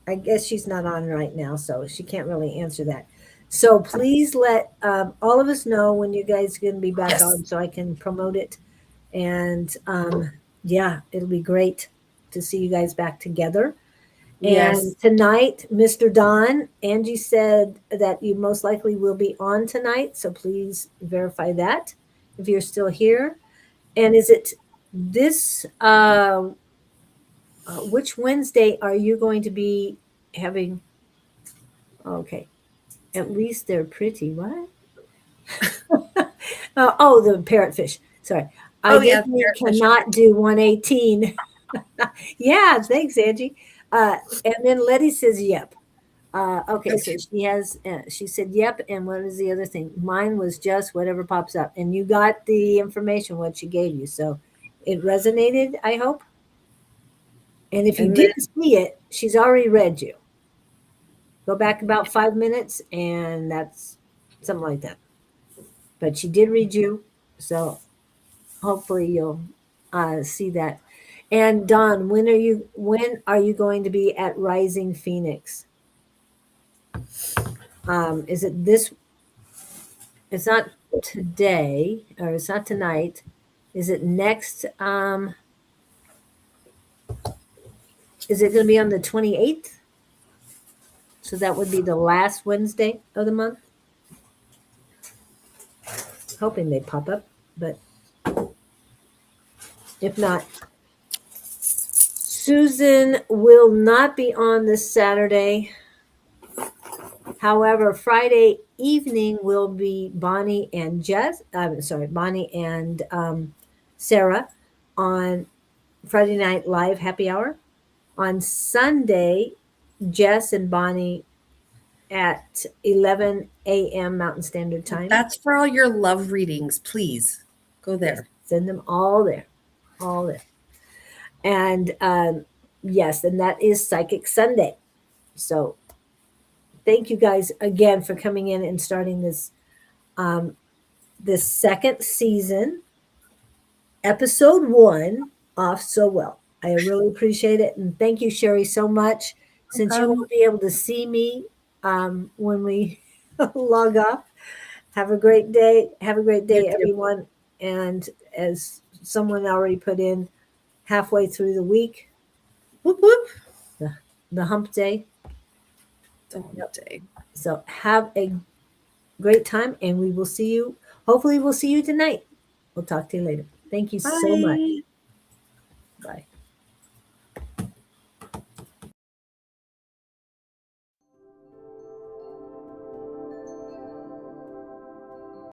I guess she's not on right now, so she can't really answer that. So please let all of us know when you guys are going to be back yes, on so I can promote it. And yeah, it'll be great to see you guys back together. yes, And tonight, Mr. Don, Angie said that you most likely will be on tonight. So please verify that if you're still here. And is it this, which Wednesday are you going to be having? Okay. At least they're pretty. What? Oh, the parrotfish. Sorry. I oh yeah, the definitely parrotfish are cannot do 118. Yeah, thanks, Angie. And then Letty says, yep. Okay, so okay. she said, yep. And what was the other thing? Mine was just whatever pops up. And you got the information, what she gave you. So it resonated, I hope. And if you And then didn't see it, she's already read you. Go back about 5 minutes, and that's something like that. But she did read you. So hopefully you'll see that. And Don, when are you going to be at Rising Phoenix? Is it this? It's not today, or it's not tonight. Is it next? Is it going to be on the 28th? So that would be the last Wednesday of the month. Hoping they pop up, but if not, Susan will not be on this Saturday. However, Friday evening will be Bonnie and Jess. I'm sorry, Bonnie and Sarah on Friday Night Live Happy Hour. On Sunday, Jess and Bonnie at 11 a.m. Mountain Standard Time. that's for all your love readings. Please go Yes, there. send them all there, all there. And yes, and that is Psychic Sunday. So thank you guys again for coming in and starting this second season, episode 1, off so well. I really appreciate it. And thank you, Sheri, so much. Since you won't be able to see me when we log off, have a great day. Have a great You day, too. everyone. And as someone already put in, halfway through the week, Whoop whoop. the, the hump day. The whole Yep. day. So have a great time, and we will see you. Hopefully, we'll see you tonight. We'll talk to you later. Thank you so much. Bye. Bye.